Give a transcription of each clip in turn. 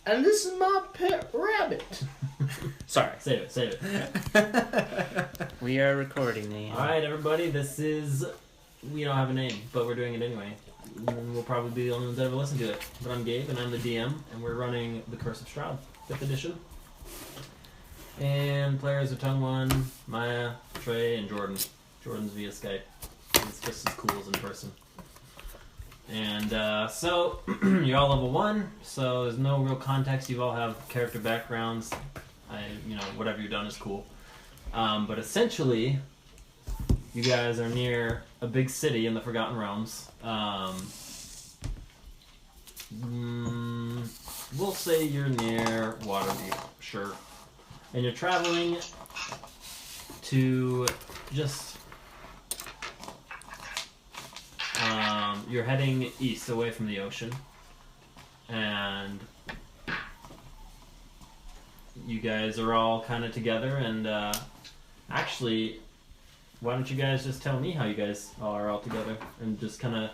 And this is my pet rabbit. Sorry. Save it. We are recording these. Alright, everybody, this is... We don't have a name, but we're doing it anyway. And we'll probably be the only ones that ever listen to it. But I'm Gabe, and I'm the DM, and we're running The Curse of Strahd, 5th edition. And players are Thongvun, Miah, Trey, and Jordan. Jordan's via Skype. It's just as cool as in person. And so, you're all level 1, so there's no real context. You all have character backgrounds. Whatever you've done is cool. But essentially, you guys are near a big city in the Forgotten Realms. We'll say you're near Waterdeep, sure. And you're traveling to just... you're heading east, away from the ocean. And you guys are all kind of together, and actually, why don't you guys just tell me how you guys are all together, and just kind of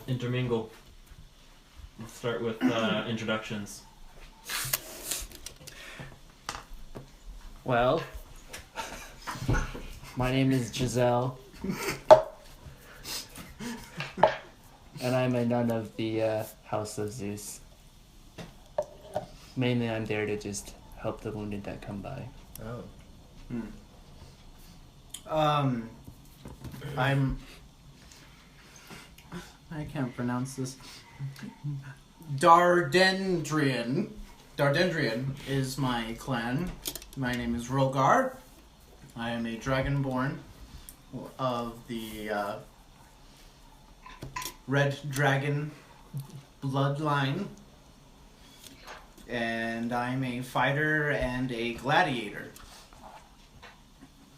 intermingle. Let's start with introductions. Well, my name is Gisele, and I'm a nun of the House of Zeus. Mainly, I'm there to just help the wounded that come by. Oh. I can't pronounce this. Daardendrion. Daardendrion is my clan. My name is Rhogar. I am a dragonborn of the Red Dragon bloodline. And I'm a fighter and a gladiator.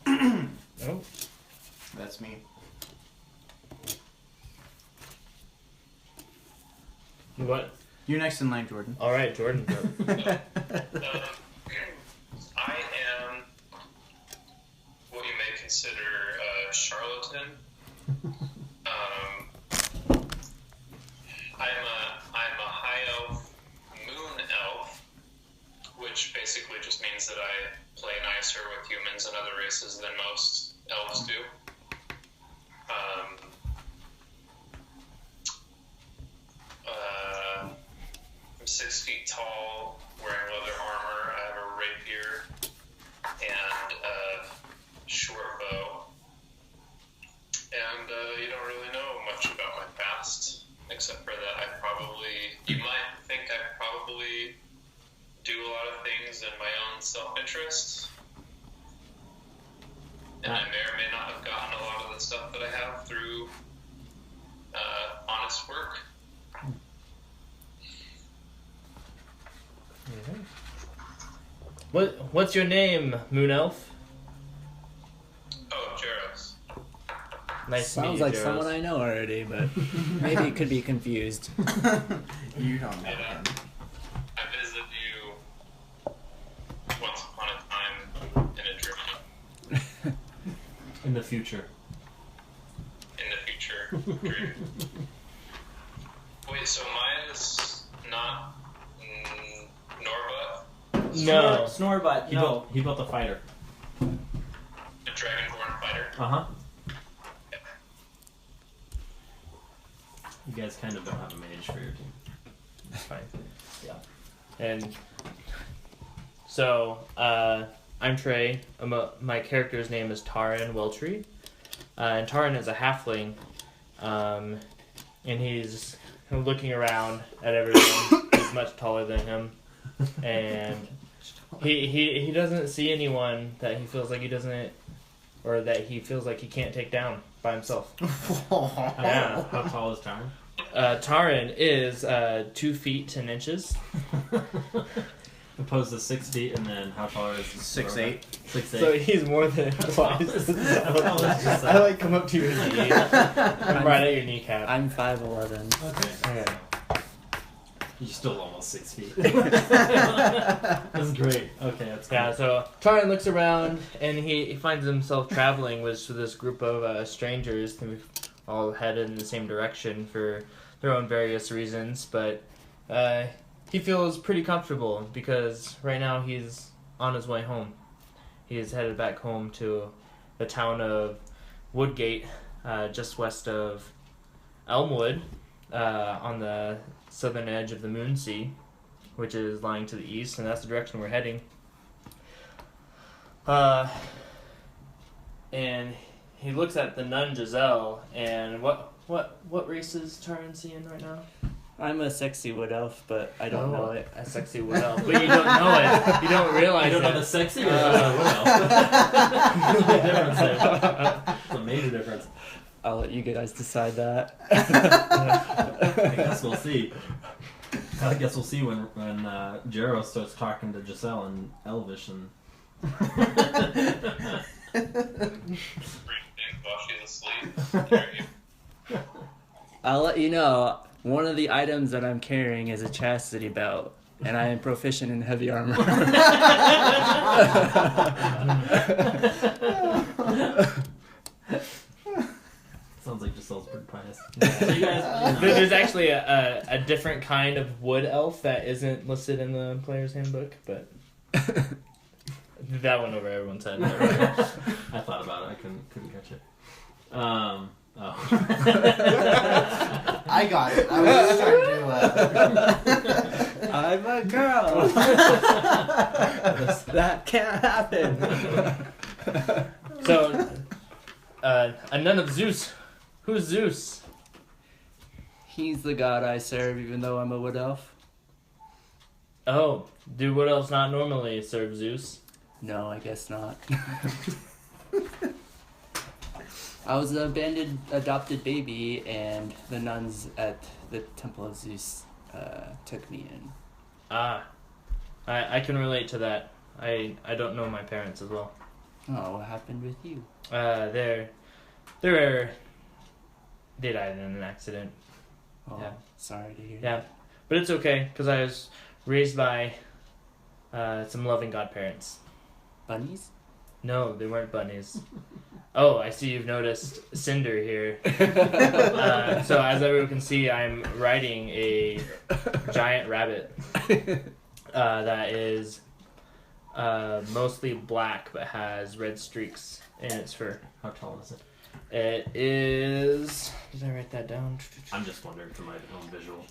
Oh. That's me. What? You're next in line, Jordan. All right, Jordan. I am what you may consider a charlatan. I'm a high elf, moon elf, which basically just means that I play nicer with humans and other races than most elves do. I'm 6 feet tall, wearing leather armor. I have a rapier and a short bow. And you don't really know much about my past, except for that you might think I probably do a lot of things in my own self-interest. And I may or may not have gotten a lot of the stuff that I have through honest work. What's your name, Moon Elf? Oh, Jhaeros. Nice to meet Sounds you, like Jhaeros. someone I know already, but maybe it could be confused. You don't know Yeah. him. I visited you once upon a time in a dream. In the future. In the future dream. Wait, so Maya's not Norbutt? No. Snorebutt. He built a fighter. A dragonborn fighter? Uh-huh. You guys kind of don't have a mage for your team. That's fine. Yeah. And so, I'm Trey. My character's name is Tarran Welltree. And Tarran is a halfling. And he's kind of looking around at everyone. He's much taller than him. And he doesn't see anyone that he feels like he doesn't, or that he feels like he can't take down by himself. Yeah. How tall is Tarran? Tarran is 2 feet 10 inches. Opposed to 6 feet, and then how tall is 6'8". 6'8". So he's more than twice. I like come up to your knee. I'm right at your kneecap. I'm 5'11". Okay. You're still almost 6 feet. That's great. Okay, that's cool. Yeah, so Tarran looks around and he finds himself traveling with this group of strangers. And we've all headed in the same direction for their own various reasons, but He feels pretty comfortable because right now he's on his way home. He is headed back home to the town of Woodgate, just west of Elmwood, on the southern edge of the Moonsea, which is lying to the east, and that's the direction we're heading. And he looks at the nun Gisele, and what race is Tarran seeing right now? I'm a sexy wood elf, but I don't know it. A sexy wood elf, but you don't know it. You don't realize You don't know it. the sexy or well. There's a big difference there. It's a major difference. I'll let you guys decide that. I guess we'll see. I guess we'll see when Jhaeros starts talking to Gisele in Elvish and. While she's asleep. I'll let you know, one of the items that I'm carrying is a chastity belt, and I am proficient in heavy armor. Sounds like Gisele's pretty pious. So you guys, There's actually a different kind of wood elf that isn't listed in the player's handbook, but that went over everyone's head. I thought about it. I couldn't catch it. Oh. I got it. I was just trying to. I'm a girl. That can't happen. So, a nun of Zeus. Who's Zeus? He's the god I serve, even though I'm a wood elf. Oh, do wood elves not normally serve Zeus? No, I guess not. I was an abandoned adopted baby, and the nuns at the Temple of Zeus took me in. Ah, I can relate to that. I don't know my parents as well. Oh, what happened with you? They died in an accident. Oh, Yeah. sorry to hear Yeah, that. but it's okay because I was raised by some loving godparents. Bunnies? No, they weren't bunnies. Oh, I see you've noticed Cinder here. So as everyone can see, I'm riding a giant rabbit that is mostly black but has red streaks in its fur. How tall is it? It is... Did I write that down? I'm just wondering for my own visual.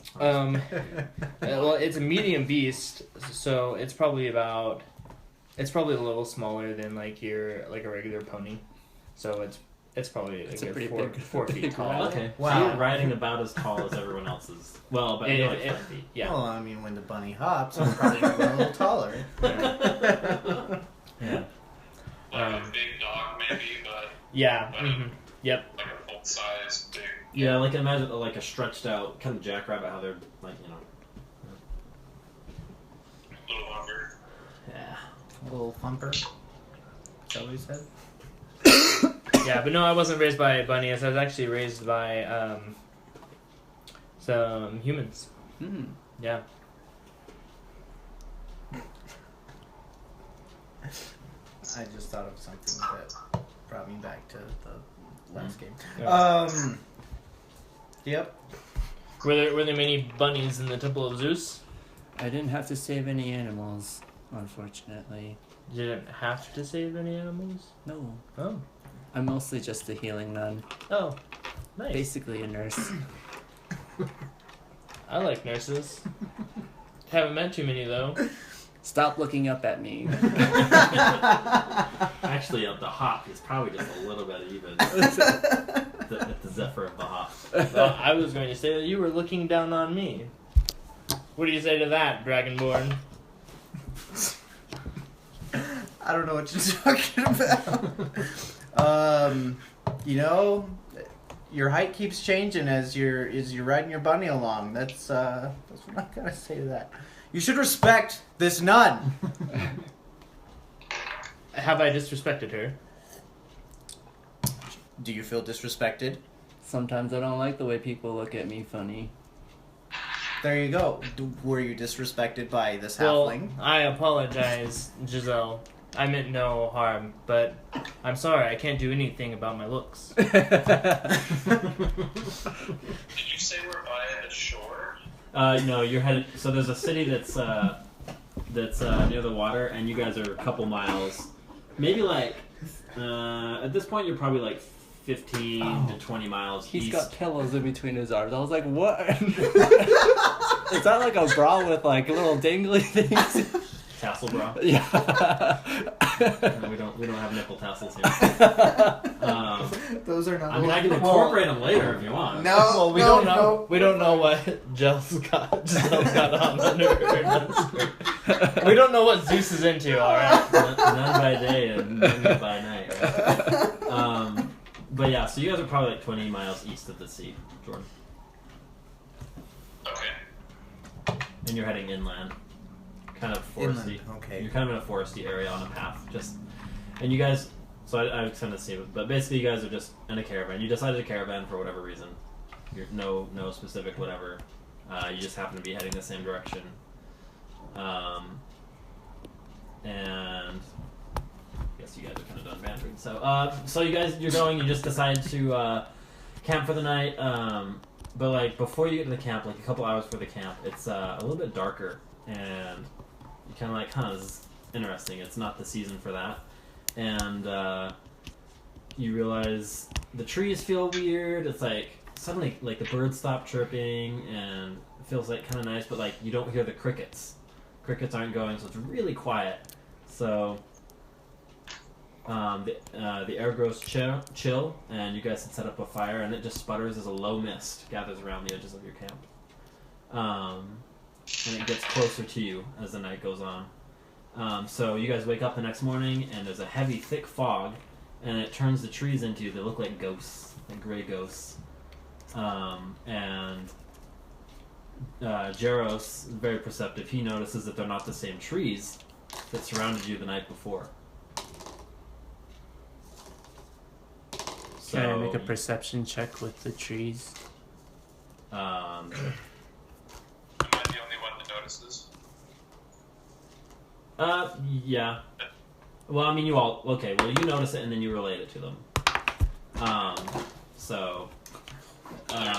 Well, it's a medium beast, so it's probably a little smaller than like a regular pony. So it's probably It's like a pretty 4 feet big tall. rabbit. Okay. Wow. So you're riding about as tall as everyone else's. Well, but you're like 5 feet. Yeah. Well, I mean, when the bunny hops, I'm probably going to be a little taller. Yeah. Like a big dog, maybe, but Yeah. Mm-hmm. Yep. like a full size, big. Yeah, like imagine like a stretched out kind of jackrabbit. How they're like Little longer. Yeah. A little thumper. Is that what he said? Yeah, but no, I wasn't raised by bunnies. I was actually raised by some humans. Hmm. Yeah. I just thought of something that brought me back to the last game. Yeah. Yep. Were there many bunnies in the Temple of Zeus? I didn't have to save any animals, unfortunately. You didn't have to save any animals? No. Oh. I'm mostly just a healing nun. Oh. Nice. Basically a nurse. I like nurses. Haven't met too many though. Stop looking up at me. Actually, the hop is probably just a little bit even. the zephyr of the hop. Well, I was going to say that you were looking down on me. What do you say to that, Dragonborn? I don't know what you're talking about. You know, your height keeps changing as you're riding your bunny along. That's what I'm gonna say to that. You should respect this nun. Have I disrespected her? Do you feel disrespected? Sometimes I don't like the way people look at me funny. There you go. Were you disrespected by this Well, halfling? I apologize, Gisele. I meant no harm, but I'm sorry, I can't do anything about my looks. Did you say we're by the shore? No, you're headed. So there's a city that's near the water, and you guys are a couple miles, maybe like. At this point, you're probably like 15 to 20 miles He's east. got pillows in between his arms. I was like, what? Is that like a bra with like little dangly things? Tassel bra. Yeah. No, we don't have nipple tassels here. Those are not. I mean, I can incorporate them later if you want. No, Well, we no, don't know. no. We don't know what Giselle's got on under. We don't know what Zeus is into. All right. None by day and none by night. Right? But yeah, so you guys are probably like 20 miles east of the sea, Jordan, Okay. and you're heading inland, kind of foresty. Inland, okay. You're kind of in a foresty area on a path, and you guys. So I was kind of see, but basically you guys are just in a caravan. You decided to caravan for whatever reason. You're no specific whatever. You just happen to be heading the same direction. And I guess you guys are kind of done bantering. So you're going. You just decide to camp for the night. But like before you get to the camp, like a couple hours before the camp, it's a little bit darker, and you kind of like, this is interesting. It's not the season for that, and you realize the trees feel weird. It's like suddenly like the birds stop chirping, and it feels like kind of nice, but like you don't hear the crickets. Crickets aren't going, so it's really quiet. So the air grows chill, and you guys had set up a fire, and it just sputters as a low mist gathers around the edges of your camp. And it gets closer to you as the night goes on. So you guys wake up the next morning, and there's a heavy, thick fog, and it turns the trees into, they look like ghosts, like gray ghosts. And Jhaeros, very perceptive, he notices that they're not the same trees that surrounded you the night before. Can I make a perception check with the trees? Am I the only one that notices? Yeah. Well, I mean, you all, okay, well, you notice it and then you relate it to them.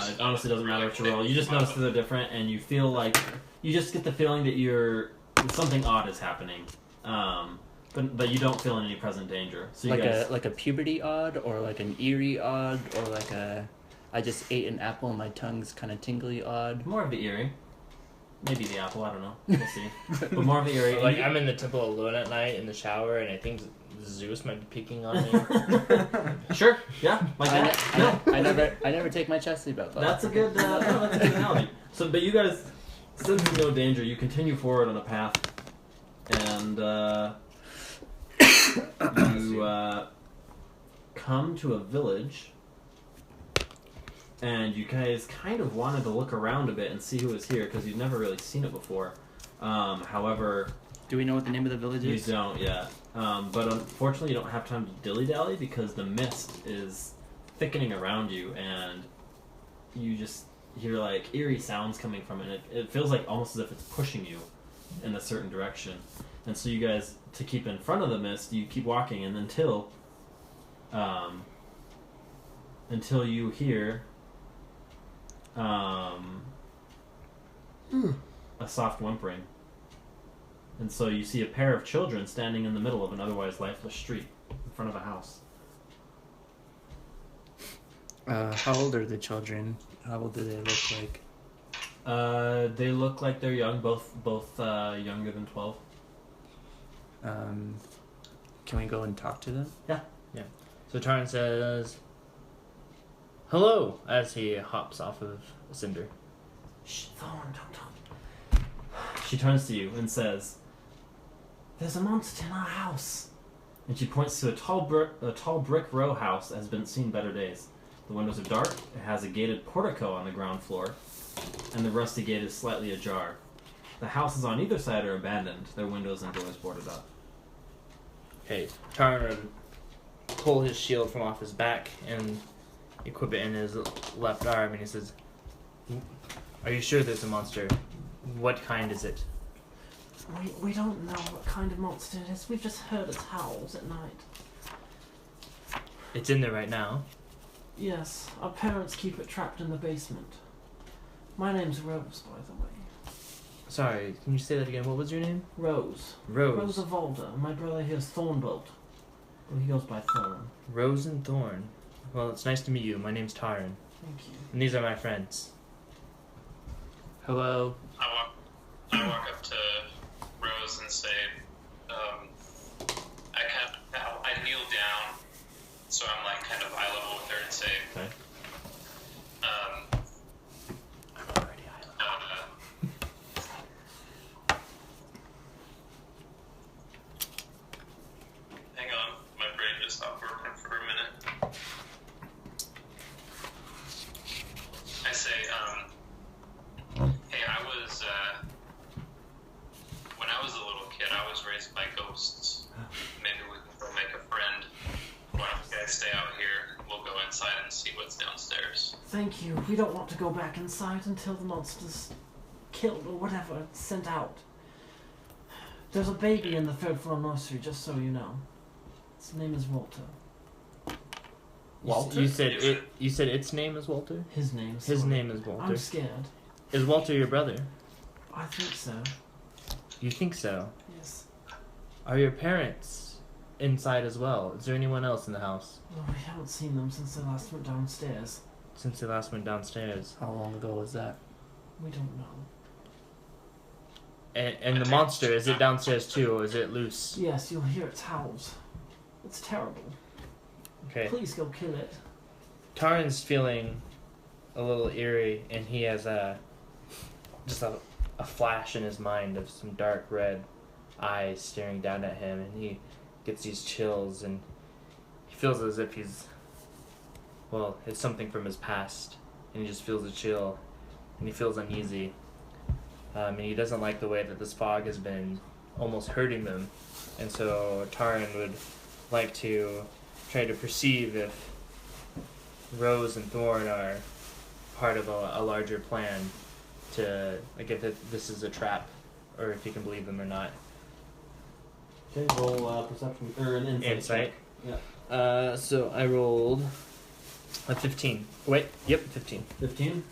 It honestly doesn't matter what you roll. You just notice that they're different, and you feel like, you just get the feeling that something odd is happening. But you don't feel any present danger. So you like a puberty odd, or like an eerie odd, or like I just ate an apple and my tongue's kind of tingly odd. More of the eerie. Maybe the apple, I don't know. We'll see. But more of the eerie. Like I'm in the temple alone at night in the shower, and I think Zeus might be picking on me. Sure, yeah, like that. I never take my chastity belt off. That's a good analogy. So, but you guys, sensing no danger, you continue forward on a path, and you come to a village, and you guys kind of wanted to look around a bit and see who was here because you've never really seen it before. However, do we know what the name of the village is? You don't yet. But unfortunately, you don't have time to dilly-dally because the mist is thickening around you, and you just hear like eerie sounds coming from it. It feels like almost as if it's pushing you in a certain direction. And so you guys, to keep in front of the mist, you keep walking, and until you hear a soft whimpering. And so you see a pair of children standing in the middle of an otherwise lifeless street in front of a house. How old are the children? How old do they look like? They look like they're young, both younger than 12. Can we go and talk to them? Yeah. So Tarran says, "Hello," as he hops off of a cinder. Shh, Thorn, don't talk. She turns to you and says, "There's a monster in our house." And she points to a tall brick row house that has been seen better days. The windows are dark, it has a gated portico on the ground floor, and the rusty gate is slightly ajar. The houses on either side are abandoned, their windows and doors boarded up. Okay, Tarran would pull his shield from off his back and equip it in his left arm, and he says, "Are you sure there's a monster? What kind is it?" We don't know what kind of monster it is, we've just heard its howls at night. It's in there right now. Yes, our parents keep it trapped in the basement. My name's Rose, by the way. Sorry, can you say that again? What was your name? Rose. Rose. Rose of Alder. My brother here's Thornbolt. Well, he goes by Thorn. Rose and Thorn. Well, it's nice to meet you. My name's Tarran. Thank you. And these are my friends. Hello. I walk up to Rose and say, I kneel down, so I'm like kind of eye level with her and say, Okay. I'm already island. Hang on, my brain just stopped working for a minute. I say, hey, when I was a little kid, I was raised by ghosts. Maybe we can go make a friend. Why don't you guys stay out here? We'll go inside and see what's downstairs. Thank you. We don't want to go back inside until the monster's killed or whatever, sent out. There's a baby in the third floor nursery, just so you know. His name is Walter. Walter? You said its name is Walter? His name. His name is Walter. I'm scared. Is Walter your brother? I think so. You think so? Yes. Are your parents inside as well? Is there anyone else in the house? Well, we haven't seen them since they last went downstairs. Since they last went downstairs. How long ago was that? We don't know. And the monster, is it downstairs too, or is it loose? Yes, you'll hear its howls. It's terrible. Okay. Please go kill it. Tarran's feeling a little eerie, and he has just a flash in his mind of some dark red eyes staring down at him, and he gets these chills, and he feels as if it's something from his past, and he just feels a chill, and he feels uneasy. And he doesn't like the way that this fog has been almost hurting them, and so Tarran would like to try to perceive if Rose and Thorn are part of a larger plan to, like, if this is a trap, or if you can believe them or not. Okay, roll perception or an Insight. Yeah. So I rolled a 15. Wait, yep, 15. 15.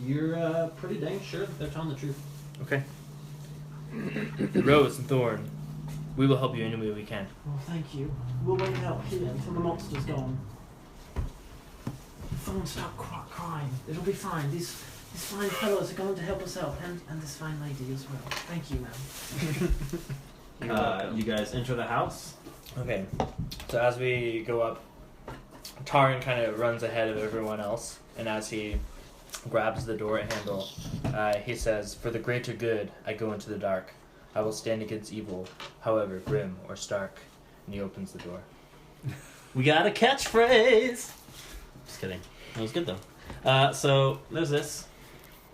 You're pretty dang sure that they're telling the truth. Okay. Rose and Thorn, we will help you any way we can. Well, thank you. We'll wait out here until the monster's gone. Thorn, stop crying. It'll be fine. These fine fellows are going to help us out, and this fine lady as well. Thank you, ma'am. You guys enter the house. Okay, so as we go up, Tarran kind of runs ahead of everyone else, and as he grabs the door handle, he says, "For the greater good, I go into the dark. I will stand against evil, however grim or stark." And he opens the door. We got a catchphrase. Just kidding. That was good though. So there's this.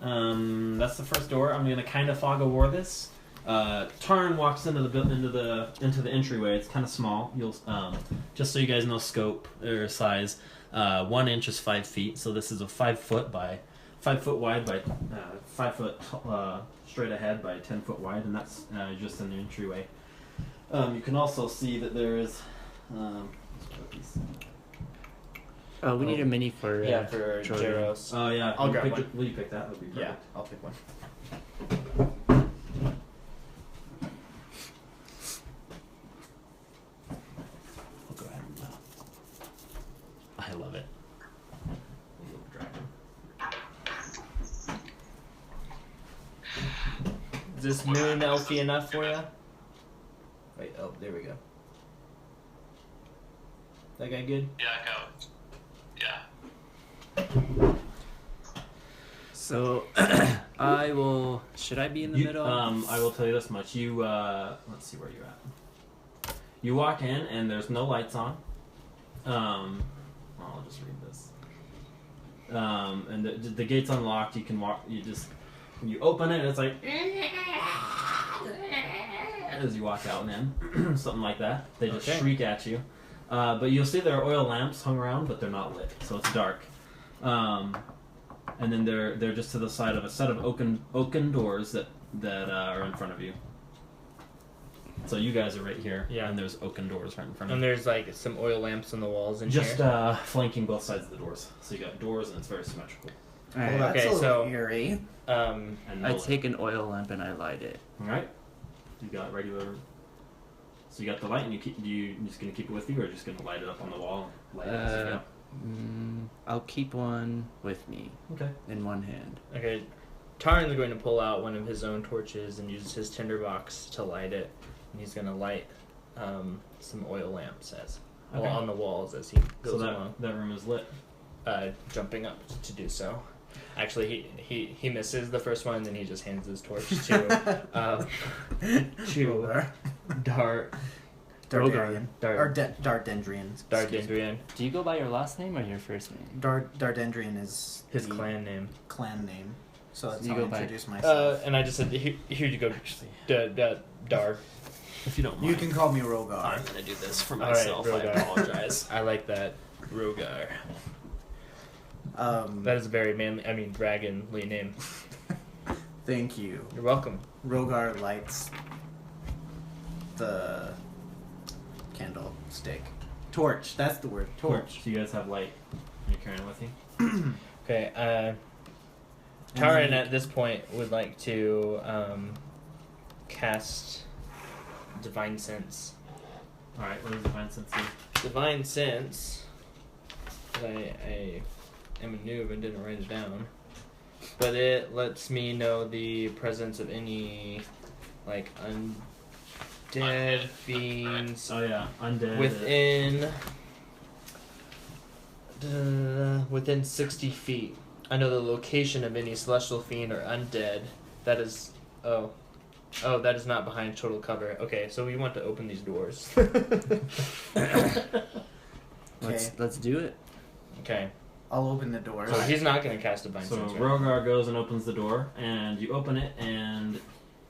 That's the first door. I'm gonna kind of fog of war this. Tarn walks into the entryway. It's kind of small. You'll just so you guys know scope or size. 1 inch is 5 feet. So this is a 5 foot wide by 5 foot straight ahead by 10 foot wide, and that's just an entryway. You can also see that there is. Oh, we need a mini for for Jordan. Jhaeros. Oh yeah. I'll grab one. Will you pick that? That would be perfect. Yeah, I'll pick one. I'll go ahead and. I love it. Is this moon elfy enough for you? Wait, oh, there we go. That guy good? Yeah, go. Yeah. So, I will. Should I be in the middle? I will tell you this much. You let's see where you're at. You walk in and there's no lights on. I'll just read this. And the gate's unlocked. You can walk. When you open it, it's like as you walk out and in, something like that. They just shriek at you. But you'll see there are oil lamps hung around, but they're not lit, so it's dark. And then they're just to the side of a set of oaken doors that are in front of you. So you guys are right here, Yeah. and there's oaken doors right in front of And you. there's like some oil lamps on the walls in Just here. flanking both sides of the doors. So you got doors, and it's very symmetrical. Well, that's Okay, a little so- eerie. And I take an oil lamp and I light it. All right. You got regular. So you got the light, and you just gonna keep it with you, or just gonna light it up on the wall? And light it as you go? I'll keep one with me Okay. in one hand. Okay, Tarran's going to pull out one of his own torches and use his tinderbox to light it, and he's going to light some oil lamps Okay. on the walls as he goes So along. that room is lit. Jumping up to do so. Actually, he misses the first one, and then he just hands his torch to Daardendrion. Dar- Or Daardendrion. Daardendrion, Do you go by your last name or your first name? Daardendrion is his the clan name. clan name. So that's You how I go by- introduce myself. And I just said, here you go, Dar. If you don't mind. You can call me Rhogar. I'm gonna do this for All right, myself. I Rhogar. apologize. I like that. Rhogar. That is a very manly, dragonly name. Thank you. You're welcome. Rhogar lights the candlestick. Torch. That's the word. Torch. So you guys have light. You're carrying it with you. Okay, And Tarran then- at this point would like to cast Divine Sense. All right. What does Divine Sense do? Divine Sense. I am a noob and didn't write it down, but it lets me know the presence of any like undead beings Oh yeah, undead. within 60 feet. I know the location of any celestial fiend or undead. That is that is not behind total cover. Okay, so we want to open these doors. Let's do it. Okay, I'll open the door. so he's not going to cast Divine So Sense. Right? Rhogar goes and opens the door, and you open it, and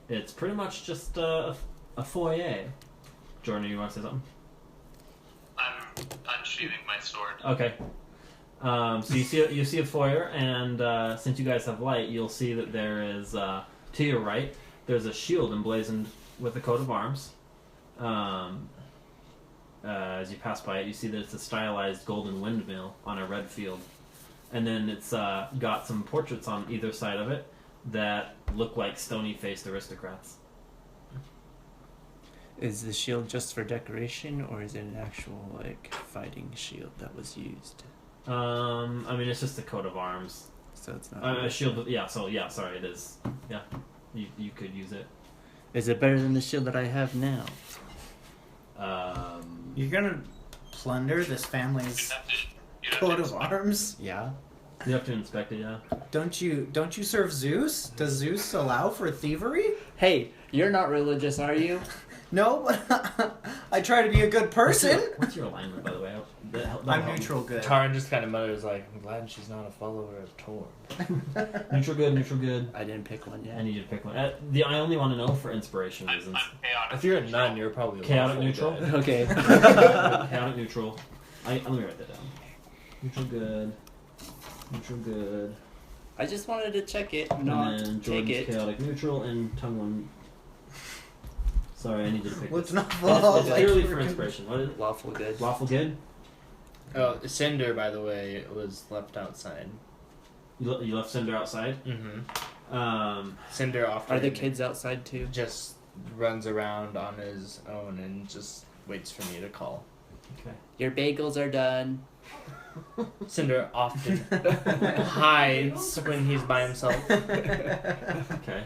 it's pretty much just a foyer. Jordan, you want to say something? I'm unsheathing my sword. Okay. So you see a foyer, and since you guys have light, you'll see that there is to your right there's a shield emblazoned with a coat of arms. As you pass by it, you see that it's a stylized golden windmill on a red field, and then it's got some portraits on either side of it that look like stony-faced aristocrats. Is the shield just for decoration, or is it an actual fighting shield that was used? It's just a coat of arms. So it's not. A shield. Yeah. So yeah. Sorry, it is. Yeah. You could use it. Is it better than the shield that I have now? You're gonna plunder this family's You'd have coat to of arms? Yeah. You have to inspect it. Yeah. Don't you serve Zeus? Does Zeus allow for thievery? Hey, you're not religious, are you? No, but I try to be a good person. What's your alignment, by the way? I'm neutral good. Tarran just kind of mutters like, "I'm glad she's not a follower of Torm." Neutral good. Neutral good. I didn't pick one yet. I need you to pick one. I only want to know for inspiration I'm reasons. chaotic. If you're a nun, you're probably a Chaotic lawful neutral? good. Okay. Chaotic neutral. Let me write that down. Neutral good. Neutral good. I just wanted to check it, And not then take Jordan's it. chaotic neutral and Thongvun. Sorry, I need you to pick What's this. not It's lawful? purely for inspiration. What is it? Lawful good. Lawful good? Oh, Cinder, by the way, was left outside. You left Cinder outside? Mm-hmm. Cinder often Are the kids outside too? just runs around on his own and just waits for me to call. Okay. Your bagels are done. Cinder often hides when he's by himself. Okay.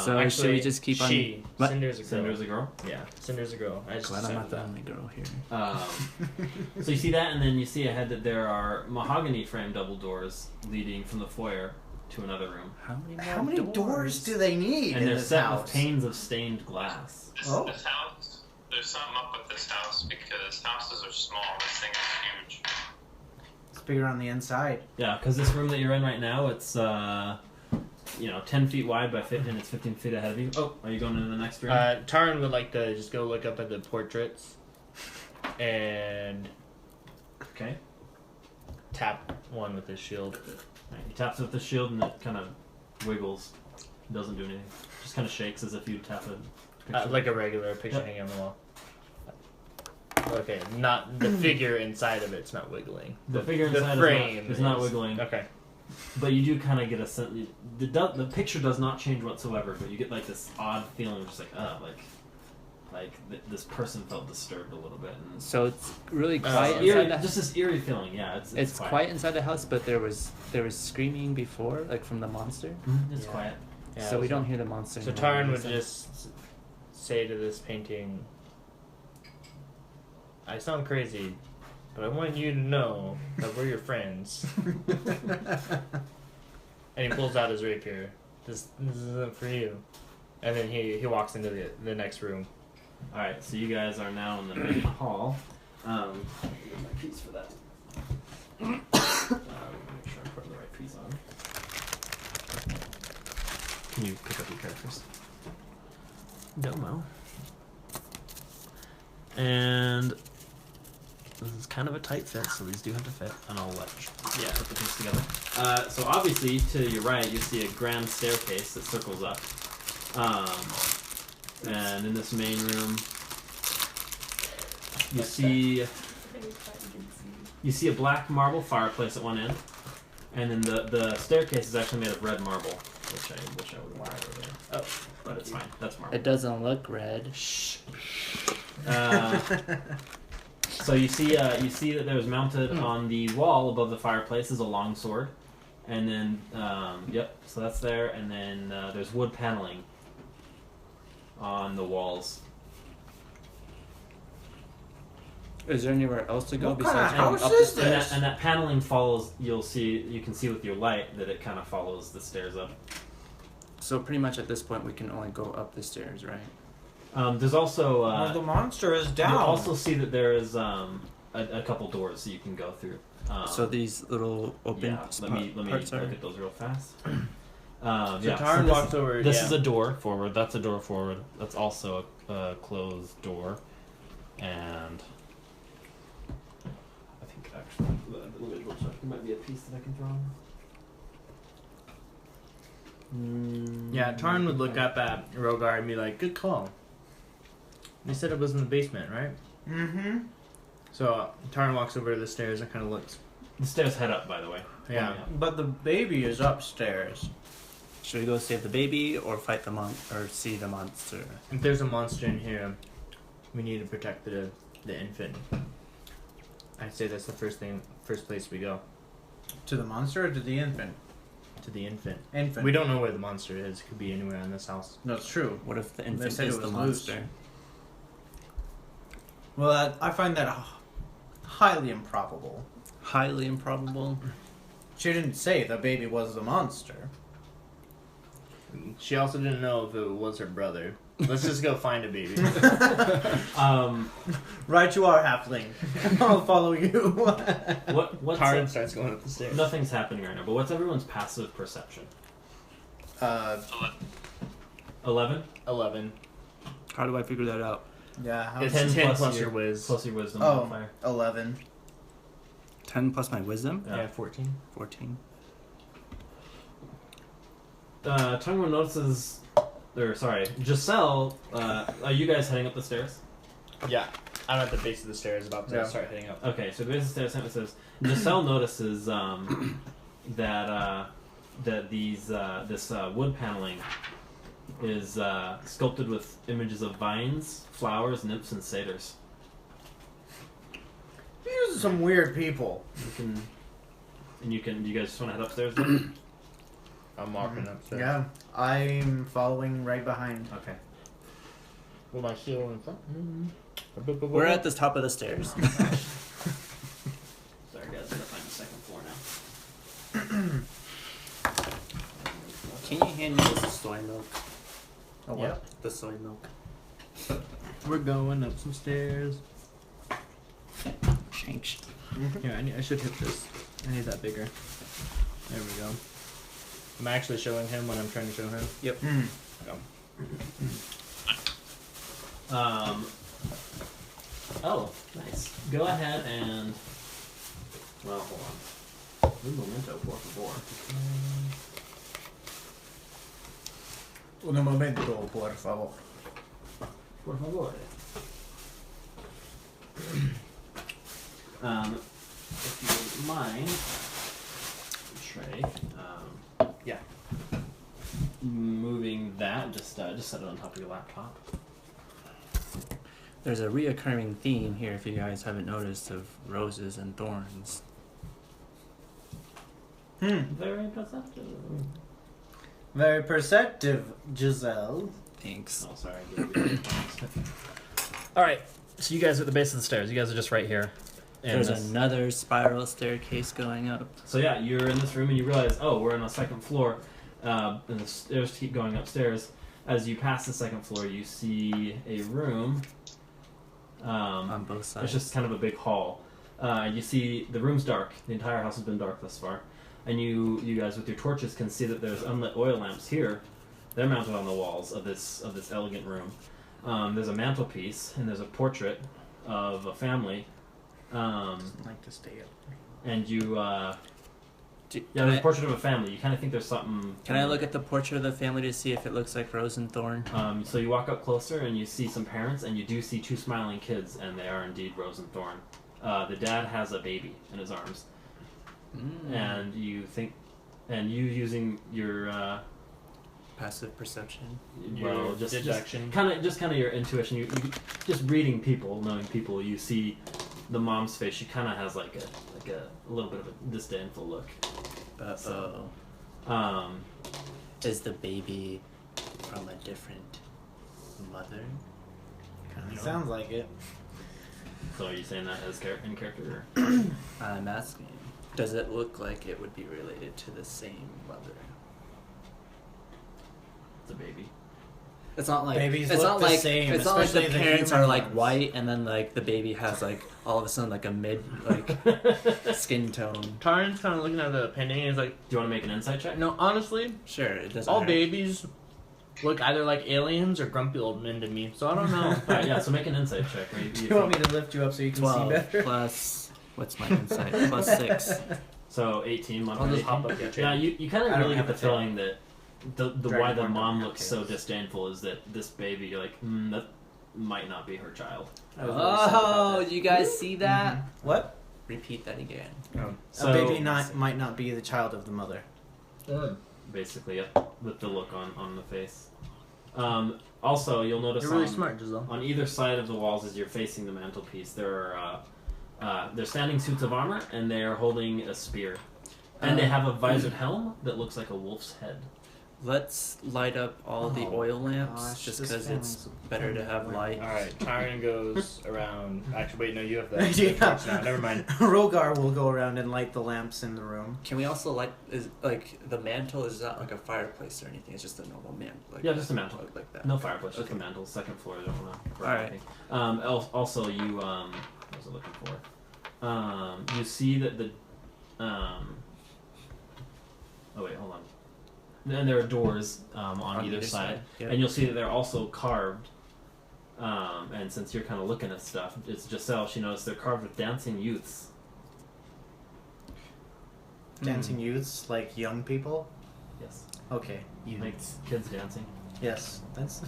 So should we just keep on? She. What? Cinder's a girl. Cinder's a girl? Yeah, Cinder's a girl. I just Glad I'm not the decided only girl here. So you see that, and then you see ahead that there are mahogany frame double doors leading from the foyer to another room. How many doors do they need And in they're this set house? with panes of stained glass. Oh. This house, there's something up with this house because houses are small. This thing is huge. It's bigger on the inside. Yeah, because this room that you're in right now, it's 10 feet wide by 15, and it's 15 feet ahead of you. Oh, are you going into the next room? Tarran would like to just go look up at the portraits and Okay. tap one with his shield. Right, he taps with the shield, and it kind of wiggles. Doesn't do anything. Just kind of shakes as if you tap a picture. Like a regular picture hanging on the wall. Okay, not the figure inside of it's not wiggling. The figure inside frame is not wiggling. Okay. But you do kind of get a sense. The picture does not change whatsoever, but you get like this odd feeling of just like this person felt disturbed a little bit. And So it's really quiet eerie, inside the just this eerie feeling. Yeah, It's quiet inside the house, but there was screaming before, like from the monster. It's quiet. Yeah, So we don't hear the monster. So anymore, Tarran would so- just say to this painting, I sound crazy, but I want you to know that we're your friends. And he pulls out his rapier. This isn't for you. And then he walks into the next room. All right, so you guys are now in the main hall. Get my piece for that. Make sure I'm putting the right piece on. Can you pick up your characters? Domo. And this is kind of a tight fit, so these do have to fit, and I'll put the piece together. So obviously, to your right, you see a grand staircase that circles up. And in this main room, you see a black marble fireplace at one end, and then the staircase is actually made of red marble, which I wish I would have wired over there. Oh, but it's fine. That's marble. It doesn't look red. Shh. So you see that there was mounted on the wall above the fireplace is a long sword, and then so that's there, and then there's wood paneling on the walls. Is there anywhere else to go What besides kind of going house up the is stairs? this? And that paneling follows. You can see with your light that it kind of follows the stairs up. So pretty much at this point we can only go up the stairs, right? There's also Well, the monster is down. you'll also see that there is a couple doors that you can go through. So these little open Yeah, let me parts look are... at those real fast. Tarran walks over. This is a door forward. That's a door forward. That's also a closed door, and I think actually let me double check. There might be a piece that I can throw on. Yeah, Tarran would look up at Rhogar and be like, "Good call." They said it was in the basement, right? Mm-hmm. So Tarran walks over to the stairs and kind of looks. The stairs head up, by the way. Yeah. But the baby is upstairs. Should we go save the baby or fight the or see the monster? If there's a monster in here, we need to protect the infant. I'd say that's the first place we go. To the monster or to the infant? To the infant. Infant. We don't know where the monster is. It could be anywhere in this house. No, it's true. What if the They infant said is it the was monster? Well, I find that highly improbable. Highly improbable. She didn't say the baby was the monster. She also didn't know if it was her brother. Let's just go find a baby. Right, you are halfling. I'll follow you. What's Tarran starts going up the stairs. Nothing's happening right now, but what's everyone's passive perception? 11? 11. How do I figure that out? Yeah. How It's 10 10 plus plus your- your whiz. Plus your wisdom Oh, modifier. 11. 10 plus my wisdom? Yeah. Yeah, 14. 14. Thongvun notices, Gisele, are you guys heading up the stairs? Yeah. I'm at the base of the stairs about to Yeah. start heading up. Okay, so the base of the stairs says, Gisele notices that this wood paneling is sculpted with images of vines, flowers, nymphs, and satyrs. These are some weird people. You guys just want to head upstairs then? I'm walking upstairs. Yeah. I'm following right behind. Okay. With my shield in front. We're at the top of the stairs. Sorry guys, I gotta find the second floor now. Can you hand me this soy milk? Oh, Yeah. what? The soy milk. We're going up some stairs. Thanks. Here, I should hit this. I need that bigger. There we go. I'm actually showing him what I'm trying to show him. Yep. Oh, nice. Go ahead and... Well, hold on. Un momento, por favor. Un momento, por favor. Por favor. If you wouldn't mind, Trey. Yeah. Moving that, just set it on top of your laptop. There's a reoccurring theme here, if you guys haven't noticed, of roses and thorns. Very perceptive. Very perceptive, Gisele. Thanks. Oh, sorry. I gave you All right. So you guys are at the base of the stairs. You guys are just right here. And There's another spiral staircase going up. So yeah, you're in this room and you realize, oh, we're on the second floor, and the stairs keep going upstairs. As you pass the second floor, you see a room. On both sides. It's just kind of a big hall. You see the room's dark. The entire house has been dark thus far, and you guys with your torches can see that there's unlit oil lamps here. They're mounted on the walls of this elegant room. There's a mantelpiece and there's a portrait of a family. I'd like to stay up. And you, there's a portrait of a family. You kind of think there's something. Can I look at the portrait of the family to see if it looks like Rose and Thorn? So you walk up closer and you see some parents, and you do see two smiling kids, and they are indeed Rose and Thorn. The dad has a baby in his arms, and you think, and you using your passive perception. well, Your just deduction. kind of your intuition. You just reading people, knowing people. You see the mom's face. She kind of has like a little bit of a disdainful look. So, is the baby from a different mother? Sounds like it. So are you saying that as in character? I'm asking, does it look like it would be related to the same mother? It's a baby. It's not like Babies it's look not the like same, it's not like the especially the parents human are like ones. white and then like the baby has like all of a sudden like a mid like skin tone. Tarn's kind of looking at the painting and he's like, Do you want to make an insight check? no, honestly, Sure, it doesn't. all hurt. babies look either like aliens or grumpy old men to me. So I don't know. Alright, yeah, so make an insight check. Right? Do you want me to lift you up so you can 12 see better? plus what's my insight? plus 6. So 18. I'll just hop up. Yeah, you kind I of don't really have get the a tail. feeling that the Dragonborn why the don't mom have looks so tails. disdainful is that this baby, you're like, that might not be her child. I was really sad about Oh, that. you guys see that? What? Repeat that again. So A baby might not be the child of the mother. basically, yeah, with the look on the face. Also, you'll notice You're really on, smart, Giselle. on either side of the walls as you're facing the mantelpiece, there are they're standing suits of armor, and they are holding a spear. And they have a visored helm that looks like a wolf's head. Let's light up all the Oh, oil lamps gosh, just this because it's family's better to have light. All right, Tyron goes around. Actually, wait, no, you have that. Yeah. torch now. Never mind. Rhogar will go around and light the lamps in the room. Can we also light is like the mantle is not like a fireplace or anything? It's just a normal mantle. Like, Yeah, just a mantle. like that. No fireplace, just Okay. a mantle. Second floor, I don't want to burn Alright. anything. Also, you, what was I looking for? You see that the, oh wait, hold on. And there are doors on either side. Yep. And you'll see that they're also carved. And since you're kind of looking at stuff, it's Gisele. She noticed they're carved with dancing youths. Dancing youths, like young people. Yes. Okay, Like kids dancing. yes, that's.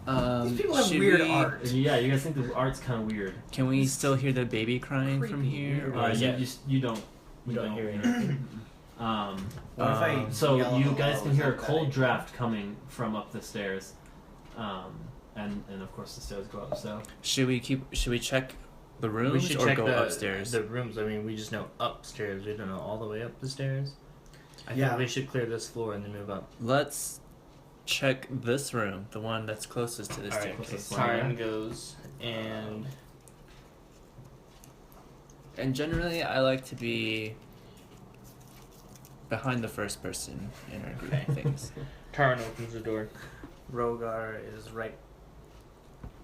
Um, These people have should weird we- art. Yeah, you guys think the art's kind of weird. Can we still hear the baby crying from Creepy. here? Uh, Or is you, it- you don't. We don't hear anything. What if I So yell you hello? guys can Is hear a that bad? cold draft coming from up the stairs, and of course the stairs go up. So Should we check the rooms We should or check go the, upstairs? the rooms. I mean, we just know upstairs. We don't know all the way up the stairs. I Yeah. think we should clear this floor and then move up. Let's check this room, the one that's closest to the All right, staircase. Tyron goes and And generally, I like to be behind the first person in our group of things. Tyron opens the door. Rhogar is right.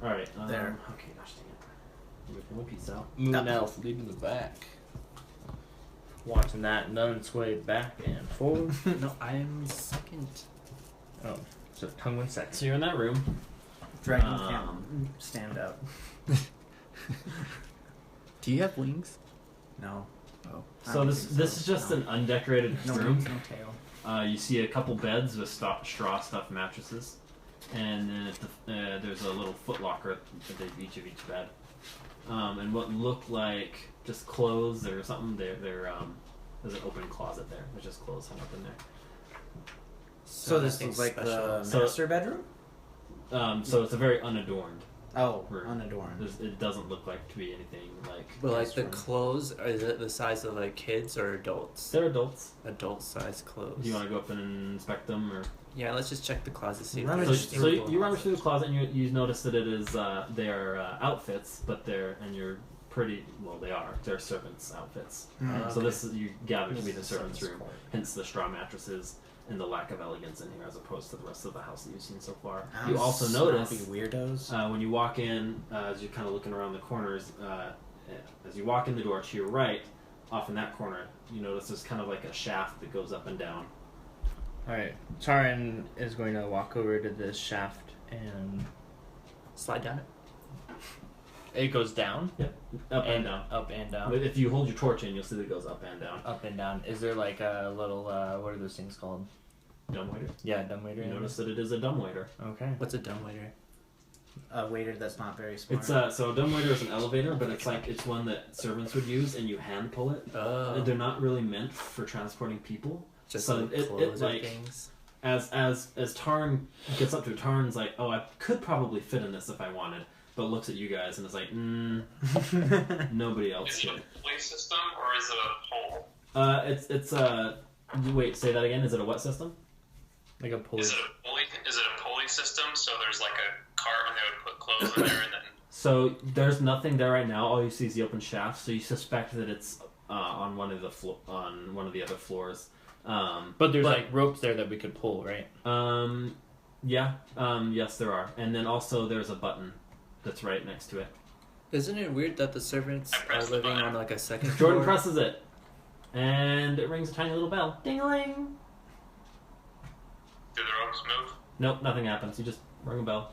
all right, There. Okay, gosh dang it. We'll peace out. Moon Elf leading the back. Watching that nun sway back and forward. No, I'm second. Oh, so Thongvun second. So you're in that room. Dragon Um, can't stand up. Do you have wings? No. Oh. I So don't this think is just No. an undecorated No room. wings, no tail. You see a couple beds with straw stuffed mattresses, and then there's a little footlocker at each of each bed. And what look like just clothes or something. There's an open closet there. There's just clothes hung up in there. So this nothing is like special. the master bedroom? So it's a very unadorned. Oh, room. unadorned. It doesn't look like to be anything like. But like Nice the room. clothes, is it the size of like kids or adults? They're adults. Adult size clothes. Do you want to go up and inspect them, or? Yeah, let's just check the closet. See. if Rummage there's So, through so the you rummage through the closet and you notice that it is they are outfits, but you're pretty well. They're servants' outfits. Mm. So this is you gather to be the This is servants' servants' room. quarter. Hence the straw mattresses and the lack of elegance in here, as opposed to the rest of the house that you've seen so far. Oh, You also snobby notice weirdos. when you walk in, as you're kind of looking around the corners, as you walk in the door to your right, off in that corner, you notice there's kind of like a shaft that goes up and down. Alright, Tarran is going to walk over to this shaft and slide down it. it goes down. Up and down. Up and down. But if you hold your torch in, you'll see that it goes up and down. Up and down. Is there like a little, what are those things called? Dumbwaiter. Yeah, dumbwaiter. You notice that it is a dumbwaiter. Okay. What's a dumbwaiter? A waiter that's not very smart. It's so a dumbwaiter is an elevator, but it's one that servants would use, and you hand pull it. Oh, They're not really meant for transporting people. just so like it clothes or like- things. As Tarn gets up to it, Tarn's like, oh, I could probably fit in this if I wanted, but looks at you guys and is like, nobody else Is it could. a pulley system or is it a pole? It's a. Wait, say that again. Is it a what system? Like a pulley. Is it a pulley? Is it a pulley system? So there's like a cart and they would put clothes in there and then. So there's nothing there right now. All you see is the open shaft. So you suspect that it's on one of the other floors. But there's like ropes there that we could pull, right? Yeah. Yes, there are. And then also there's a button that's right next to it. Isn't it weird that the servants I are pressed the living button. on like a second Jordan floor? presses it, and it rings a tiny little bell. Ding-a-ling. Do the ropes move? Nope, nothing happens. You just ring a bell,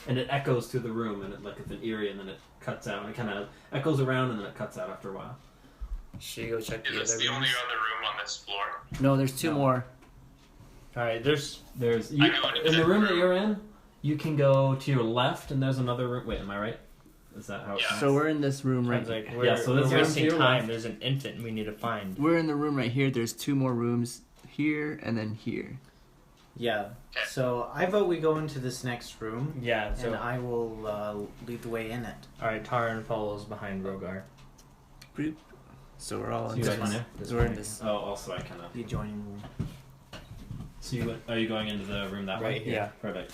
and it echoes through the room, and it's an eerie, and then it cuts out, and it kind of echoes around, and then it cuts out after a while. Should you go check Is the this other the rooms? only other room on this floor? No, there's two No. more. Alright, there's There's I go into in the that room that room. you're in. You can go to your left, and there's another room. Wait, am I right? Is that how? Yeah. So we're in this room right. like Yeah, so this we're room to wasting your time. left. There's an infant we need to find. We're in the room right here. There's two more rooms here and then here. Yeah. So I vote we go into this next room, Yeah, so and I will lead the way in it. alright, Tarran follows behind Rhogar. Boop. So we're all So in you this guys in one. there? We're in this. Oh, also I kind of. The adjoining room. So are you going into the room that way? Right here. Yeah. Perfect.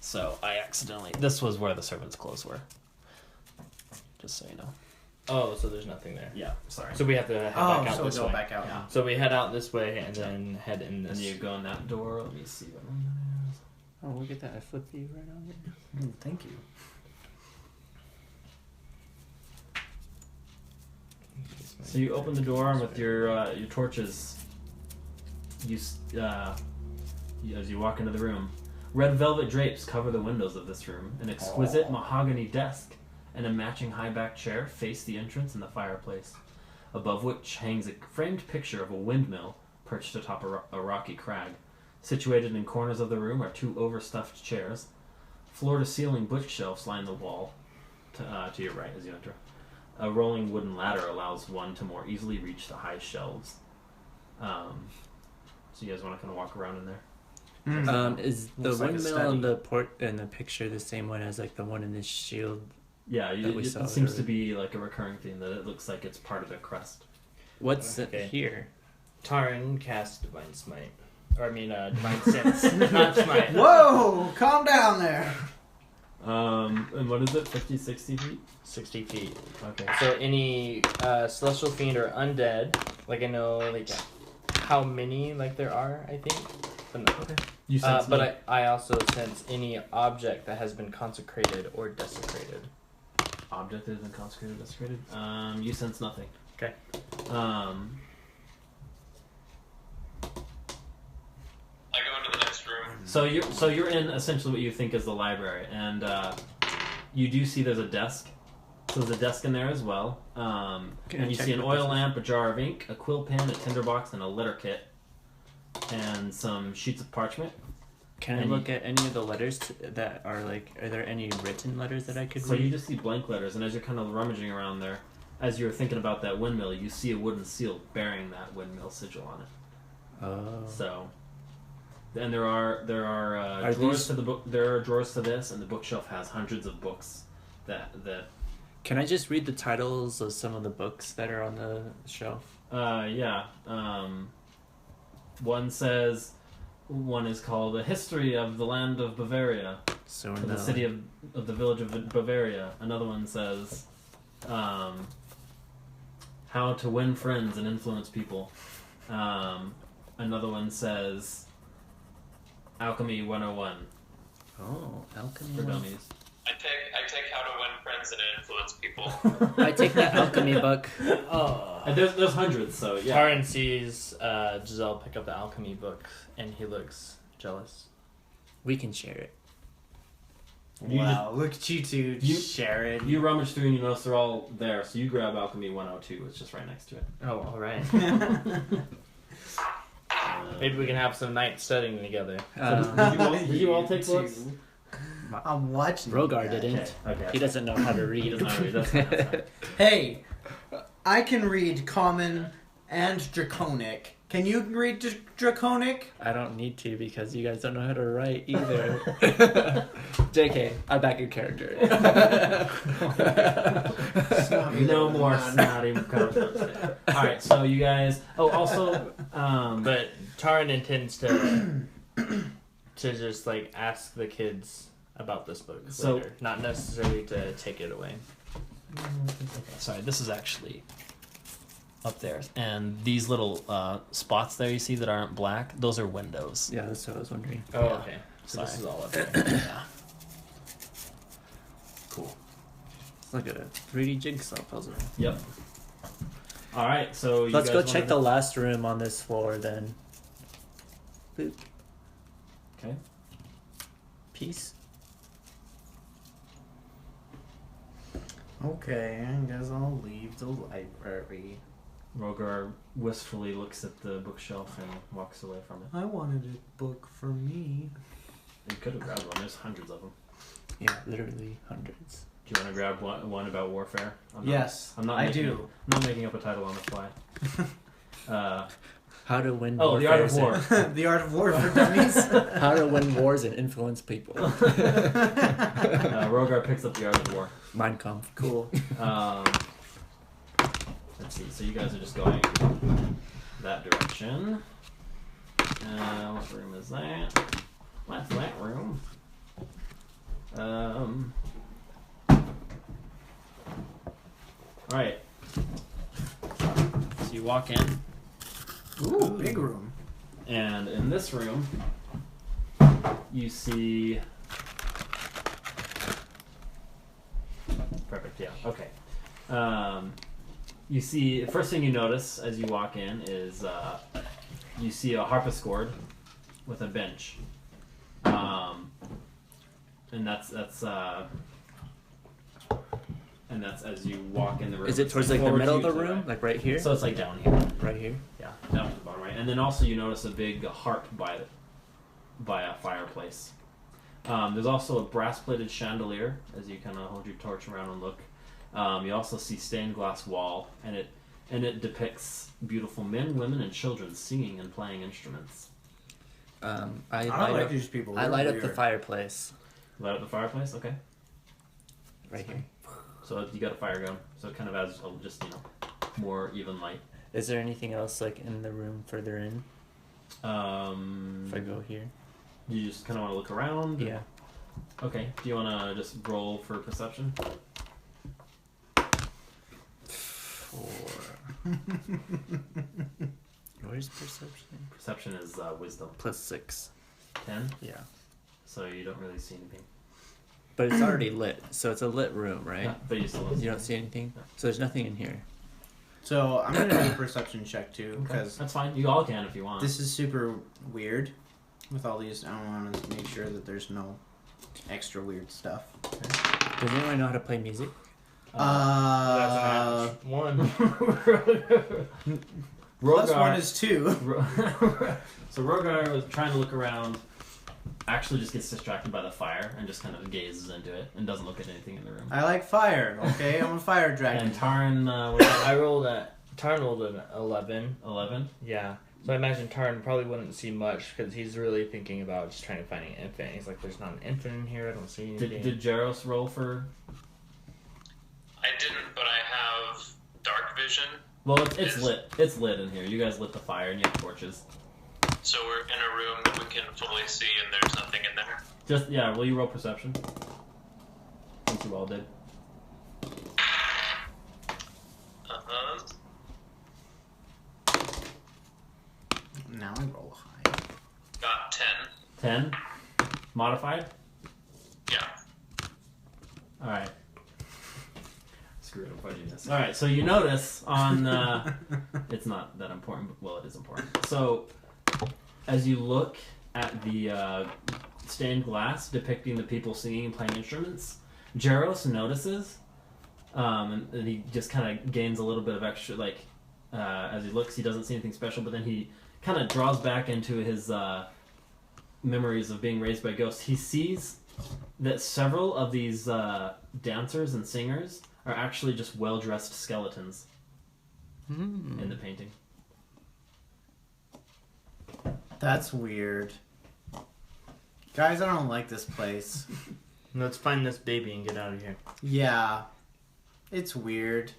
So I accidentally. This was where the servants' clothes were. Just so you know. Oh, so there's nothing there. Yeah. Sorry. So we have to head Oh, back out so this go way. back out. Yeah. So we head out this way and then head in this. And you go in that door. Let me see what room that is. Oh, look at that! I flipped you right on there. Mm, thank you. So you open the door and with your torches. As you walk into the room, red velvet drapes cover the windows of this room. An exquisite mahogany desk and a matching high-back chair face the entrance and the fireplace, above which hangs a framed picture of a windmill perched atop a rocky crag. Situated in corners of the room are two overstuffed chairs. Floor-to-ceiling bookshelves line the wall to your right as you enter. A rolling wooden ladder allows one to more easily reach the high shelves. So you guys want to kind of walk around in there? Is the Looks like a windmill in study. in the picture the same one as like the one in the shield? Yeah, That we it saw seems to earlier. be like a recurring theme that it looks like it's part of the crest. What's Okay. here? Tarran casts Divine Smite. Or I mean, Divine Sense. Not Smite. Whoa! Calm down there. And what is it? 50, 60 feet? 60 feet. Okay. So any celestial fiend or undead, like I know, like how many like there are, I think. But no. Okay. You sense But no- I also sense any object that has been consecrated or desecrated. object that has been consecrated, desecrated. You sense nothing. Okay. I go into the next room. So you're in essentially what you think is the library, and you do see there's a desk. So there's a desk in there as well. Can I And you check see an what this oil is? lamp, a jar of ink, a quill pen, a tinderbox, and a letter kit. and some sheets of parchment. Can I look at any of the letters that are like? Are there any written letters that I could So read? you just see blank letters, and as you're kind of rummaging around there, as you're thinking about that windmill, you see a wooden seal bearing that windmill sigil on it. Oh. So, and there are Are drawers these- to the book. There are drawers to this, and the bookshelf has hundreds of books. That Can I just read the titles of some of the books that are on the shelf? yeah. One is called A History of the Land of Bavaria, So of the city of the village of Bavaria. Another one says How to Win Friends and Influence People. Another one says Alchemy 101 Oh, alchemy. for dummies. I take How to Win Friends and Influence People. I take that alchemy book. Oh. And there's hundreds, so yeah. Tarran sees Gisele pick up the alchemy book, and he looks jealous. We can share it. Wow, look at you two you- sharing. You rummage through and you notice they're all there, so you grab Alchemy 102. It's just right next to it. Oh, all right. Maybe we can have some nights studying together. Did you all take books? I'm watching. Rhogar you guys. didn't. Okay. He doesn't know how to read. He doesn't know how to read, that's fine, that's fine. Hey, I can read Common and Draconic. Can you read Draconic? I don't need to because you guys don't know how to write either. JK, I back your character. No more snotty comments. Alright, so you guys... Oh, also... But Tarran intends to just like ask the kids about this book So- later, not necessarily to take it away. Sorry, this is actually up there. And these little spots there you see that aren't black, those are windows. Yeah, that's what I was wondering. Oh, Yeah. okay. So this Sorry. is all up there. Yeah. Cool. Look at it. 3D jigsaw puzzle. Yep. Alright, so you Let's guys go check wanna- the last room on this floor then. Boop. Okay. Peace. Okay, I guess I'll leave the library. Rhogar wistfully looks at the bookshelf and walks away from it. I wanted a book for me. You could have grabbed one. There's hundreds of them. Yeah, literally hundreds. Do you want to grab one about warfare? Yes, I making do. I'm not making up a title on the fly. How to win The Art of War. The Art of War for Dummies. How to win wars and influence people. Rhogar picks up The Art of War. Mein Kampf. Cool. Let's see. So you guys are just going that direction. What room is that? What's that room? Alright. So you walk in, Ooh, big room. and in this room, you see. Perfect, yeah, okay. You see, first thing you notice as you walk in is you see a harpsichord with a bench. And that's as you walk in the room. Is it It's towards like the forward middle to of the you to room? right. Like right here? So it's like down here. Right here? Yeah, down to the bottom right. And then also you notice a big harp by a fireplace. There's also a brass-plated chandelier as you kind of hold your torch around and look. You also see stained glass wall, and it depicts beautiful men, women, and children singing and playing instruments. I I don't light like up, these people. I They're light up the weird. fireplace. Light up the fireplace, okay. Right here. So you got a fire going, so it kind of adds just more even light. Is there anything else like in the room further in? If I go here? You just kind of want to look around. Yeah. Okay. Do you want to just roll for perception? 4. Where's perception? Perception is wisdom. +6. 10. Yeah. So you don't really see anything. But it's already lit, so it's a lit room, right? Yeah, but you still You don't see anything? No. So there's nothing in here. So I'm gonna do a perception check too, Okay, because that's fine. You all can if you want. this is super weird. With all these, I want to make sure that there's no extra weird stuff. Does anyone know how to play music? That's an average one. Plus one is 2. So Rhogar was trying to look around, actually just gets distracted by the fire and just kind of gazes into it and doesn't look at anything in the room. I like fire, okay? I'm a fire dragon. And Tarran, Tarran rolled an 11. 11? Yeah. So I imagine Tarran probably wouldn't see much because he's really thinking about just trying to find an infant. He's like, there's not an infant in here. I don't see anything. Did Jhaeros roll for... I didn't, but I have dark vision. Well, it's lit. It's lit in here. You guys lit the fire and you have torches. So we're in a room that we can fully see and there's nothing in there. Just, yeah, will you roll perception? Since you all did. Uh-huh. Now I roll high. Got 10. 10? Modified? Yeah. Alright. Screw it, I'm fudging this. Alright, so you notice on... it's not that important, but, well, it is important. So, as you look at the stained glass depicting the people singing and playing instruments, Jhaeros notices, and he just kind of gains a little bit of extra, like, as he looks, he doesn't see anything special, but then he kind of draws back into his memories of being raised by ghosts. He sees that several of these dancers and singers are actually just well-dressed skeletons in the painting. That's weird. Guys, I don't like this place. Let's find this baby and get out of here. Yeah. It's weird.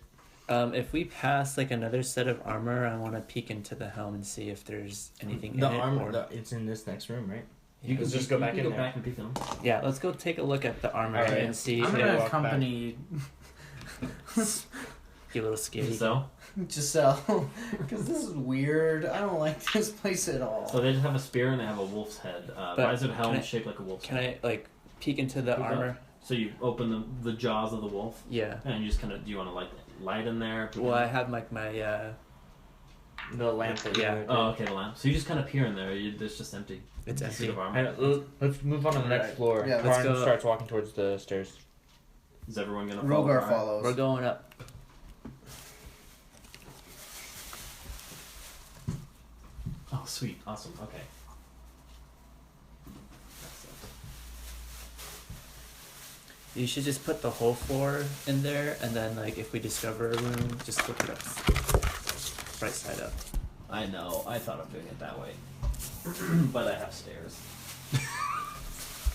If we pass like another set of armor, I want to peek into the helm and see if there's anything in The it. armor, it's in this next room, right? You can just go back you in can there. back and peek in them. Yeah, let's go take a look at the armor Alright. and see. I'm if gonna walk accompany get a little scary. So Gisele, because this is weird. I don't like this place at all. they just have a spear and they have a wolf's head. Visored helm shaped like a wolf's Can head. I like peek into the Peek up. armor? So you open the jaws of the wolf, Yeah. and you just kind of, do you want to like light in there? Well, I have like my The lamp that Yeah. Oh, okay, the lamp. So you just kind of peer in there. It's just empty. it's Suit empty. of armor. Let's move on to the next Alright. floor. Yeah, let's Tarran go. starts walking towards the stairs. Is everyone gonna follow? Rhogar Tarran? follows. We're going up. Oh, sweet, awesome. Okay. That's it. You should just put the whole floor in there, and then like if we discover a room, just look it up. Right side up. I know. I thought of doing it that way, but I have stairs.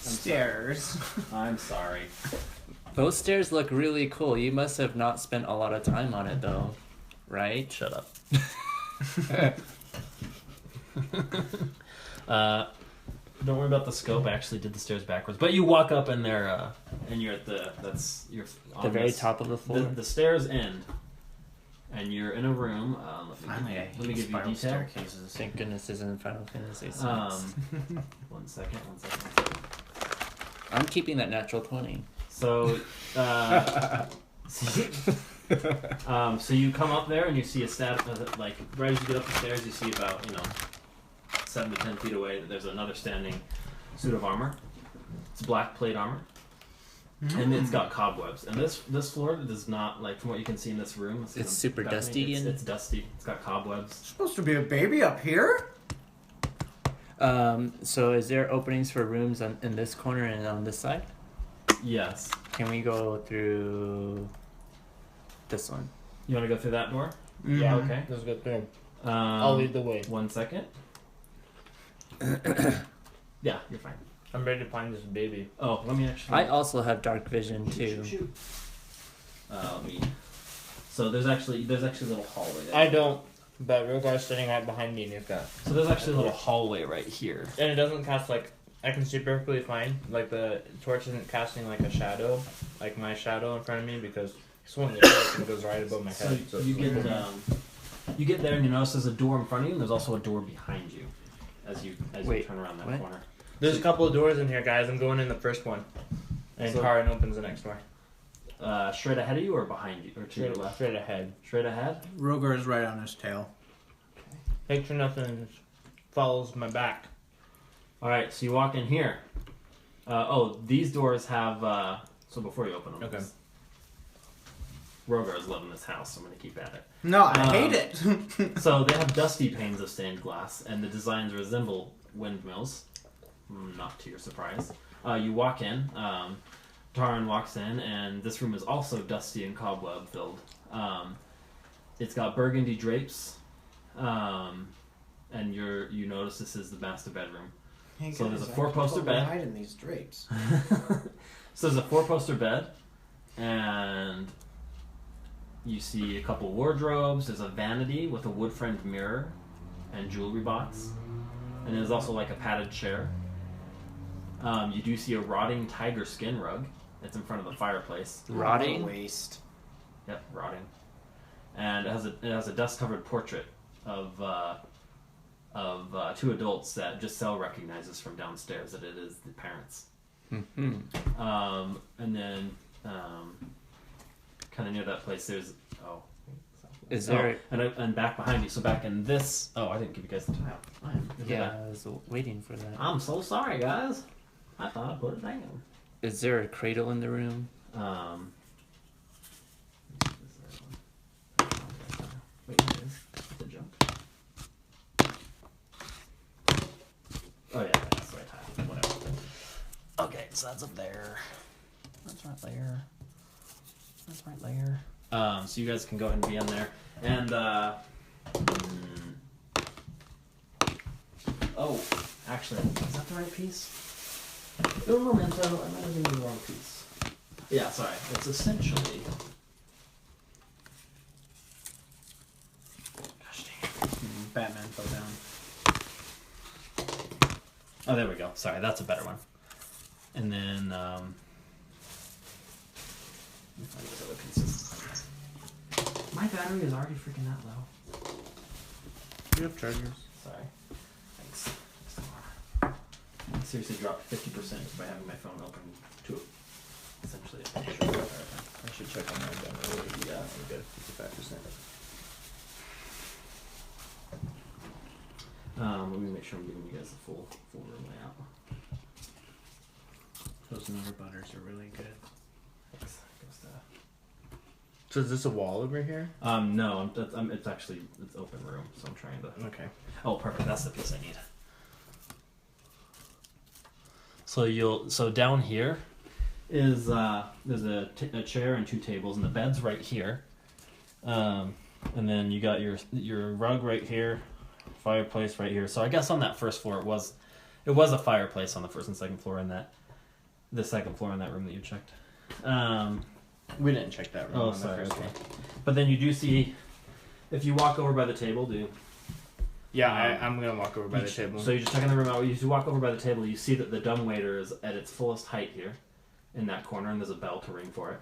Stairs. I'm sorry. Those stairs look really cool. You must have not spent a lot of time on it though, right? Shut up. Don't worry about the scope. I actually did the stairs backwards, but you walk up and they're and you're at you're on The very this- top of the floor. The stairs end, and you're in a room. Finally, I let me hate give you spiral detail. staircases. Thank goodness this isn't Final Fantasy VI. 1 second. I'm keeping that natural 20. So, so you come up there and you see a like right as you get up the stairs, you see about 7 to 10 feet away. There's another standing suit of armor. It's black plate armor, and it's got cobwebs. And this floor does not, like, from what you can see in this room. It's super dusty and- it's dusty. It's got cobwebs. Supposed to be a baby up here? So is there openings for rooms in this corner and on this side? Yes. Can we go through this one? You want to go through that door? Yeah, Okay. That's a good thing. I'll I'll lead the way. 1 second. Yeah, you're fine. I'm ready to find this baby. Oh, let me actually. I also have dark vision too. Shoot. So there's actually a little hallway there. I don't, but Rhogar's sitting right behind me and he's got. So there's actually a little hallway right here. And it doesn't cast like. I can see perfectly fine. Like the torch isn't casting like a shadow, like my shadow in front of me because swung the torch and it goes right above my So head. So you it's you get there and you notice there's a door in front of you and there's also a door behind you as you Wait, turn around that what? corner. There's a couple of doors in here, guys. I'm going in the first one, and So- Tarran opens the next door. Straight ahead of you or behind you or to your left? Straight ahead. Straight ahead. Rhogar is right on his tail. Make sure nothing follows my back. All right, so you walk in here. These doors have. So before you open them, Okay. Rhogar's loving this house, so I'm going to keep at it. No, I hate it. So they have dusty panes of stained glass, and the designs resemble windmills. Not to your surprise. You walk in. Tarran walks in, and this room is also dusty and cobweb filled. It's got burgundy drapes, and you notice this is the master bedroom. Hey So guys, there's a I 4-poster can bed. hide in these drapes. So there's a 4-poster bed, and you see a couple wardrobes. There's a vanity with a wood-framed mirror and jewelry box, and there's also like a padded chair. You do see a rotting tiger skin rug that's in front of the fireplace. Rotting? What a waste. Yep, rotting. And it has a dust-covered portrait of 2 adults that Gisele recognizes from downstairs that it is the parents. Mm-hmm. And then kind of near that place, there's Is there? and back behind you. So back in this. Oh, I didn't give you guys the tile. Yeah, I was waiting for that. I'm so sorry, guys. I thought I put it down. Is there a cradle in the room? Wait, it is. The junk. Oh yeah, that's the right tile. Whatever. Okay, so that's up there. That's right there. That's right there. So you guys can go ahead and be in there. And oh, actually, is that the right piece? No memento. I might have given you the wrong piece. Yeah, sorry. It's essentially. Gosh dang it. Batman fell down. Oh, there we go. Sorry, that's a better one. And then, let me find those other pieces. My battery is already freaking that low. You have chargers. Sorry. Thanks. I seriously dropped 50% by having my phone open to essentially a picture. I should check on that then. Yeah, we're good. 55%. Let me make sure I'm giving you guys the full room layout. Those number butters are really good. Thanks. Goes to... So is this a wall over here? No, it's actually it's open room, so I'm trying to. Okay. Oh, perfect. That's the piece I need. So down here is there's a chair and 2 tables, and the bed's right here. And then you got your rug right here, fireplace right here. So I guess on that first floor it was a fireplace on the first and second floor in the second floor in that room that you checked. We didn't check that room Oh, on sorry. the first Okay. one. But then you do see, if you walk over by the table, Yeah, I'm gonna walk over by the you table. So you just checking the room out. You walk over by the table, you see that the dumbwaiter is at its fullest height here, in that corner, and there's a bell to ring for it.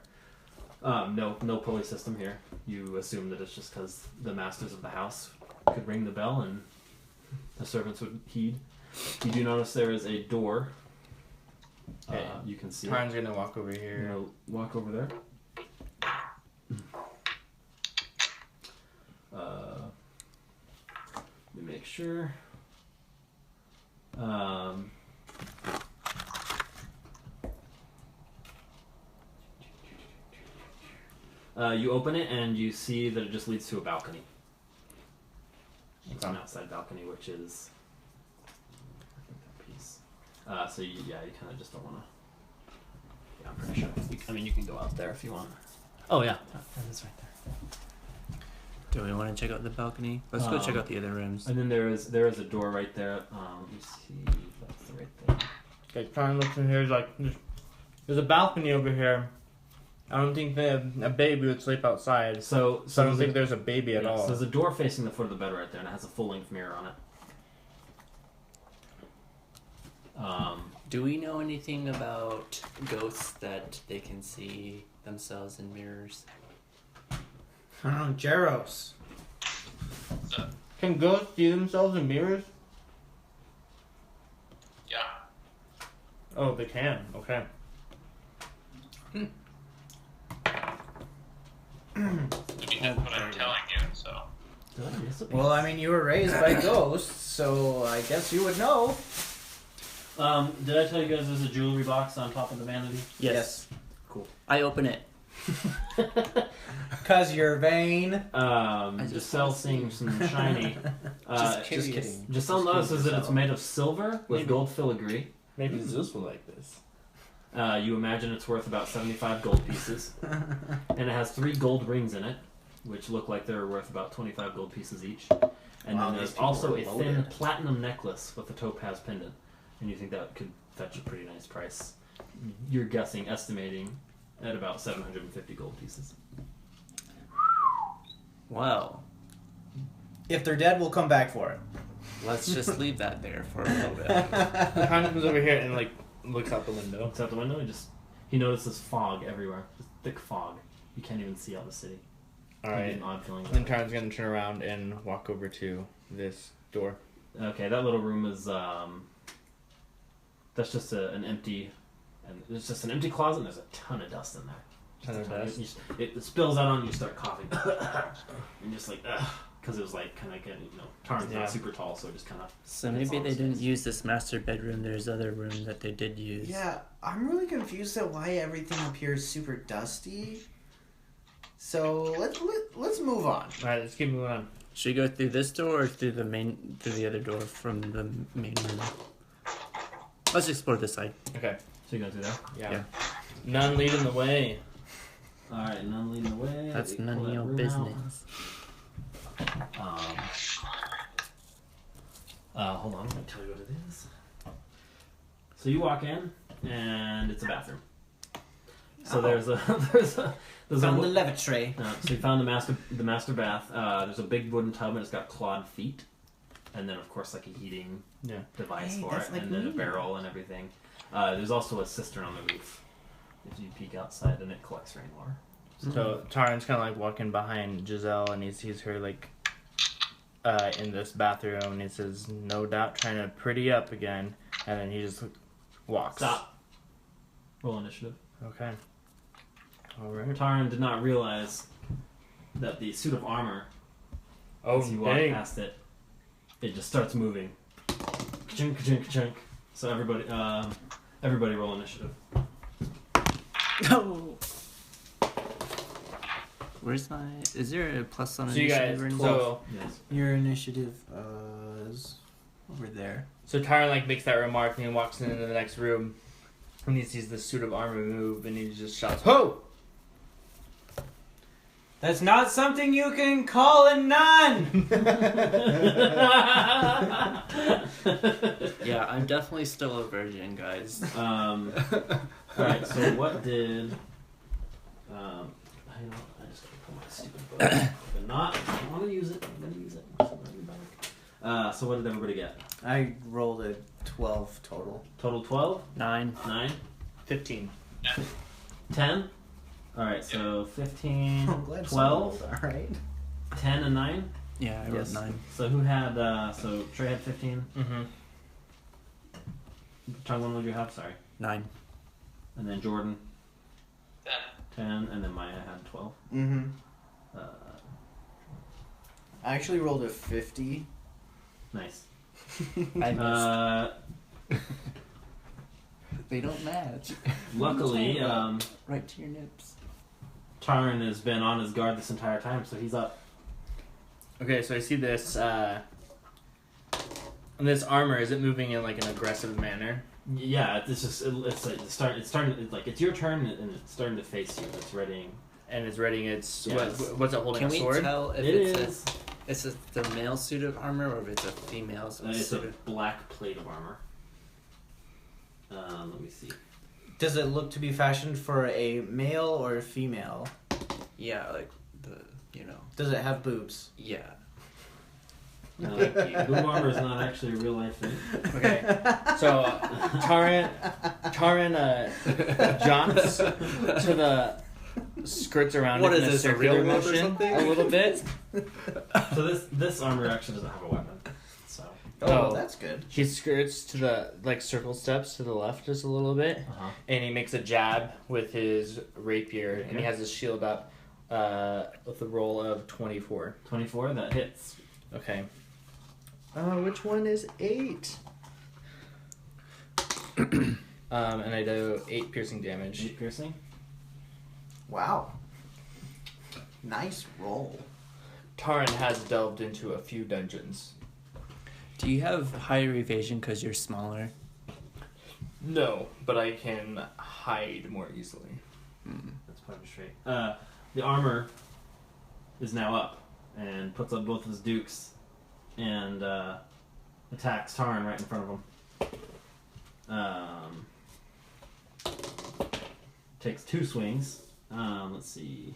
No pulley system here. You assume that it's just because the masters of the house could ring the bell and the servants would heed. You do notice there is a door. Okay. You can see. Tarn's gonna walk over You're here. gonna walk over there. Let me make sure. You open it and you see that it just leads to a balcony. It's an outside balcony, which is I think that piece. So you kind of just don't want to. Yeah, I'm pretty sure. You can go out there if you want. Oh yeah, that is right there. Do we want to check out the balcony? Let's go check out the other rooms. And then there is a door right there. Let me see if that's the right thing. Okay, Tarn looks in here. He's like, there's a balcony over here. I don't think a baby would sleep outside. So I don't think there's a baby at all. So there's a door facing the foot of the bed right there, and it has a full-length mirror on it. Do we know anything about ghosts that they can see themselves in mirrors? I don't know, Jhaeros. Can ghosts see themselves in mirrors? Yeah. Oh, they can. Okay. I mean, that's what I'm telling you, so. Did I miss a piece? Well, I mean, you were raised by ghosts, so I guess you would know. Did I tell you guys there's a jewelry box on top of the vanity? Yes. Cool. I open it. Cause you're vain. Giselle seeing some shiny. Just kidding. Giselle notices that it's made of silver with gold filigree. Maybe Zeus will like this. You imagine it's worth about 75 gold pieces. And it has 3 gold rings in it, which look like they're worth about 25 gold pieces each. And Wow, then these there's people also are a thin loaded. platinum necklace with a topaz pendant. And you think that could fetch a pretty nice price. You're estimating at about 750 gold pieces. Wow. If they're dead, we'll come back for it. Let's just leave that there for a little bit. Tarran comes over here and like looks out the window. Looks out the window and he notices fog everywhere. Just thick fog. You can't even see out the city. All You right. get an odd feeling. Then Tarran's gonna turn around and walk over to this door. Okay, that little room is that's just an empty, and it's just an empty closet. And there's a ton of dust in there. Ton of dust? It spills out on you. You start coughing, and just like because it was like kind of getting Tarn's Yeah. not super tall, so it just kind of. So maybe they didn't use this master bedroom. There's other room that they did use. Yeah, I'm really confused at why everything up here is super dusty. So let's move on. All right, let's keep moving on. Should we go through this door or through the other door from the main room? Let's explore this side. Okay. So you go through there. Yeah. None leading the way. All right, none leading the way. That's We none pull of that your room business. out. Hold on, I'm gonna tell you what it is. So you walk in, and it's a bathroom. So there's a Found the lavatory. so you found the master bath. There's a big wooden tub and it's got clawed feet, and then of course like a heating device Hey, for that's it, like and then a me. barrel and everything. There's also a cistern on the roof. If you peek outside, and it collects rainwater. So Tarran's kind of like walking behind Gisele, and he sees her like in this bathroom, and he says, "No doubt, trying to pretty up again," and then he just walks. Stop. Roll initiative. Okay. All right. Tarran did not realize that the suit of armor, Oh, as you walk dang. past it, it just starts moving. Ka-chunk, ka-chunk, ka-chunk. So everybody roll initiative. No. Where's my? Is there a plus on So you initiative? guys, or anything? so Yes. Your initiative is over there. Tarran like makes that remark, and he walks into the next room, and he sees the suit of armor move, and he just shouts, "Ho!" That's not something you can call a nun. Yeah, I'm definitely still a virgin, guys. Alright, so what did... I just gotta pull my stupid book. But not, I don't want to use it. I'm going to use it. So let me back. So what did everybody get? I rolled a 12 total. Total 12? 9. 9? 15. 10? Alright, so 15, I'm glad 12, All right. 10, and 9? Yeah, I rolled Yes. 9. So who had, so Trey had 15. Mm-hmm. Thongvun, what did you have? Sorry. 9. And then Jordan, 10. 10, and then Miah had 12. Mm-hmm. Uh, I actually rolled a 50. nice. I missed. They don't match. Luckily, Right to your nips. Tarran has been on his guard this entire time, so he's up. Okay, so I see this. This armor. Is it moving in like an aggressive manner? Yeah, it's just it's starting. It's like it's your turn, and it's starting to face you. It's readying. And it's readying its. Yes. What's it holding? Can a we sword? tell if It it's is. a the male suit of armor or if it's a female It's a suit of... black plate of armor. Let me see. Does it look to be fashioned for a male or a female? Yeah, like the, Does it have boobs? Yeah. Boob armor is not actually a real life thing. Okay, so Tarran jumps to the skirts around What it is in a this, a circular real world or motion something? a little bit. So this armor actually doesn't have a weapon. So. Oh. That's good. He skirts to the circle steps to the left just a little bit, Uh-huh. and he makes a jab with his rapier, and he Okay. has his shield up with a roll of 24. 24, that hits. Okay. Which one is 8? And I do 8 piercing damage. 8 piercing. Wow. Nice roll. Tarran has delved into a few dungeons. Do you have higher evasion because you're smaller? No, but I can hide more easily. That's probably straight. The armor is now up and puts up both of his dukes and attacks Tarran right in front of him. Takes 2 swings. Let's see.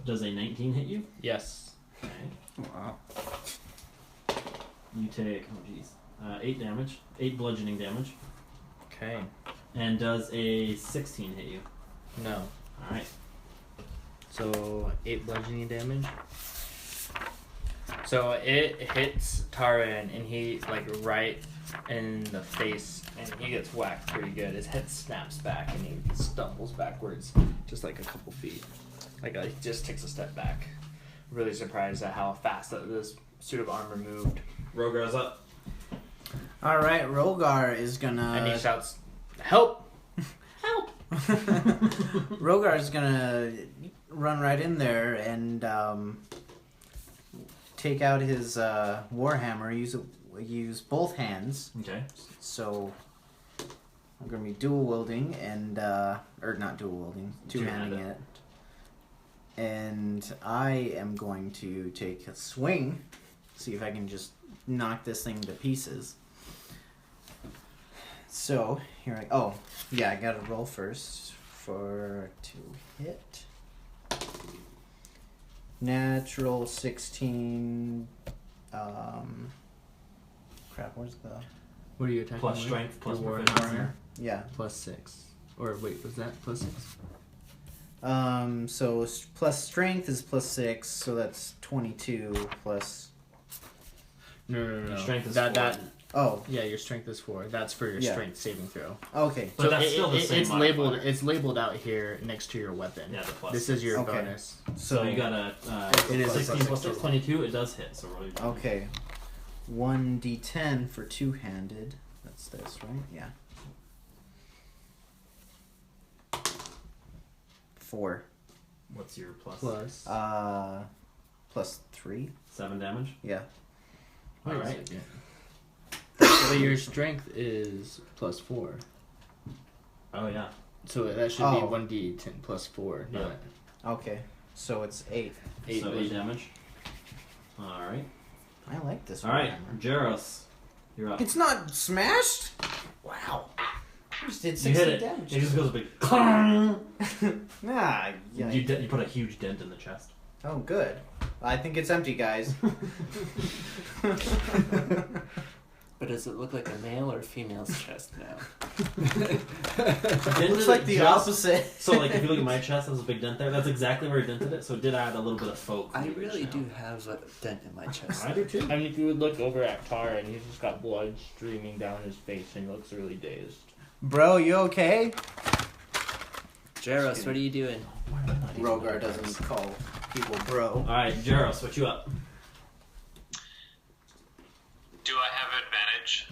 Does a 19 hit you? Yes. Okay. Wow. You take 8 damage, 8 bludgeoning damage, Okay. and does a 16 hit you? No. All right. So 8 bludgeoning damage. So it hits Tarran and he right in the face and he gets whacked pretty good. His head snaps back and he stumbles backwards just like a couple feet. He just takes a step back. Really surprised at how fast this suit of armor moved. Rhogar's up. Alright, Rhogar is gonna... And he shouts, "Help! Help! Rhogar is gonna run right in there and take out his warhammer, use both hands. Okay. So I'm gonna be dual wielding and or not dual wielding, two-handing it. And I am going to take a swing, see if I can just knock this thing to pieces. So here I gotta roll first to hit. Natural 16. Crap, where's the... What are you attacking Plus with? strength, plus Your proficiency. warhammer? Yeah. Plus 6. Or wait, was that plus 6? So plus strength is plus 6, so that's 22 plus... No. Your strength is that 4. that Oh, yeah, your strength is 4. That's for your Yeah. strength saving throw. okay. But that's still the same It's modifier. labeled. It's labeled out here next to your weapon. Yeah, the plus. This is your Okay. bonus. So you got a It is a 16 plus plus 6. 6, 22. It does hit. So roll your damage. Okay. 1d10 for two-handed. That's this, right? Yeah. 4. What's your plus? Plus. Plus 3. 7 damage. Yeah. All Wait a right. second. But your strength is plus 4. Oh yeah. So that should Oh. be 1d10 plus 4. Yeah. Not Okay. So it's 8. 8. So 8 damage. All right. I like this All right. warhammer. Jhaeros, you're up. It's not smashed? Wow. I just did You 60 hit it. damage. It just goes a big clang. Ah, yeah. You put a huge dent in the chest. Oh, good. I think it's empty, guys. But does it look like a male or female's chest now? It looks like the opposite. So, like, if you look at my chest, there's a big dent there. That's exactly where he dented it. So it did add a little bit of folk. I really do have a dent in my chest. I do too. I mean, if you would look over at Tarran, he's just got blood streaming down his face and he looks really dazed. Bro, you okay? Jhaeros, what are you doing? Rhogar doesn't call people bro. All right, Jhaeros, what you up? Do I have advantage?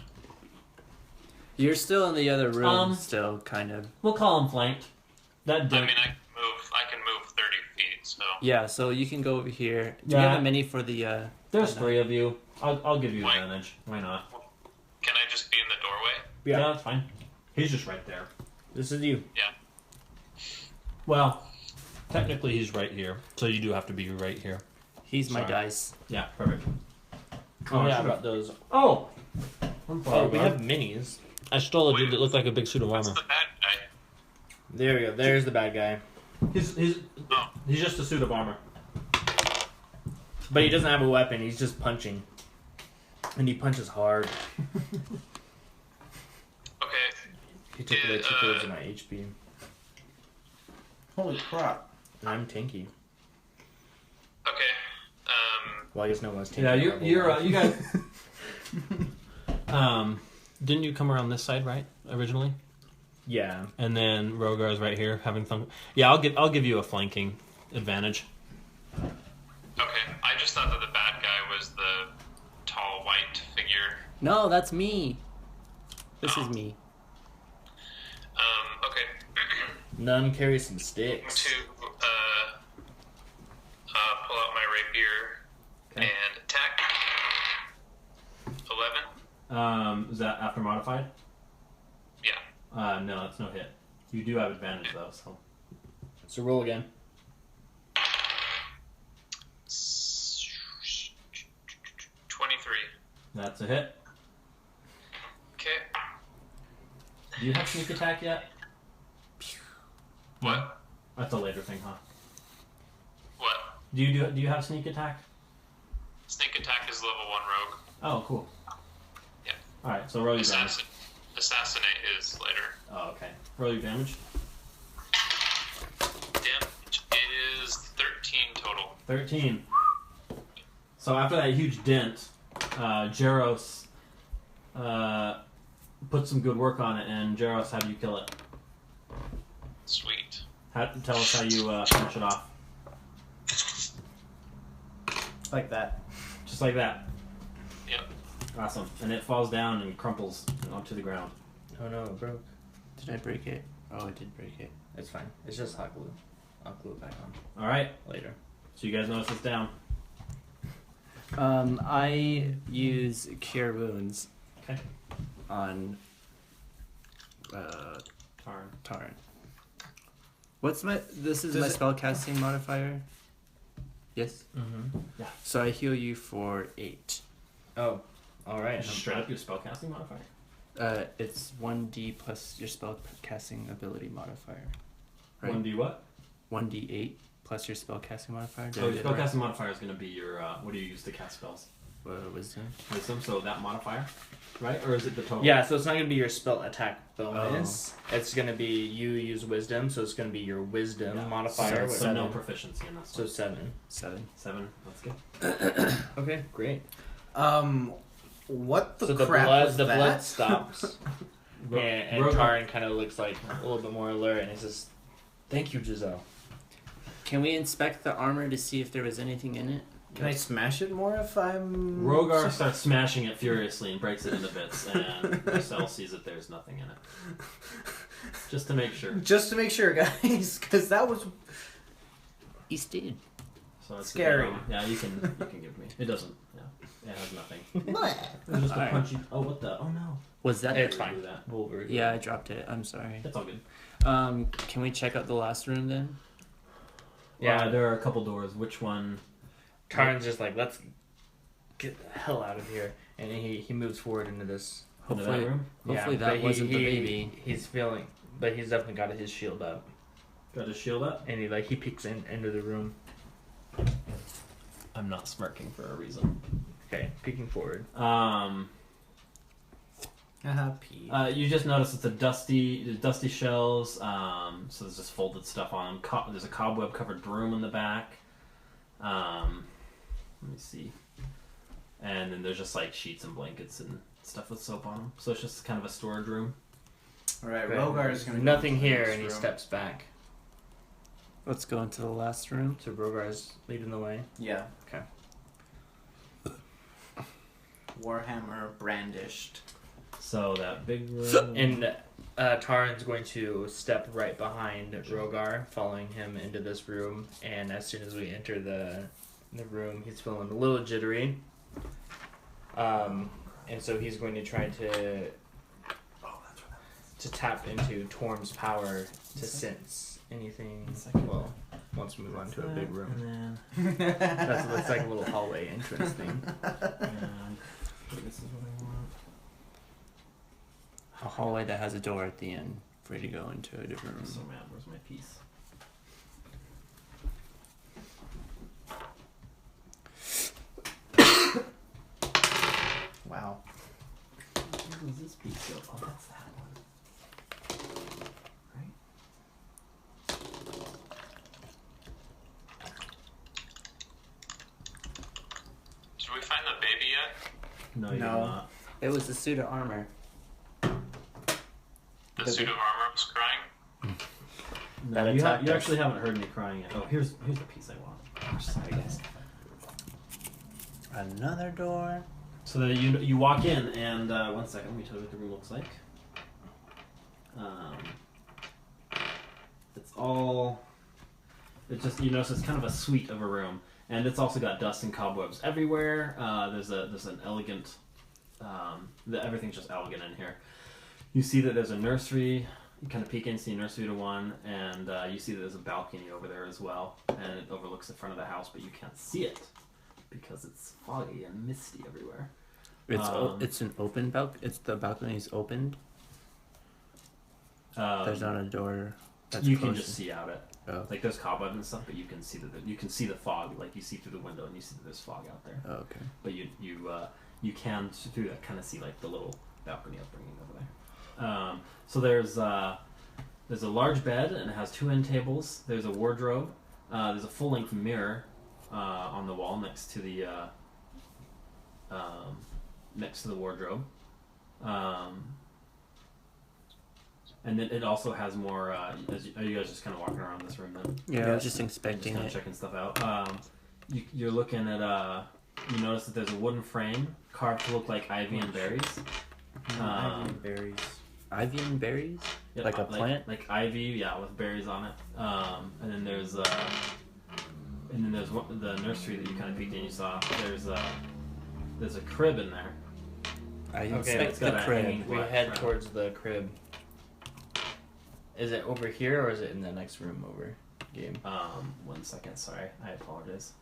You're still in the other room, Um, still, kind of. We'll call him flanked. That I dent. mean, I can move 30 feet, so... Yeah, so you can go over here. Do you Yeah. have a mini for the, There's 3 of you. I'll give you Why? advantage. Why not? Can I just be in the doorway? Yeah, that's fine. He's just right there. This is you. Well, technically he's right here, so you do have to be right here. He's my Sorry. dice. Yeah, perfect. Oh, I yeah, should've- about those. Oh! Oh, we have minis. I stole a dude that looked like a big suit of What's armor. the bad guy? There we go. There's the bad guy. He's just a suit of armor. But he doesn't have a weapon. He's just punching. And he punches hard. Okay, He took away 2/3 of my HP. Holy crap. And I'm tanky. okay. Well, I guess no one's tanky. Yeah, level you're one. you guys. Didn't you come around this side right originally? Yeah. And then Rhogar's right here having fun. Yeah, I'll give you a flanking advantage. Okay, I just thought that the bad guy was the tall white figure. No, that's me. This is me. Okay. None carry some I'm sticks. to pull out my rapier Okay. and attack. 11. Is that after modified? Yeah. No, that's no hit. You do have advantage though, so. So roll again. 23. That's a hit. Okay. Do you have sneak attack yet? What? That's a later thing, huh? What? Do you have sneak attack? Sneak attack is level 1 rogue. Oh, cool. Yeah. Alright, so roll your damage. Assassinate is later. Oh, okay. Roll your damage. Damage is 13 total. 13. So after that huge dent, Jhaeros put some good work on it, and Jhaeros, how do you kill it? Sweet. Tell us how you finish it off. Like that. Just like that. Yep. Awesome. And it falls down and crumples onto the ground. Oh no, it broke. Did I break it? Oh, I did break it. It's fine. It's just hot glue. I'll glue it back on Alright, later. so you guys notice it's down. I use Cure Wounds Okay. on Tarn. Tarn. What's my... This is Does my it- spellcasting modifier? Yes? Mm-hmm. So I heal you for 8. Oh, alright. Just straight up your spellcasting modifier. It's 1d plus your spellcasting ability modifier. Right? 1d what? 1d8 plus your spellcasting modifier. Did Oh, I your get it right? spellcasting modifier is going to be your, what do you use to cast spells? Wisdom. Wisdom, so that modifier, right? Or is it the total? Yeah, so it's not going to be your spell attack bonus. It's going to be you use wisdom, so it's going to be your wisdom Yeah. modifier. So no proficiency in that. So 7. 7. 7, that's good. Okay, great. What the So the crap blood, was the that? blood stops, Ro- and Rhogar- Tarn kind of looks like a little bit more alert, and he says, "Thank you, Gisele." Can we inspect the armor to see if there was anything in it? Can I smash it more if I'm... Rhogar starts smashing it furiously and breaks it into bits, and Gisele sees that there's nothing in it. Just to make sure. Just to make sure, guys, because that was... He's dead. So it's Scary. Yeah, you can give me. It doesn't. Yeah, it has nothing. What? It was just a Alright. punchy. Oh, what the? Oh no. Was that... It's Do fine. that. We'll review Yeah, I it. dropped it. I'm sorry. It's all good. Can we check out the last room then? Yeah. There are a couple doors. Which one? Tarn's just like, "Let's get the hell out of here," and he moves forward into this. Into that Hopefully, room? hopefully Yeah, that but wasn't the baby. He's feeling, but he's definitely got his shield up, Got his shield up? and he peeks into the room. I'm not smirking for a reason. Okay, peeking forward. Pete. You just notice it's there's dusty shelves. So there's just folded stuff on them. There's a cobweb covered broom in the back. Let me see. And then there's just like sheets and blankets and stuff with soap on them. So it's just kind of a storage room. Alright, Okay. Rhogar is going to Nothing here, and he steps back. Let's go into the last room. So Rhogar's leading the way. Yeah. Okay. Warhammer brandished. So that big room. And Tarn's going to step right behind Rhogar, following him into this room. And as soon as we enter the room, he's feeling a little jittery. And so he's going to try to tap into Torm's power to sense anything. Well, once we move on to a big room. And then, That's like a little hallway entrance thing. and this is what I want. A hallway that has a door at the end for you to go into a different room. So mad. Where's my piece? Wow. Where does this piece go? Oh, that's that one. Right? Did we find the baby yet? No, you No. did not. It was a suit of armor. The suit of armor was crying? No, That you attacked us. actually haven't heard me crying yet. Oh, here's the piece I want. Oh, sorry, guys. Another door. So then you walk in, and 1 second, let me tell you what the room looks like. it's all. It's just you notice it's kind of a suite of a room, and it's also got dust and cobwebs everywhere. There's an elegant. Everything's just elegant in here. You see that there's a nursery. You kind of peek in, see a nursery to one, and you see that there's a balcony over there as well, and it overlooks the front of the house, but you can't see it because it's foggy and misty everywhere. It's an open balcony. It's the balcony's opened. There's not a door. That's you closed. can just see out it. Oh. Like there's cobwebs and stuff, but you can see the fog. Like you see through the window, and you see that there's fog out there. Oh, okay. But you can through that kind of see like the little balcony upbringing over there. So there's a large bed and it has 2 end tables. There's a wardrobe. There's a full length mirror on the wall next to the wardrobe. And then it also has more. Are you guys just kind of walking around this room then? Yeah, I was just inspecting just it. checking stuff out. You're looking at. You notice that there's a wooden frame carved to look like ivy and berries. Ivy and berries. Ivy and berries? Yeah, like a plant? Like ivy, yeah, with berries on it. And then there's the nursery that you kind of peeked in. You saw there's a crib in there. I Okay, inspect it's got the a crib. hanging- We Black head shroud. towards the crib. Is it over here or is it in the next room over, Gabe? 1 second, sorry, I apologize.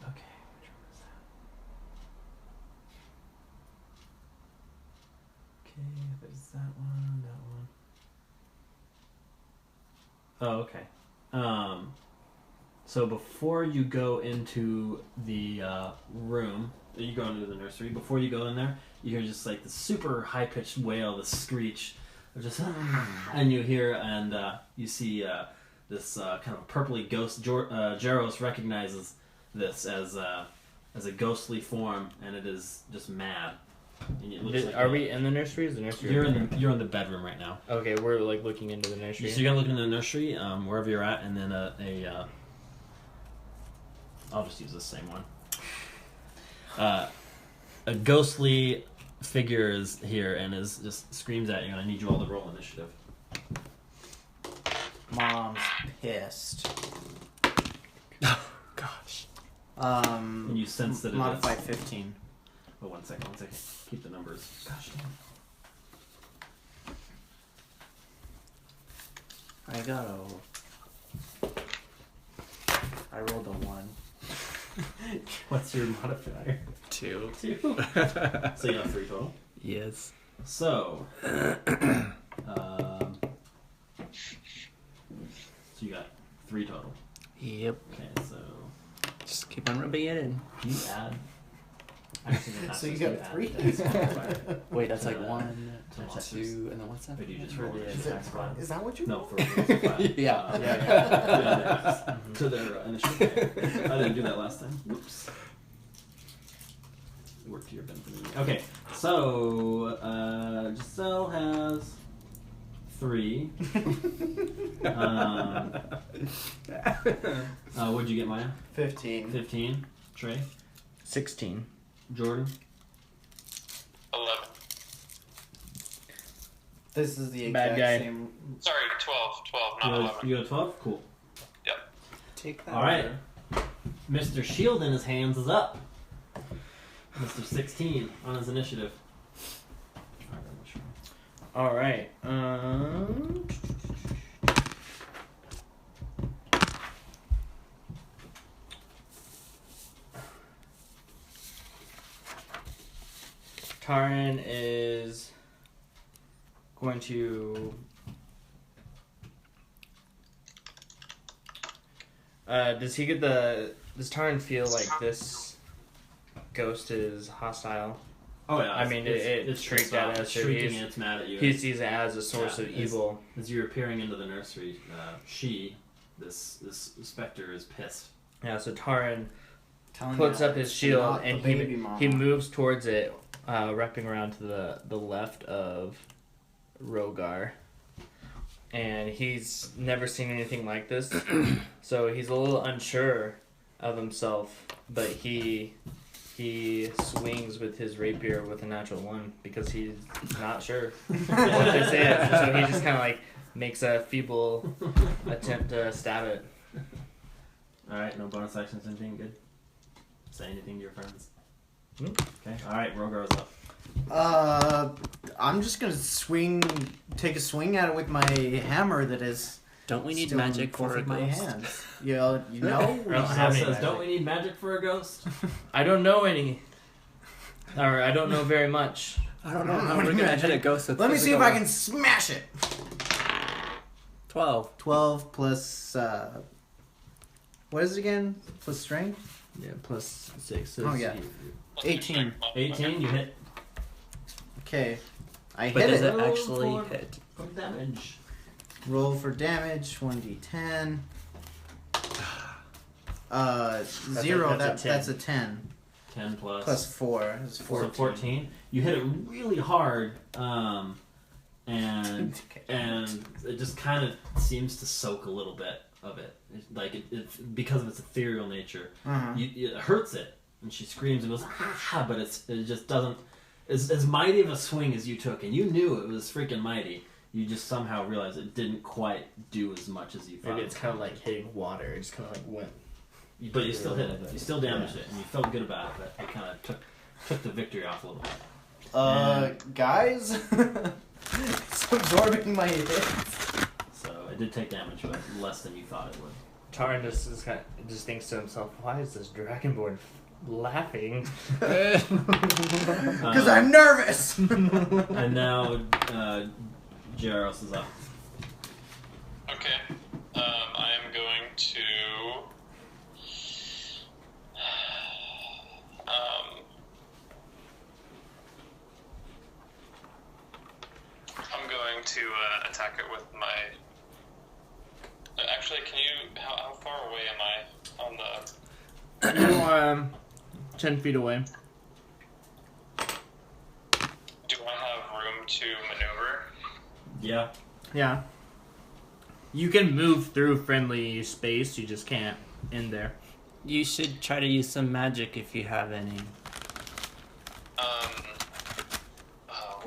Okay, which one is that? Okay, there's that one, that one. Oh, okay. So before you go into the room, you go into the nursery. Before you go in there, you hear just like the super high pitched wail, the screech, of just, and you hear and you see this kind of purpley ghost. Jhaeros recognizes this as a ghostly form, and it is just mad. And it looks like Are we in the nursery? Is the nursery? You're over in the bedroom right now. there? Okay, we're like looking into the nursery. So you're gonna look into the nursery, wherever you're at, and then I'll just use the same one. A ghostly figure is here and is just screams at you, and I need you all to roll initiative. Mom's pissed. Gosh. And you sense that it Modified is. 15. Oh, 1 second. Keep the numbers. Gosh damn. I rolled a 1. What's your modifier? 2. 2. So you have 3 total. Yes. So, you got 3 total. Yep. Okay, so Just keep on rubbing it in. can you add? Actually, you're not So you supposed got to 3? add the modifier. Wait, that's like To 1, to monsters. 2, and then what's that? Or do you just For roll the it? Is, it, is that what you No, rolled? for rolls flat. Yeah. To their initiative. I didn't do that last time. Whoops. It worked to your benefit. Okay, so Gisele has 3. What'd you get, Miah? 15. 15. Trey? 16. Jordan? 11. This is the Bad exact guy. same. Sorry, 12, not 11. You got 12? Cool. Take that. Alright. Mr. Shield in his hands is up. Mr. 16 on his initiative. All right. Tarran is going to. Does he get the? Does Tarran feel like this ghost is hostile? Oh yeah, I mean, it's shrieked at us, so shrieking he's- and it's mad at you. He sees it as a source Yeah, of it's- evil. As you're appearing into the nursery, this specter is pissed. Yeah, so Tarran Telling puts you up his it's shield not and the baby mama. he moves towards it, wrapping around to the left of Rhogar. And he's never seen anything like this, so he's a little unsure of himself, but he he swings with his rapier with a natural 1 because he's not sure what this is. So he just kind of like makes a feeble attempt to stab it. Alright, no bonus actions, anything good? Say anything to your friends. Nope. Okay, alright, Rhogar is up. I'm just gonna take a swing at it with my hammer that is. Don't we need still in magic both for a of my ghost? hands. Yeah, you know. I don't have any Says, magic. don't we need magic for a ghost? I don't know any. Or I don't know very much. I don't know I how don't we're know gonna magic. hit a ghost with Let me see if physical- I can smash it. 12. 12 plus. What is it again? Plus strength? Yeah, plus 6. Oh, yeah. 18. 18, you hit. Okay. I But hit does it. it actually Roll for- hit? for damage. Roll for damage, 1d10. 0, that's a 10. that's a 10. 10 Plus 4 is 14. So 14. You hit it really hard, and it just kind of seems to soak a little bit of it. It because of its ethereal nature. Uh-huh. It hurts it, and she screams and goes, ah, but it just doesn't. As mighty of a swing as you took, and you knew it was freaking mighty, you just somehow realized it didn't quite do as much as you thought. Maybe it's kind of like hitting water. It just kind of like went. But you still hit it. You still damaged it, and you felt good about it. But it kind of took the victory off a little bit. Guys? It's absorbing my hits. So it did take damage, but less than you thought it would. Tarn just thinks to himself, why is this dragonborn laughing? Because I'm nervous! And now Jhaeros is up. Okay. I am going to. I'm going to attack it with my. Actually, can you? How far away am I on the? You are 10 feet away. Do I have room to maneuver? Yeah. Yeah. You can move through friendly space, you just can't in there. You should try to use some magic if you have any.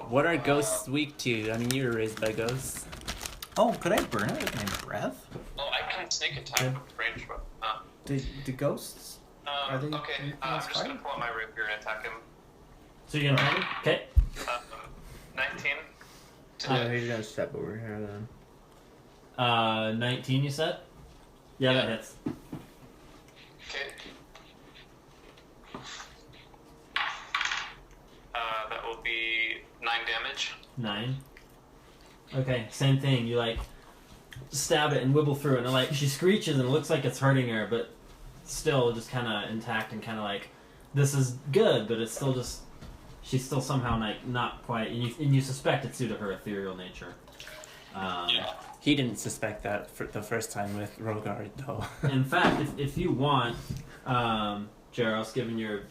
What are ghosts weak to? I mean, you were raised by ghosts. Oh, could I burn it with my breath? Well, I can sneak attack with range weapon. The ghosts? Are they Okay, I'm influenced just by gonna pull out my rapier and attack him. So you're gonna okay. 19. Oh, he's gonna step over here then. 19. You said. Yeah, that hits. Okay. That will be 9 damage. 9. Okay, same thing. You like stab it and wibble through it, and like she screeches and it looks like it's hurting her, but still just kind of intact and kind of like this is good, but it's still just she's still somehow like not quite, and you suspect it's due to her ethereal nature. Yeah. He didn't suspect that for the first time with Rhogar, though. In fact, if you want, Jhaeros, given your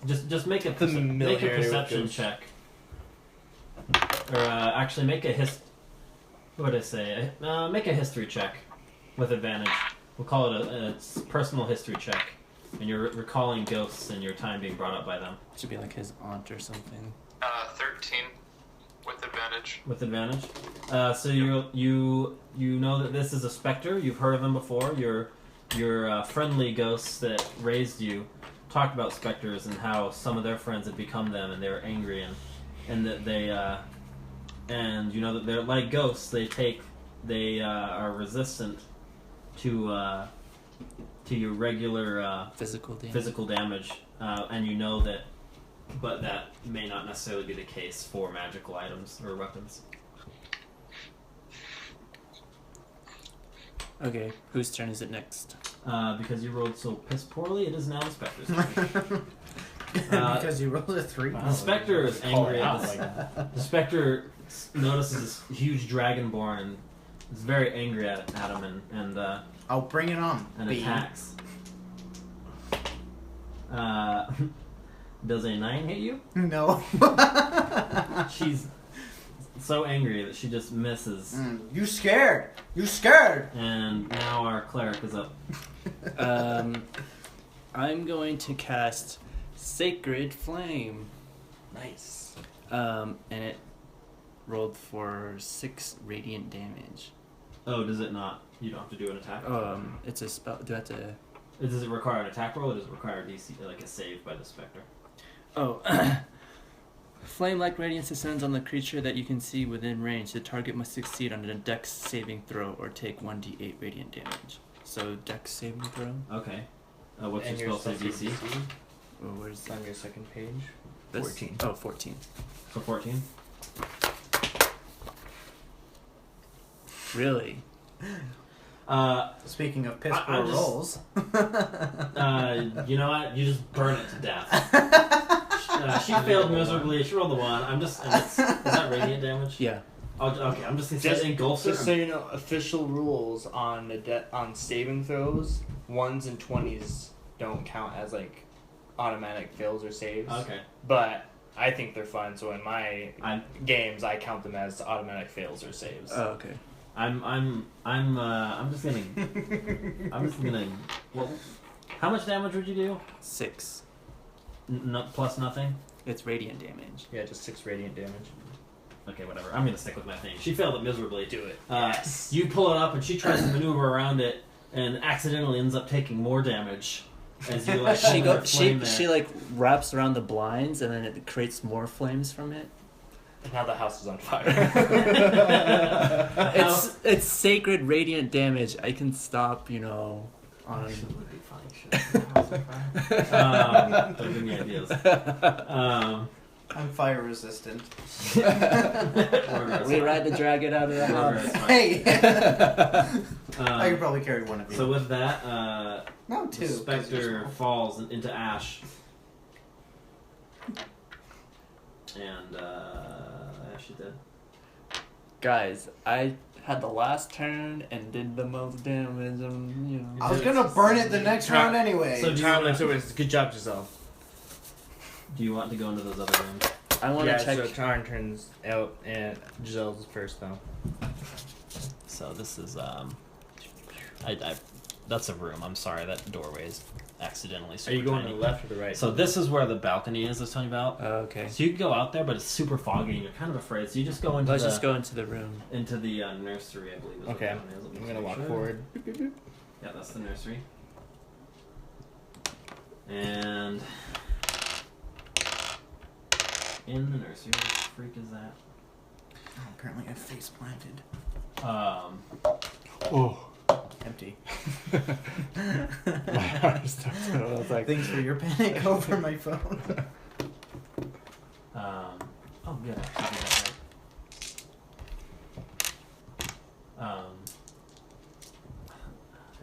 just make a make a familiarity with perception this. check, or actually make a what did I say? Make a history check with advantage. We'll call it a personal history check, and you're recalling ghosts and your time being brought up by them. Should be like his aunt or something. 13 with advantage. With advantage. So you know that this is a specter. You've heard of them before. Your friendly ghosts that raised you talked about specters and how some of their friends had become them, and they were angry, and that they and you know that they're like ghosts. They are resistant to your regular Physical damage, and you know that. But that may not necessarily be the case for magical items or weapons. Okay, whose turn is it next? Because you rolled so piss poorly, it is now the Spectre's turn. Because you rolled a 3. The Spectre is angry at this. Like, The Spectre notices this huge dragonborn and is very angry at him and I'll bring it on. B. attacks. Does a 9 hit you? No. She's so angry that she just misses. You scared. You scared. And now our cleric is up. I'm going to cast Sacred Flame. Nice. And it rolled for 6 radiant damage. Oh, does it not? You don't have to do an attack? It's a spell. Do I have to... Does it require an attack roll, or does it require a DC, like a save by the Spectre? Oh. Flame-like radiance descends on the creature that you can see within range. The target must succeed on a dex saving throw or take 1d8 radiant damage. So, dex saving throw? Okay. What's And your spell save DC? Oh, where's It's on your second page. this? 14. Oh, 14. So 14? Really? Speaking of piss I poor just- rolls. You know what? You just burn it to death. She failed miserably. She rolled the 1. Is that radiant damage? Yeah. Okay, I'm just gonna Just- say engulfs her. Just so you know, official rules on on saving throws, 1s and 20s don't count as like automatic fails or saves. Okay. But I think they're fun, so in my I'm games I count them as automatic fails or saves. Oh, okay. I'm just gonna. Well, how much damage would you do? 6. Plus nothing. It's radiant damage. Yeah, just 6 radiant damage. Okay, whatever. I'm gonna stick with my thing. She failed it miserably. Do it. Yes. You pull it up, and she tries to maneuver around it, and accidentally ends up taking more damage as you like. She hold her flame there. she like wraps around the blinds and then it creates more flames from it. And now the house is on fire. It's sacred radiant damage. I can stop, on. Actually, would be funny. Don't give me ideas. I'm fire resistant. We tried to drag it out of the house. Hey! I could probably carry one of you. So with that, no, the 2. 'cause you're specter small. falls into ash, and she's dead. Guys, I had the last turn and did the most damage. I was gonna burn it the next round anyway. So do you, Tyler, wanna, so it's good job, Gisele. do you want to go into those other rooms? I want to Yeah, check. so Tarn turns out and Giselle's first though. So this is that's a room. I'm sorry, that doorway is accidentally Are super you going tiny. to the left or the right? So this is where the balcony is I was telling you about. Oh, okay. So you can go out there, but it's super foggy and you're kind of afraid. So you just go into Let's just go into the room. into the nursery, I believe. Is what Okay, that one is. Let me I'm gonna make walk sure. forward. Yeah, that's the nursery. And in the nursery, what the freak is that? Oh, apparently I face planted. Empty. My heart starts to. I was like, Thanks for your panic over my phone. Oh, yeah, I did that right.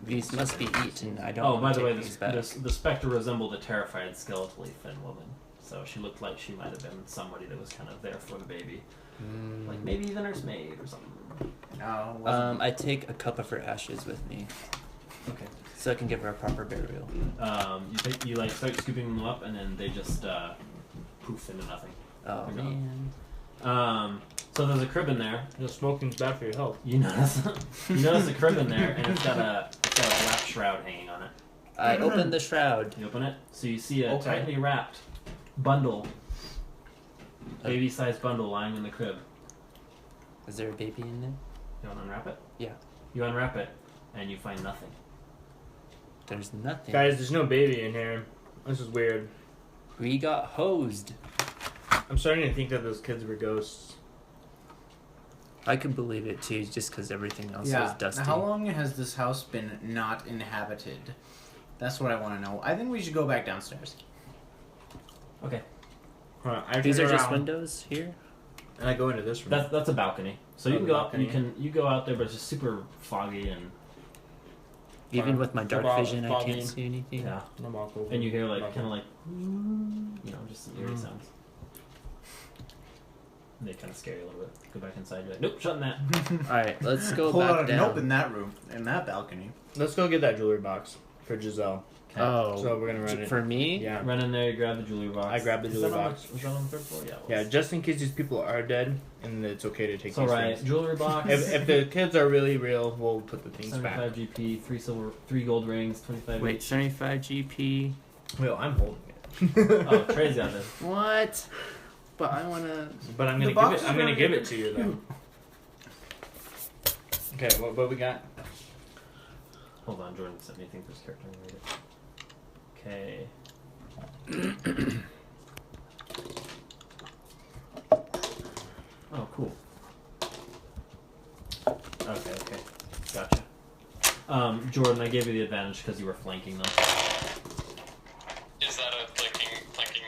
these must be eaten. I don't. Oh, want by to the way, take these back. the specter resembled a terrified, skeletally thin woman. So she looked like she might have been somebody that was kind of there for the baby. Like maybe the nursemaid or something. No, it wasn't. I take a cup of her ashes with me, Okay. so I can give her a proper burial. You like start scooping them up, and then they just poof into nothing. Oh They're gone. man. So there's a crib in there. Smoking's bad for your health. You notice a crib in there, and it's got a black shroud hanging on it. I open the shroud. You open it, so you see a Okay. tightly wrapped bundle, baby-sized bundle lying in the crib. Is there a baby in there? You want to unwrap it? Yeah. You unwrap it, and you find nothing. There's nothing. Guys, there's no baby in here. This is weird. We got hosed. I'm starting to think that those kids were ghosts. I could believe it too, just because everything else Yeah. was dusty. How long has this house been not inhabited? That's what I want to know. I think we should go back downstairs. Okay. I These are turn just around, windows here. And I go into this room. That's a balcony. So Oh, you can the go up. You balcony. can go out there, but it's just super foggy and Even with my dark Foggy. vision, I can't see anything. yeah. I'm all cool. And you hear like kind of like just some eerie sounds. And they kind of scare you a little bit. Go back inside. You're like, nope, shutting that. All right, let's go Pull back out a down. nope in that room, in that balcony. Let's go get that jewelry box. for Gisele. Okay. Oh, So we're gonna run it. for me? Yeah. Run in there, you grab the jewelry box. I grabbed the Is jewelry that on box. Was that on the third floor? Yeah. It was. Yeah, just in case these people are dead, and it's okay to take It's all these right. things. Jewelry box. If the kids are really real, we'll put the things 75 back. GP, 3 gold rings, 25. Wait, each. 75 GP. Well, I'm holding it. Oh, Trey's got this. What? But I wanna. But I'm The gonna box give it. is I'm gonna really give good. it to you though. Okay, what we got? Hold on, Jordan sent me anything for his character. I'm gonna read it. Okay. Oh, cool. Okay. Gotcha. Jordan, I gave you the advantage because you were flanking them. Is that a flanking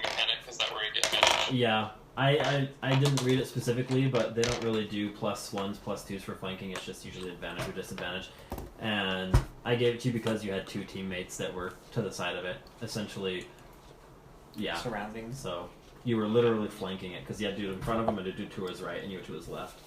mechanic? Is that where you get advantage? Yeah. I didn't read it specifically, but they don't really do +1s, +2s for flanking. It's just usually advantage or disadvantage. And I gave it to you because you had 2 teammates that were to the side of it. Essentially, yeah. Surroundings. So you were literally flanking it because you had dude in front of him and a dude to his right, and you were to his left.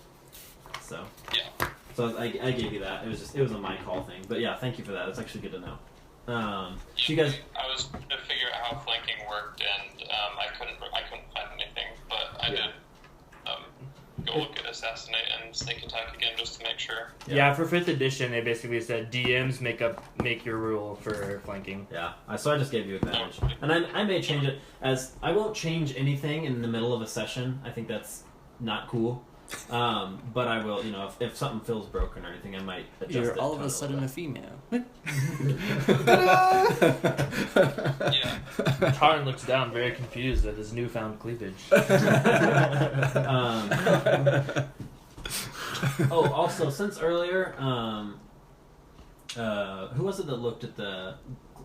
So Yeah. so I gave you that. It was a my call thing. But yeah, thank you for that. It's actually good to know. So you guys. I was trying to figure out how flanking worked, and I couldn't find anything, but I did go look at assassinate and sneak attack again just to make sure. Yeah, for 5th edition, they basically said DMs make your rule for flanking. Yeah, so I just gave you advantage, and I may change it as I won't change anything in the middle of a session. I think that's not cool, but I will. If something feels broken or anything, I might adjust You're it all of to a sudden a bit. female. Yeah. Tarn looks down, very confused at his newfound cleavage. Oh, also, since earlier, who was it that looked at the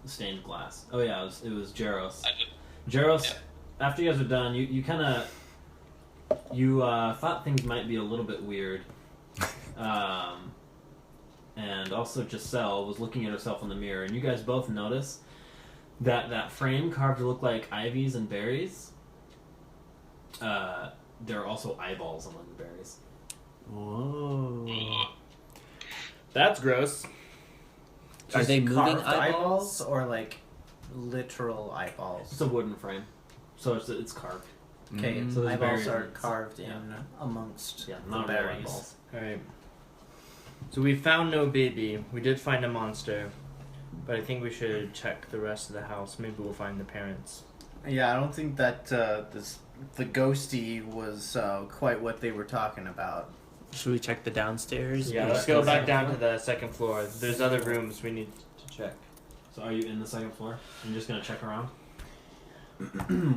stained glass? Oh yeah, it was Jhaeros. I did. Jhaeros, Yeah. after you guys were done, you kind of thought things might be a little bit weird, and also Gisele was looking at herself in the mirror, and you guys both noticed that frame carved to look like ivies and berries. There are also eyeballs among the berries. Whoa. That's gross. Are they moving Carved eyeballs? or like literal eyeballs? It's a wooden frame, so it's carved. Okay, Mm. So there's eyeballs berries are in it. carved Yeah. in amongst Yeah, the not real berries. eyeballs. Alright. So we found no baby. We did find a monster. But I think we should check the rest of the house. Maybe we'll find the parents. Yeah, I don't think that the ghosty was quite what they were talking about. Should we check the downstairs? Yeah, Or let's go back down to the 2nd floor. There's other rooms we need to check. So are you in the 2nd floor? You're just gonna check around.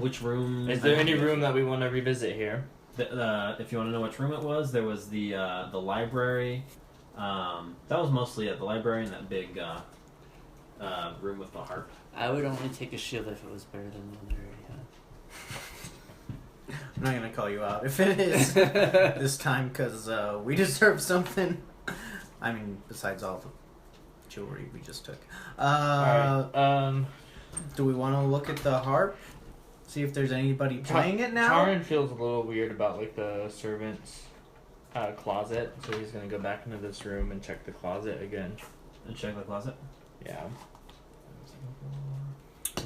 Which room? Is there any room that we want to revisit here? If you want to know which room it was, there was the library. That was mostly at the library and that big room with the harp. I would only take a shield if it was better than the one I already had. I'm not gonna call you out if it is this time because we deserve something. I mean, besides all the jewelry we just took. Alright. Do we want to look at the harp? See if there's anybody playing it now? Taryn feels a little weird about like the servant's closet, so he's gonna go back into this room and check the closet again. And check the closet. Yeah.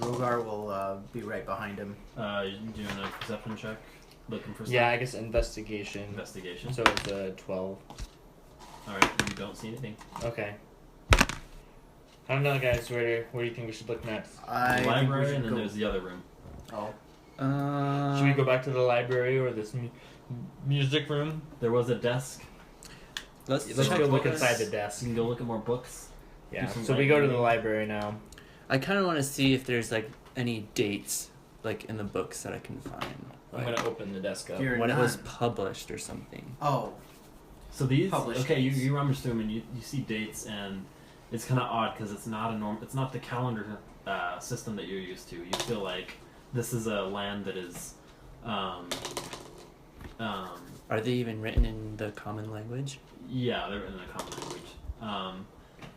Rhogar will be right behind him. You're doing a perception check, looking for Yeah, I guess investigation. investigation. So it's a 12. All right, you don't see anything. Okay. I don't know, guys. Where do you think we should look next? I The think we library, should and then go- there's the other room. Oh. Should we go back to the library or this music room? There was a desk. Let's Let's check go look books. inside the desk. You can go look at more books. Yeah. Do some So we go to the library. library now. I kind of want to see if there's like any dates like in the books that I can find. I'm Like, gonna open the desk up. Here. when it was None. published or something. Oh. So these, Published okay, dates. you rummage through them and you see dates, and it's kind of odd because it's not it's not the calendar system that you're used to. You feel like this is a land that is, Are they even written in the common language? yeah, they're in a common language,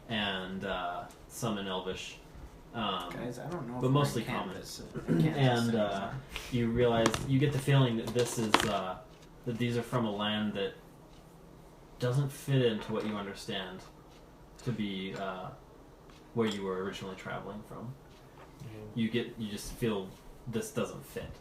and some in Elvish. Guys, I don't know. But if mostly my common. canvas- And you realize, you get the feeling that this is that these are from a land that doesn't fit into what you understand to be where you were originally traveling from. You just feel this doesn't fit.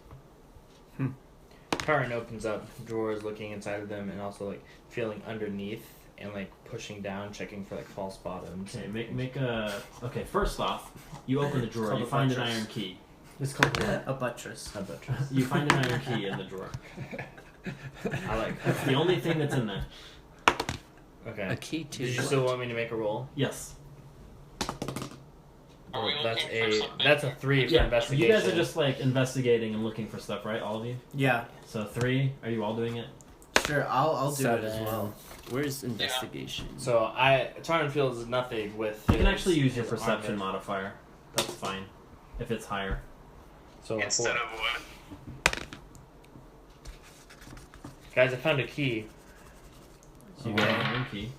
Tarran opens up drawers, looking inside of them, and also like feeling underneath and like pushing down, checking for like false bottoms. Okay, make a. Okay, first off, you open the drawer. Called You a find an buttress. iron key. It's called what? A buttress. A buttress. You find an iron key in the drawer. I like That's the only thing that's in there. Okay. A key to Did you still want me to make a roll? Yes. Are we That's looking for something? that's a 3 for Yeah. investigation. You guys are just like investigating and looking for stuff, right? All of you. Yeah, So 3. Are you all doing it? sure. I'll do it as Seven. well. Where's investigation? So Tarran feels nothing with. You can his- actually use your his perception armor. modifier. That's fine. If it's higher. So Instead 4. of what? Guys, I found a key. So you got an iron key.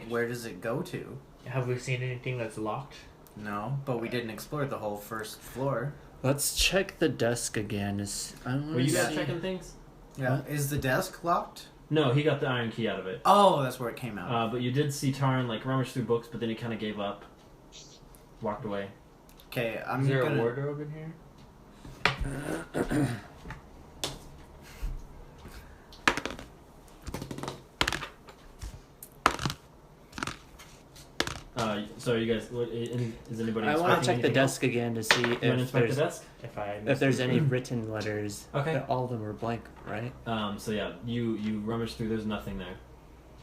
Where does it go to? Have we seen anything that's locked? No, but we didn't explore the whole first floor. Let's check the desk again. I don't Were want you to guys see. checking things? Yeah. Is the desk locked? No, he got the iron key out of it. Oh, that's where it came out. But you did see Tarn like rummage through books, but then he kind of gave up. Walked away. Okay, I'm Is there gonna. a wardrobe in here? So you guys, is anybody? I want to check the inspecting anything else? desk again to see You want to if inspect the there's desk? if there's any written letters. Okay. All of them were blank, right? So yeah, you rummage through. There's nothing there.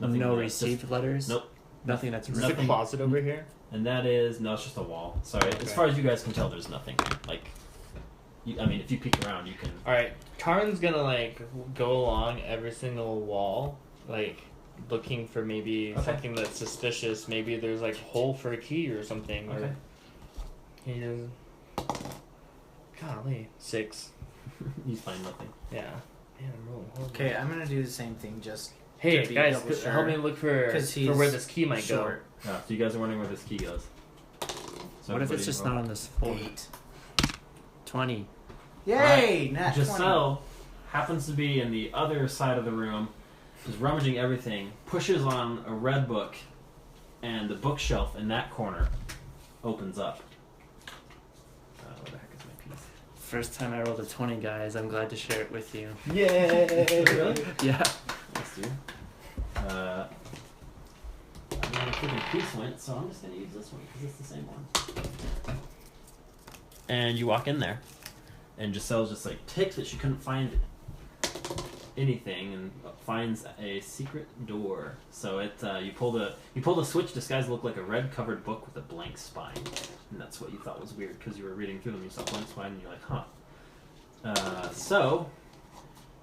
Nothing No there. received Just- letters. Nope. Nothing that's Is written. the closet over here? And that is no, it's just a wall. Sorry. Okay. As far as you guys can tell, there's nothing there. Like, I mean, if you peek around, you can. All right, Tarn's gonna like go along every single wall, like looking for maybe Okay. something that's suspicious. Maybe there's like a hole for a key or something. Okay. Or he does. Golly, 6. You find nothing. Yeah. Man, I'm rolling horrible. Okay, I'm gonna do the same thing. Just Hey to be guys, double sure. help me look for 'Cause he's where this key might short. So you guys are wondering where this key goes. So What if everybody it's just roll. not on this floor? 8. 20. Yay! Nat 20. Gisele happens to be in the other side of the room, is rummaging everything, pushes on a red book, and the bookshelf in that corner opens up. Where the heck is my piece? First time I rolled a 20, guys. I'm glad to share it with you. Yay! Really? Yeah. Nice, dude. I don't know if the piece went, so I'm just going to use this one because it's the same one. And you walk in there, and Gisele's just like ticked that she couldn't find anything, and finds a secret door. So you pull the switch. Disguise look like a red covered book with a blank spine, and that's what you thought was weird because you were reading through them. You saw blank spine, and you're like, huh. So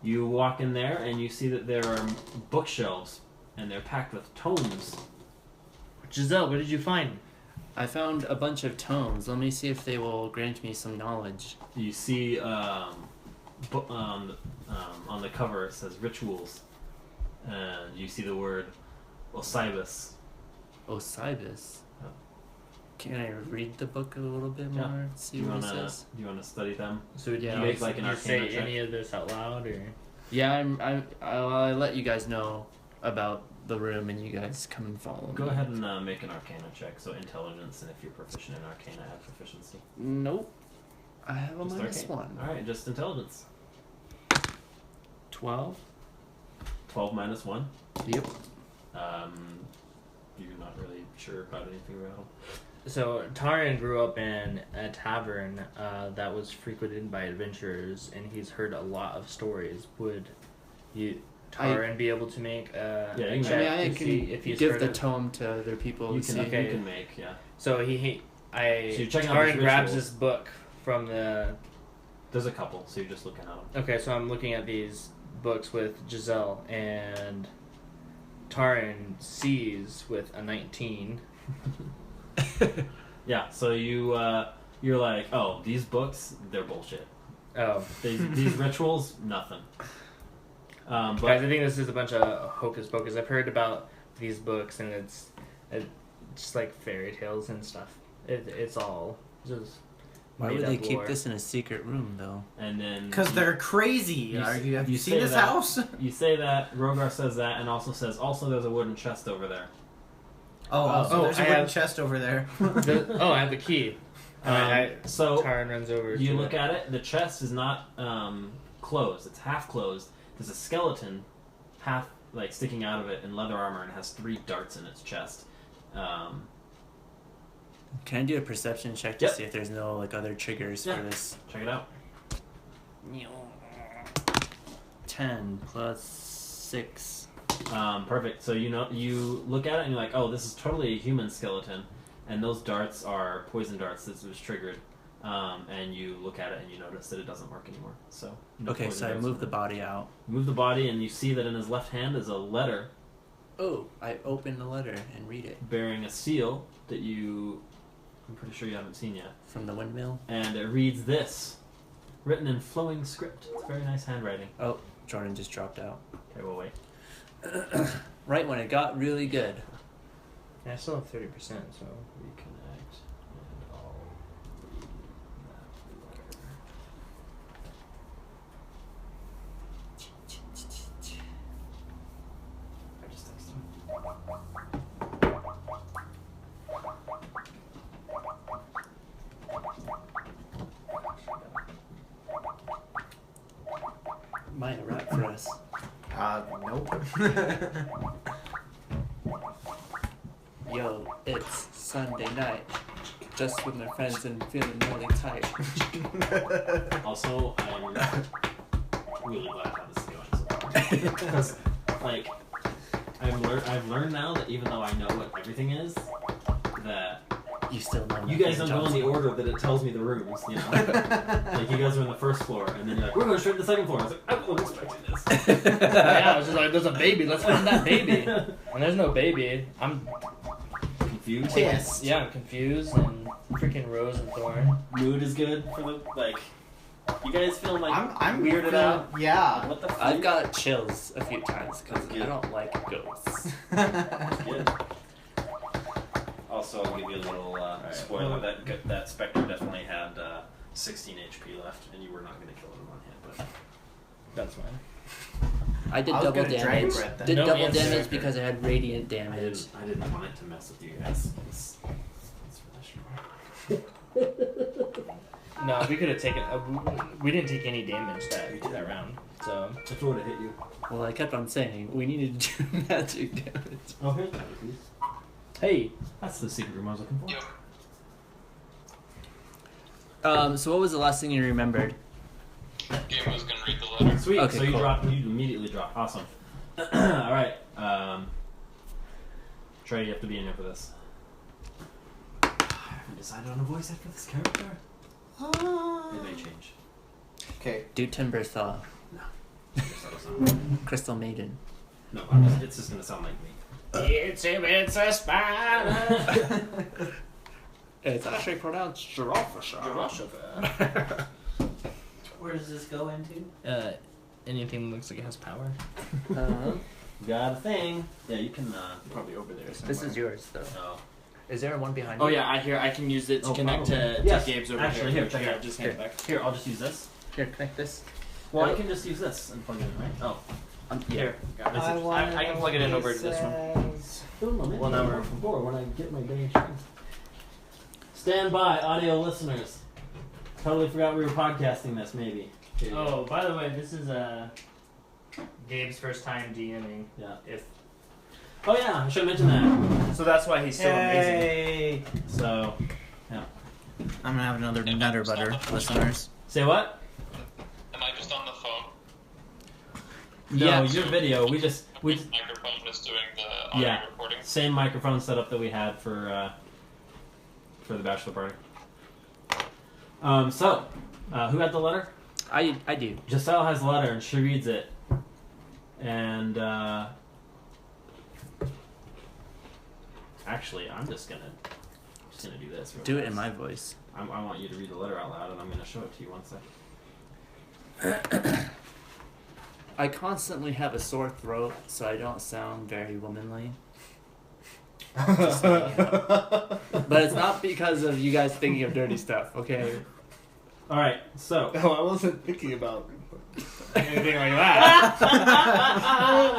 you walk in there, and you see that there are bookshelves, and they're packed with tomes. Gisele, what did you find? I found a bunch of tomes. Let me see if they will grant me some knowledge. You see on the cover it says rituals, and you see the word Osibus. Osibus. Oh. Can I read the book a little bit Yeah. more? See Do you what wanna it says? study them? So Yeah. do Make like an you arcana say check. any of this out loud or? Yeah, I'll let you guys know about the room, and you guys come and follow me. Go ahead and make an arcana check. So intelligence, and if you're proficient in arcana, add proficiency. Nope. I have a Just minus arcane. 1. All right, just intelligence. 12. 12 minus 1. Yep. You're not really sure about anything about them. So Tarran grew up in a tavern that was frequented by adventurers, and he's heard a lot of stories. Would Tarran be able to make a Yeah, you can check I mean, I to see can if he's give heard the of- tome to other people You and can, see. Okay. you can make, yeah. So So you're checking out Tarran these grabs rituals. this book from the. There's a couple, so you're just looking at them. Okay, so I'm looking at these books with Gisele, and Tarran sees with a 19. Yeah, so you're like, oh, these books, they're bullshit. Oh, These rituals, nothing. guys, But I think this is a bunch of hocus pocus. I've heard about these books, and it's just like fairy tales and stuff. It's all just. Why made would they up keep lore. this in a secret room, though? and then Because they're crazy. You- Have you you seen say this that- house? you say that Rhogar says that, and also says also there's a wooden chest over there. So there's a I wooden have- chest over there. I have the key. So Taryn runs over. you to look at it. The chest is not closed. It's half closed. There's a skeleton, half like sticking out of it in leather armor, and has 3 darts in its chest. Can I do a perception check to Yep. see if there's no like other triggers Yeah. for this? Check it out. 10 plus 6. Perfect. So you look at it and you're like, oh, this is totally a human skeleton, and those darts are poison darts that was triggered. And you look at it and you notice that it doesn't work anymore. So no Okay, poison so I darts move the work. body out. Move the body, and you see that in his left hand is a letter Oh, I open the letter and read it bearing a seal that I'm pretty sure you haven't seen yet. from the windmill. And it reads this, written in flowing script. It's very nice handwriting. Oh, Jordan just dropped out. Okay, we'll wait. Right when it got really good. I still have 30%, so. Reconnect, and I'll read that letter. I just texted him. Miah, rap for us. Nope. Yo, it's Sunday night. Just with my friends and feeling really tight. Also, I'm really glad how this is going so far. Because, like, I've learned now that even though I know what everything is, that You still know you guys don't go in the order that it tells me the rooms, you know? Like, you guys are on the first floor, and then you're like, we're going straight to the second floor. I was like, I wasn't expecting this. Yeah, I was just like, there's a baby. Let's find that baby. And there's no baby. I'm Confused? Yes. Yeah, I'm confused and freaking Rose and Thorn. Mood is good for the, like, you guys feel like I'm weirded out? Yeah. What the fuck? I've got chills a few times because Good. I don't like ghosts. Good. Also, I'll give you a little spoiler. That Spectre definitely had 16 HP left, and you were not going to kill it in one hit, but That's fine. I did I was double gonna dragon damage. breath then. Did No double answer. damage because I had radiant I damage. didn't want it to mess with you guys. It's really strong. No, we could have taken. We didn't take any damage that round. So If it would have hit you. Well, I kept on saying we needed to do magic damage. Oh, here's that, please. hey, That's the secret room I was looking for. Yep. So what was the last thing you remembered? Gabe was gonna read the letter. Sweet. Okay, so you cool. you immediately drop. Awesome. All right. Trey, you have to be in here for this. I haven't decided on a voice after this character. It may change. Okay. Do Timber Thaw. Just let us know. Crystal Maiden. No, it's just gonna sound like me. it's a spider. It's actually pronounced giraffe. Where does this go into? Anything that looks like it has power. Got a thing. Yeah, you can. Probably over there somewhere. This is yours, though. Oh. Is there one behind Oh you? yeah, I can use it to Oh, connect probably. to Yes, Gabe's over actually, here, check it out. Just hand it back. Here, I'll just use this. Here, connect this. Well, I can just use this and plug it in, right? Oh. Here, I can plug it in over to this one. Well, now we're from before when I get my dang strings. Stand by, audio listeners. Totally forgot we were podcasting this, maybe. Here you go. Oh, by the way, this is Gabe's first time DMing. Yeah. If Oh, yeah, I should have mentioned that. so, that's why he's so amazing. Hey. So, I'm gonna have another nutter butter, listeners. say what? Am I just on the phone? No, Yeah. your video. We just Microphone is doing the audio Yeah. recording. same microphone setup that we had for the bachelor party. So, who had the letter? I do. Gisele has the letter and she reads it, and actually, I'm just gonna do this. real Do it in fast. my voice. I want you to read the letter out loud, and I'm gonna show it to you one second. I constantly have a sore throat, so I don't sound very womanly. Just letting you know. But it's not because of you guys thinking of dirty stuff, okay? All right, so Oh, I wasn't thinking about. anything like that.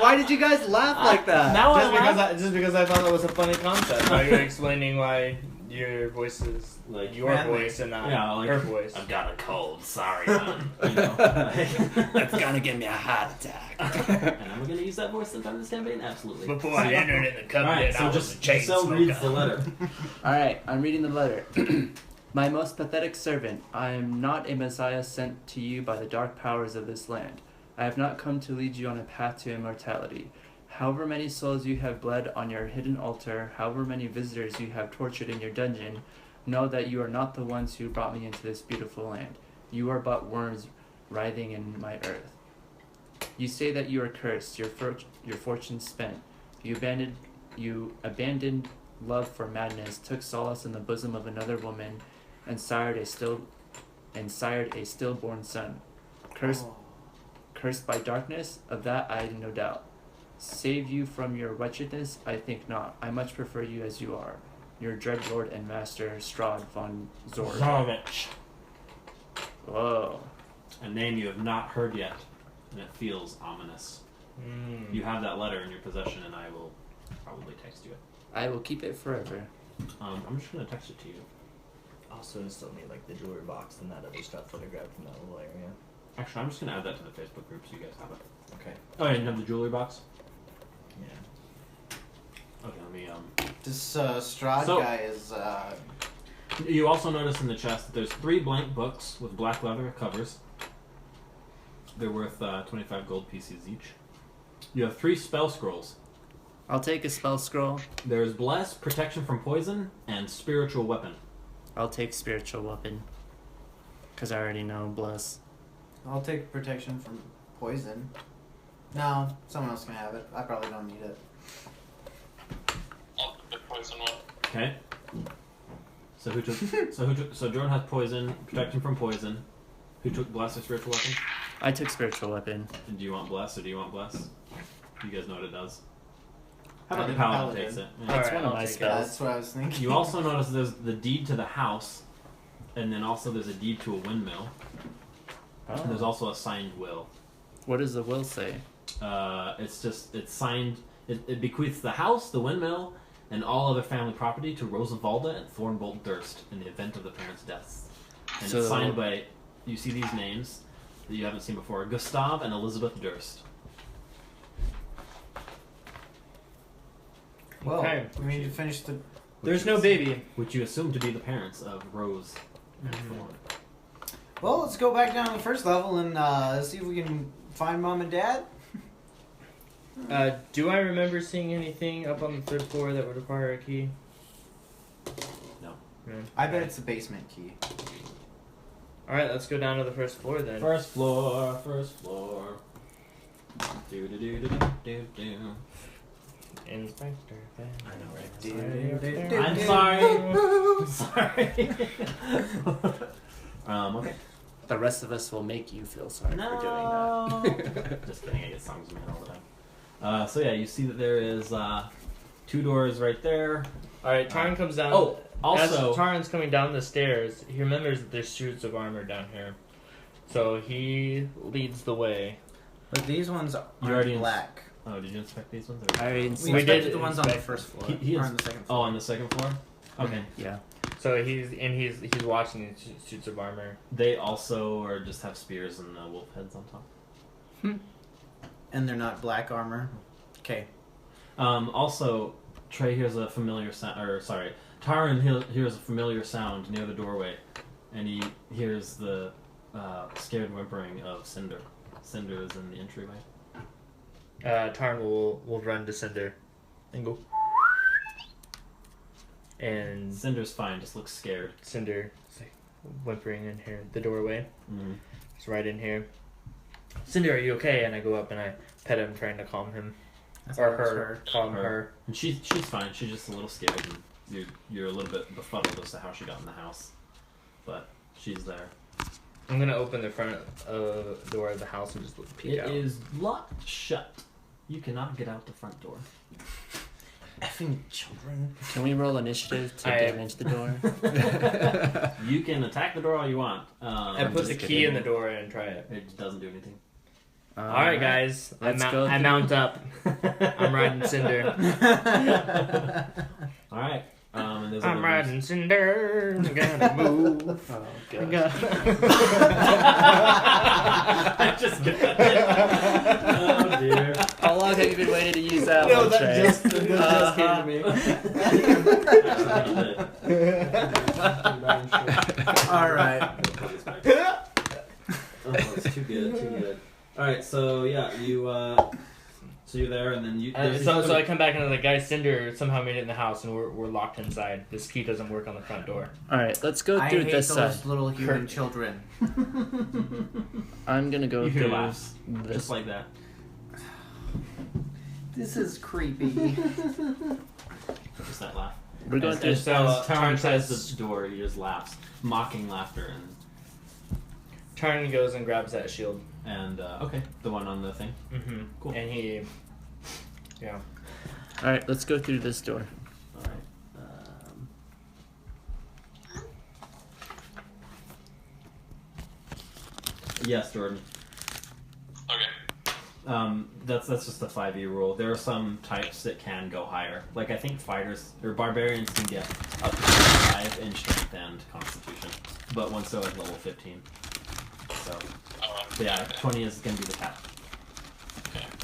Why did you guys laugh like that? Now Just because I thought that was a funny concept. Like you're explaining why your voice is Like, your voice and not her voice. I've got a cold. Sorry, man. You know, That's gonna give me a heart attack. and I'm gonna use that voice sometime this campaign. Absolutely. Before I entered in the All covenant, right, so I was just a chain Gisele reads the smoker. letter. Alright, I'm reading the letter. My most pathetic servant, I am not a messiah sent to you by the dark powers of this land. I have not come to lead you on a path to immortality. However many souls you have bled on your hidden altar, however many visitors you have tortured in your dungeon, know that you are not the ones who brought me into this beautiful land. You are but worms writhing in my earth. You say that you are cursed, your fortune spent. You abandoned love for madness, took solace in the bosom of another woman, and sired a stillborn son. Cursed by darkness, of that I had no doubt. Save you from your wretchedness, I think not. I much prefer you as you are. Your dread lord and master, Strahd von Zord. Zarvich. Whoa. A name you have not heard yet, and it feels ominous. You have that letter in your possession, and I will probably text you it. I will keep it forever. I'm just gonna text it to you. Also, I still need like the jewelry box and that other stuff that I grabbed from that little area. Actually, I'm just gonna add that to the Facebook group so you guys have it. Okay. Oh, you didn't have the jewelry box? Yeah. Okay, let me This Strahd So- guy is. You also notice in the chest that there's 3 blank books with black leather covers. They're worth 25 gold pieces each. You have 3 spell scrolls. I'll take a spell scroll. There's Bless, Protection from Poison, and Spiritual Weapon. I'll take spiritual weapon. Because I already know bless. I'll take protection from poison. No, someone else can have it. I probably don't need it. I'll put the poison one. Okay. So who took? So Jordan has Poison, Protection from Poison. Who took Bless or Spiritual Weapon? I took spiritual weapon. And do you want Bless or do you want Bless? You guys know what it does. How I about the think Paladin Paladin. takes it? Yeah. That's Alright, one of I'll my take it. spells. That's what I was thinking. You also notice there's the deed to the house, and then also there's a deed to a windmill. And there's also a signed will. What does the will say? It's signed. It bequeaths the house, the windmill, and all other family property to Rosavalda and Thornbolt Durst in the event of the parents' deaths. And So- it's signed by, you see these names that you haven't seen before, Gustav and Elizabeth Durst. Well, Okay. we need to finish the. There's no baby. Which you assume to be the parents of Rose and Thorn. Well, let's go back down to the first level and see if we can find mom and dad. Do I remember seeing anything up on the 3rd floor that would require a key? No. I bet it's the basement key. Alright, let's go down to the 1st floor then. First floor, first floor. Do do do do do do. Inspector. I know, right? Do, I'm sorry. Okay. The rest of us will make you feel sorry for doing No. that. Just kidding. I get songs in my head all the time. So yeah, you see that there is 2 doors right there. Alright, Tarran comes down. Oh, also- as Tarran's coming down the stairs, he remembers that there's suits of armor down here. So he leads the way. But these ones already aren't ins- black. Oh, did you inspect these ones? I already We inspected. inspected did the ones on the inspect- first floor. He or is- on the second Oh, floor. on the second floor. Okay. Yeah. So he's watching these suits of armor. They also are just have spears and wolf heads on top. And they're not black armor. Okay. Also, Trey hears a familiar sound. Or sorry, Tarran hears a familiar sound near the doorway, and he hears the scared whimpering of Cinder. Cinder is in the entryway. Tarn will run to Cinder and go. And Cinder's fine, just looks scared. Cinder is like whimpering in here, the doorway. Mm-hmm. It's right in here. Cinder, are you okay? And I go up and I pet him, trying to calm him. Or her. Calm her. And she's fine. She's just a little scared. And you're a little bit befuddled as to how she got in the house, but she's there. I'm gonna open the front door of the house and just peek out. It is locked shut. You cannot get out the front door. Effing children. Can we roll initiative to I- damage the door? You can attack the door all you want. I put the just key kidding. in the door and try it. It doesn't do anything. All right, guys. I Let's go through- mount up. I'm riding Cinder. All right. And there's I'm other riding Cinder. I gotta move. Oh, I God. gotta... I just got it. Oh dear. How long have you been waiting to use that No, one, that Trey? just came to me. All right. Oh, it's too good, too good. All right, so yeah, so you're there, and then you. So I come back and the guy Cinder somehow made it in the house, and we're locked inside. This key doesn't work on the front door. All right, let's go I through hate this those side. little human children. I'm gonna go You hear through laughs, this. just like that. This is creepy. Just that laugh. We're going through. As So, Tarran Tarran says says- the door, he just laughs, mocking laughter, Tarn goes and grabs that shield. and okay, the one on the thing. Mm-hmm. Cool. And he, yeah. All right, let's go through this door. All right. Yes, Jordan. Okay. That's just a 5e rule. There are some types that can go higher. Like I think fighters or barbarians can get up to 5 in strength and constitution, but once they're like level 15. So yeah, 20 is gonna be the cap.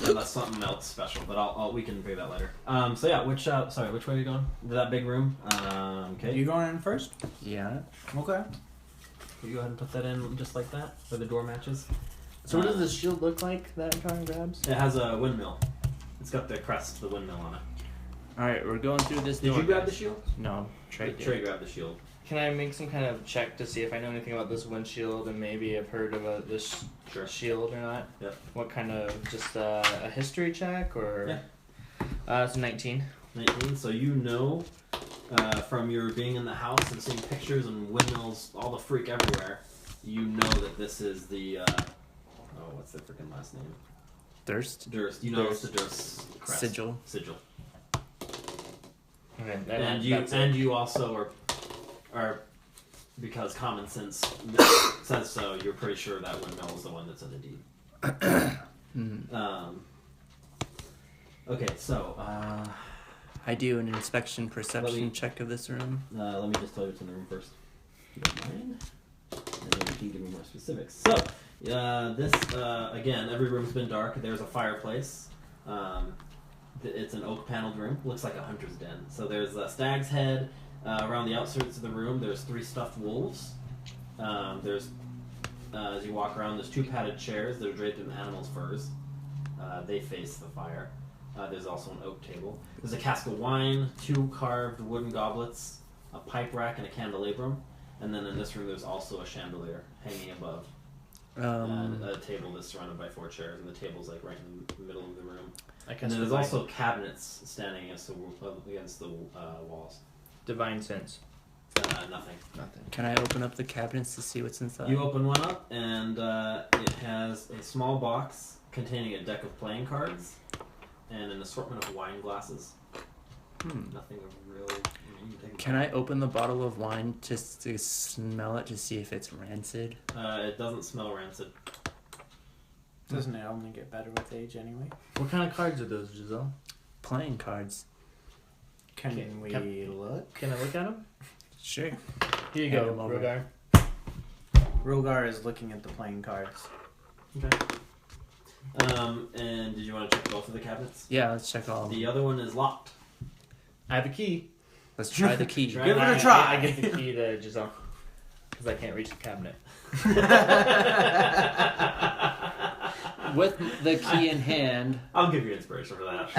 Unless something else special, but we can figure that later. So yeah, which way are you going? That big room. Okay. You going in first? Yeah. Okay. You go ahead and put that in just like that, where the door matches. So what does the shield look like that Tarn grabs? It has a windmill. It's got the crest of the windmill on it. All right, we're going through this door. Did you grab the guys. shield? No, Trey did. Trey grabbed the shield. Can I make some kind of check to see if I know anything about this windshield and maybe have heard of this Sure. shield or not? Yep. What kind of, just a history check or? Yeah. It's a 19. 19. So you know, from your being in the house and seeing pictures and windmills, all the freak everywhere, you know that this is the, what's the freaking last name? Thirst. Durst. You know it's the Durst crest. Sigil. Sigil. Okay, And you also are because common sense says so. You're pretty sure that windmill is the one that's in the deed. Okay, so I do an inspection perception Let me- check of this room. let me just tell you what's in the room first. If you don't mind, and then you can give me more specifics. So this again, every room's been dark. There's a fireplace. It's an oak paneled room. Looks like a hunter's den. So there's a stag's head. Around the outskirts of the room, there's 3 stuffed wolves. There's as you walk around, there's 2 padded chairs that are draped in animals' furs. They face the fire. There's also an oak table. There's a cask of wine, 2 carved wooden goblets, a pipe rack, and a candelabrum. And then in this room, there's also a chandelier hanging above. And a table that's surrounded by 4 chairs, and the table's like right in the middle of the room. And then there's also cabinets standing against the walls. Divine sense. Nothing. Can I open up the cabinets to see what's inside? You open one up, and it has a small box containing a deck of playing cards and an assortment of wine glasses. Nothing of real. Can I open the bottle of wine just to smell it to see if it's rancid? It doesn't smell rancid. Doesn't it only get better with age anyway? What kind of cards are those, Gisele? Playing cards. Can we look? Can I look at them? Sure. Here you Hand go, them over. Rhogar. Rhogar is looking at the playing cards. Okay. And did you want to check both of the cabinets? Yeah, let's check all of them. The other one is locked. I have a key. Let's try the key. Try Give it a I try. get the key to Gisele. Because I can't reach the cabinet. With the key in hand. I'll give you inspiration for that.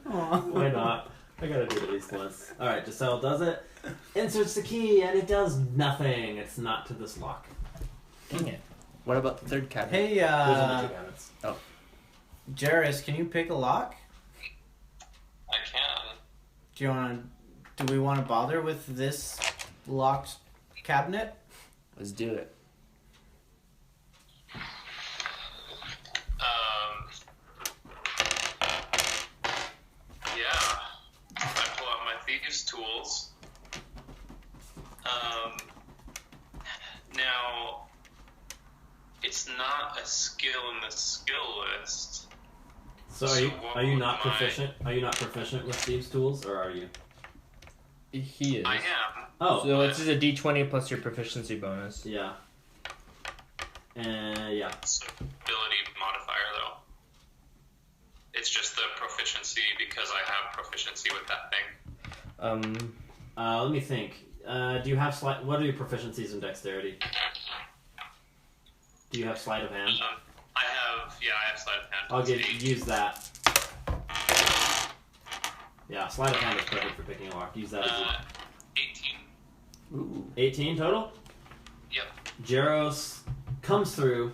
Aw. Why not? I gotta do it at least once. Alright, Gisele does it. Inserts the key, and it does nothing. It's not to this lock. Dang it. What about the third cabinet? Hey, There's only 2 cabinets. Jhaeros, can you pick a lock? I can. Do we want to bother with this locked cabinet? Let's do it. Yeah. I pull out my thieves' tools. Now, It's not a skill in the skill list. So So are you what not would my- proficient? Are you not proficient with Steve's tools, or are you? He is. I am. Oh, So it's just a d20 plus your proficiency bonus. yeah. And yeah. It's an ability modifier, though. It's just the proficiency because I have proficiency with that thing. Let me think. Do you have sleight? What are your proficiencies in dexterity? Do you have sleight of hand? I have sleight of hand. I'll It's 8. use that. Yeah, sleight of hand is perfect for picking a lock. Use that as 18. Ooh. 18 total. Yep. Jhaeros comes through,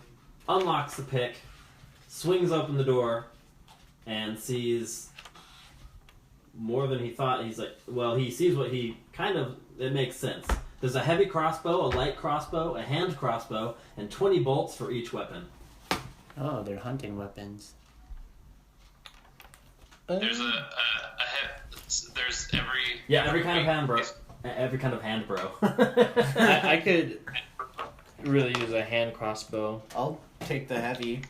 unlocks the pick, swings open the door, and sees more than he thought. He's like, well, he sees what he it makes sense. There's a heavy crossbow, a light crossbow, a hand crossbow, and 20 bolts for each weapon. Oh, they're hunting weapons. There's there's every... Yeah, every kind of hand bro. Every kind of hand bro. I could really use a hand crossbow. I'll take the heavy.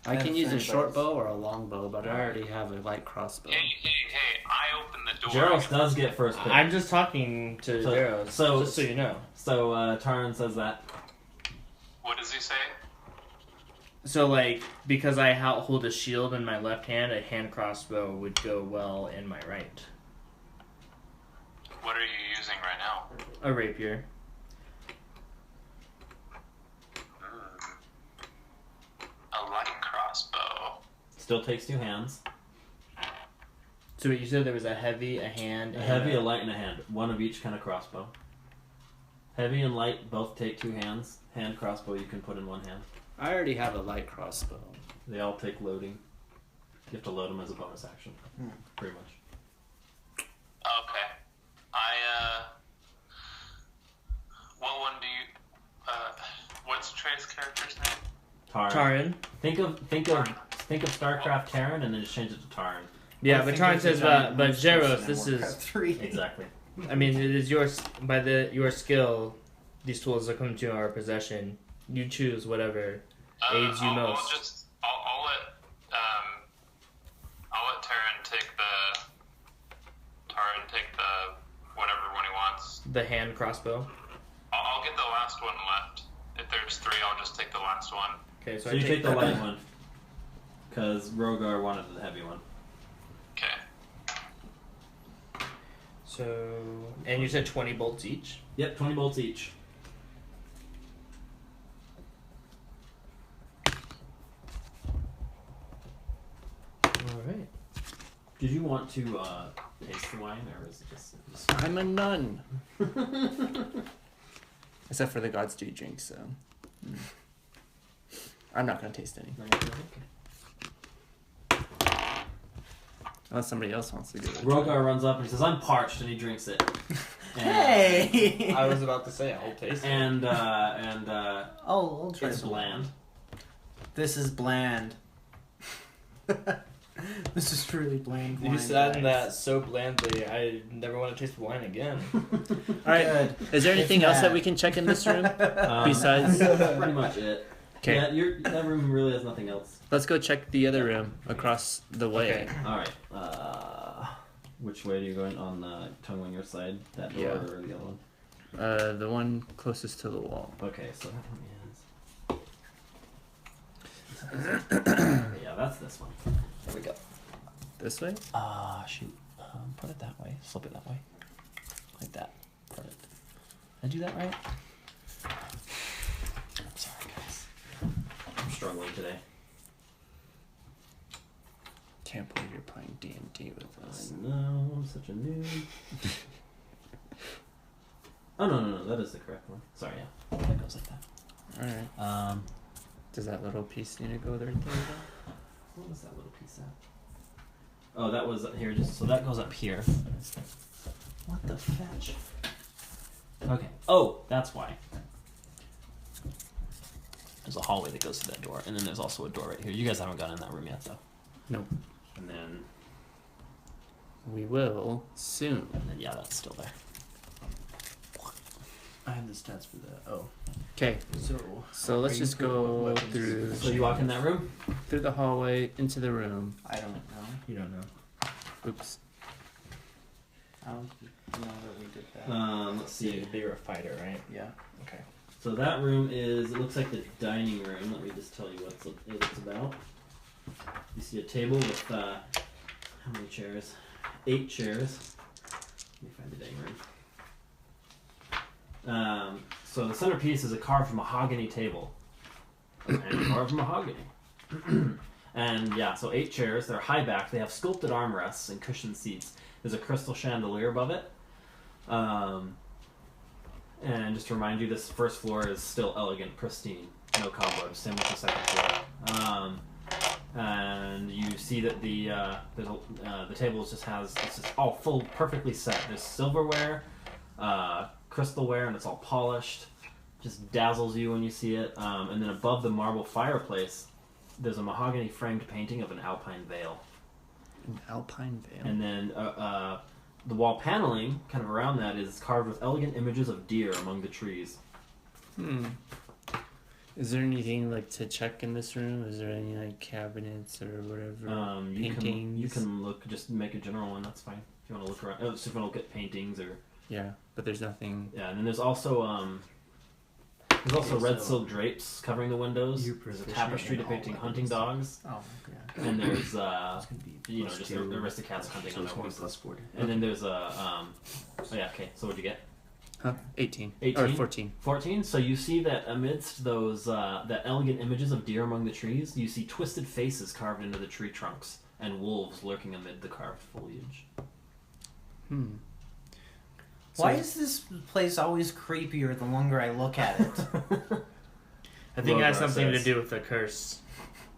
I can use a Anybody's. short bow or a long bow, but I already have a light crossbow. Hey, I opened the door. Jhaeros does get first pick. I'm just talking to So- Jhaeros, just so you know. So Tarran says that. What does he say? So, like, because I hold a shield in my left hand, a hand crossbow would go well in my right. What are you using right now? A rapier. A light crossbow. Still takes 2 hands. So you said there was a heavy, a hand, A and heavy, a light, and a hand. One of each kind of crossbow. Heavy and light both take 2 hands. Hand crossbow you can put in 1 hand. I already have a light crossbow. They all take loading. You have to load them as a bonus action. Pretty much. Okay. What one do you... what's Trey's character's name? Tarran. Think of StarCraft Tarran and then just change it to Tarran. Yeah, I but think Tarran it's a says, giant but moose Jhaeros, person this at is... Warcraft 3. Exactly. I mean, it is yours, your skill, these tools that come to our possession. You choose whatever aids you I'll most. I'll let Tarran take the whatever one he wants. The hand crossbow. I'll get the last one left. If there's 3, I'll just take the last one. Okay, So you take the light one. Because Rhogar wanted the heavy one. Okay. So, and you said 20 bolts each? Yep, 20 bolts each. Alright. Did you want to taste the wine, or is it just... I'm a nun. Except for the gods do drink, so. I'm not gonna taste any. Unless somebody else wants to do it. Rhogar runs up and he says, "I'm parched," and he drinks it. And, Hey! I was about to say, I'll taste it. And I'll try it's some. bland. This is bland. This is truly bland. You wine, said guys. that so blandly, I never want to taste wine again. Alright, Good. is there anything It's else that bad. we can check in this room? Besides- That's pretty much it. Okay, Yeah, that room really has nothing else. let's go check the other room across the way. Okay. All right. Which way are you going? On the Thongvun your side, that door, Yeah. or the other one? The one closest to the wall. Okay, so that one is. Yeah, that's this one. There we go. This way? Shoot. Put it that way. Flip it that way. Like that. Perfect. Did I do that right? I'm sorry, guys. I'm struggling today. Can't believe you're playing D&D with us. I know, I'm such a noob. Oh, no, that is the correct one. Sorry, yeah. That goes like that. Alright. Does that little piece need to go there? What was that little piece at? Oh, that was here, so that goes up here. What the fetch? Okay. Oh, that's why. There's a hallway that goes to that door, and then there's also a door right here. You guys haven't gone in that room yet, though. Nope. And then, We will soon. yeah, that's still there. I have the stats for that. Oh. Okay, so let's Are you just put go weapons? through So you walk in that room. through the hallway into the room. I don't know. You don't know. Oops. I don't know that we did that. Let's see. You're a fighter, right? Yeah. Okay. So that room is, it looks like the dining room. Let me just tell you what it's about. You see a table with, how many chairs? 8 chairs. Let me find the dining room. So the centerpiece is a carved mahogany table. And carved mahogany. And yeah, so 8 chairs. They're high back. They have sculpted armrests and cushioned seats. There's a crystal chandelier above it. And just to remind you, this first floor is still elegant, pristine, no cobwebs. Same with the second floor. And you see that the table just has, it's just all full, perfectly set. There's silverware, crystalware, and it's all polished. Just dazzles you when you see it. And then above the marble fireplace, there's a mahogany framed painting of an alpine vale. An alpine veil. And then the wall paneling, kind of around that, is carved with elegant images of deer among the trees. Is there anything like to check in this room? Is there any like cabinets or whatever? Paintings? You can look, just make a general one, that's fine. If you want to look around, if you want to look at paintings or... Yeah, but there's nothing... Yeah, and then there's also red silk drapes covering the windows. There's a tapestry depicting hunting dogs. Oh, okay. And there's, It's gonna be just aristocrats hunting on their horses. +40. And then there's a, so what'd you get? Huh? 18. 18? Or 14. 14. So you see that amidst those that elegant images of deer among the trees, you see twisted faces carved into the tree trunks and wolves lurking amid the carved foliage. Why is this place always creepier the longer I look at it? I think it has Rhogar something to says. do with the curse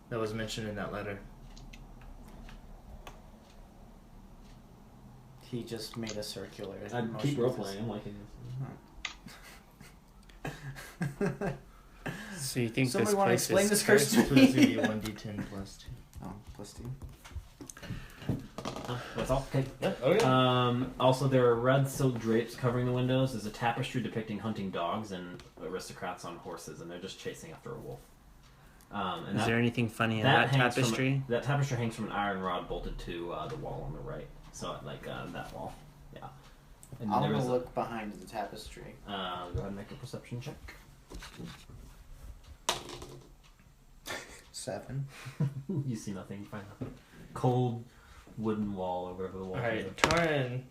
that was mentioned in that letter. He just made a circular. I'd keep roleplaying. I'm liking this. So you think Somebody this want to place explain is this curse cursed? to So it's gonna me? be 1d10 plus 2. Oh, plus 2. That's all. Okay. Yeah. Okay. Also, there are red silk drapes covering the windows. There's a tapestry depicting hunting dogs and aristocrats on horses, and they're just chasing after a wolf. And Is there anything funny in that that hangs from tapestry? that tapestry hangs from an iron rod bolted to the wall on the right. So, like that wall. Yeah. And I'm there gonna is look behind the tapestry. go ahead and make a perception check. 7. You see nothing. You find nothing. Cold wooden wall or whatever the wall is. Alright, Tarran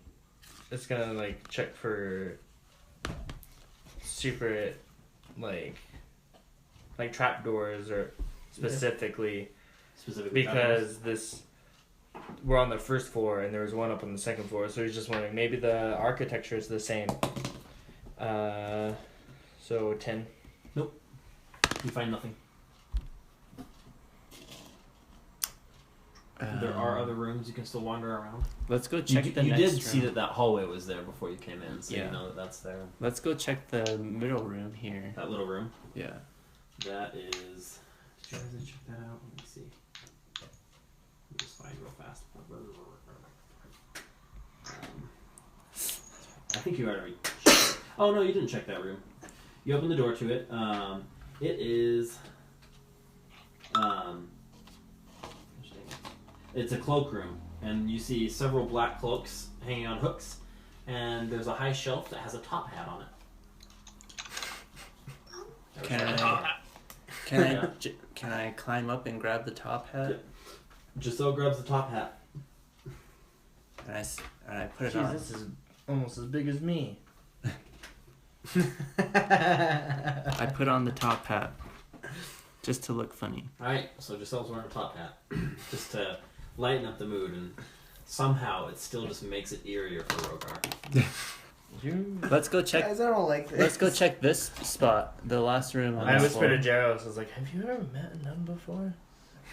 is gonna like check for secret like trapdoors or specifically Specifically because we're on the first floor and there was one up on the second floor, so he's just wondering maybe the architecture is the same. So 10. you find nothing. There are other rooms you can still wander around. Let's go check the You next did see room. that hallway was there before you came in, so Yeah. you know that that's there. Let's go check the middle room here. That little room. Yeah. That is. Did you guys check that out? Let me see. Let me just find real fast. I think you already. Oh no, you didn't check that room. You open the door to it. It is. It's a cloakroom, and you see several black cloaks hanging on hooks, and there's a high shelf that has a top hat on it. Can I climb up and grab the top hat? Gisele grabs the top hat. And I put it Jeez, on. this is almost as big as me. I put on the top hat just to look funny. Alright, so Gisele's wearing a top hat. Just to lighten up the mood, and somehow it still just makes it eerier for Rhogar. Let's go check. Guys, I don't like this. Let's go check this spot, the last room on I this whispered floor. to Jhaeros, I was like, have you ever met a nun before?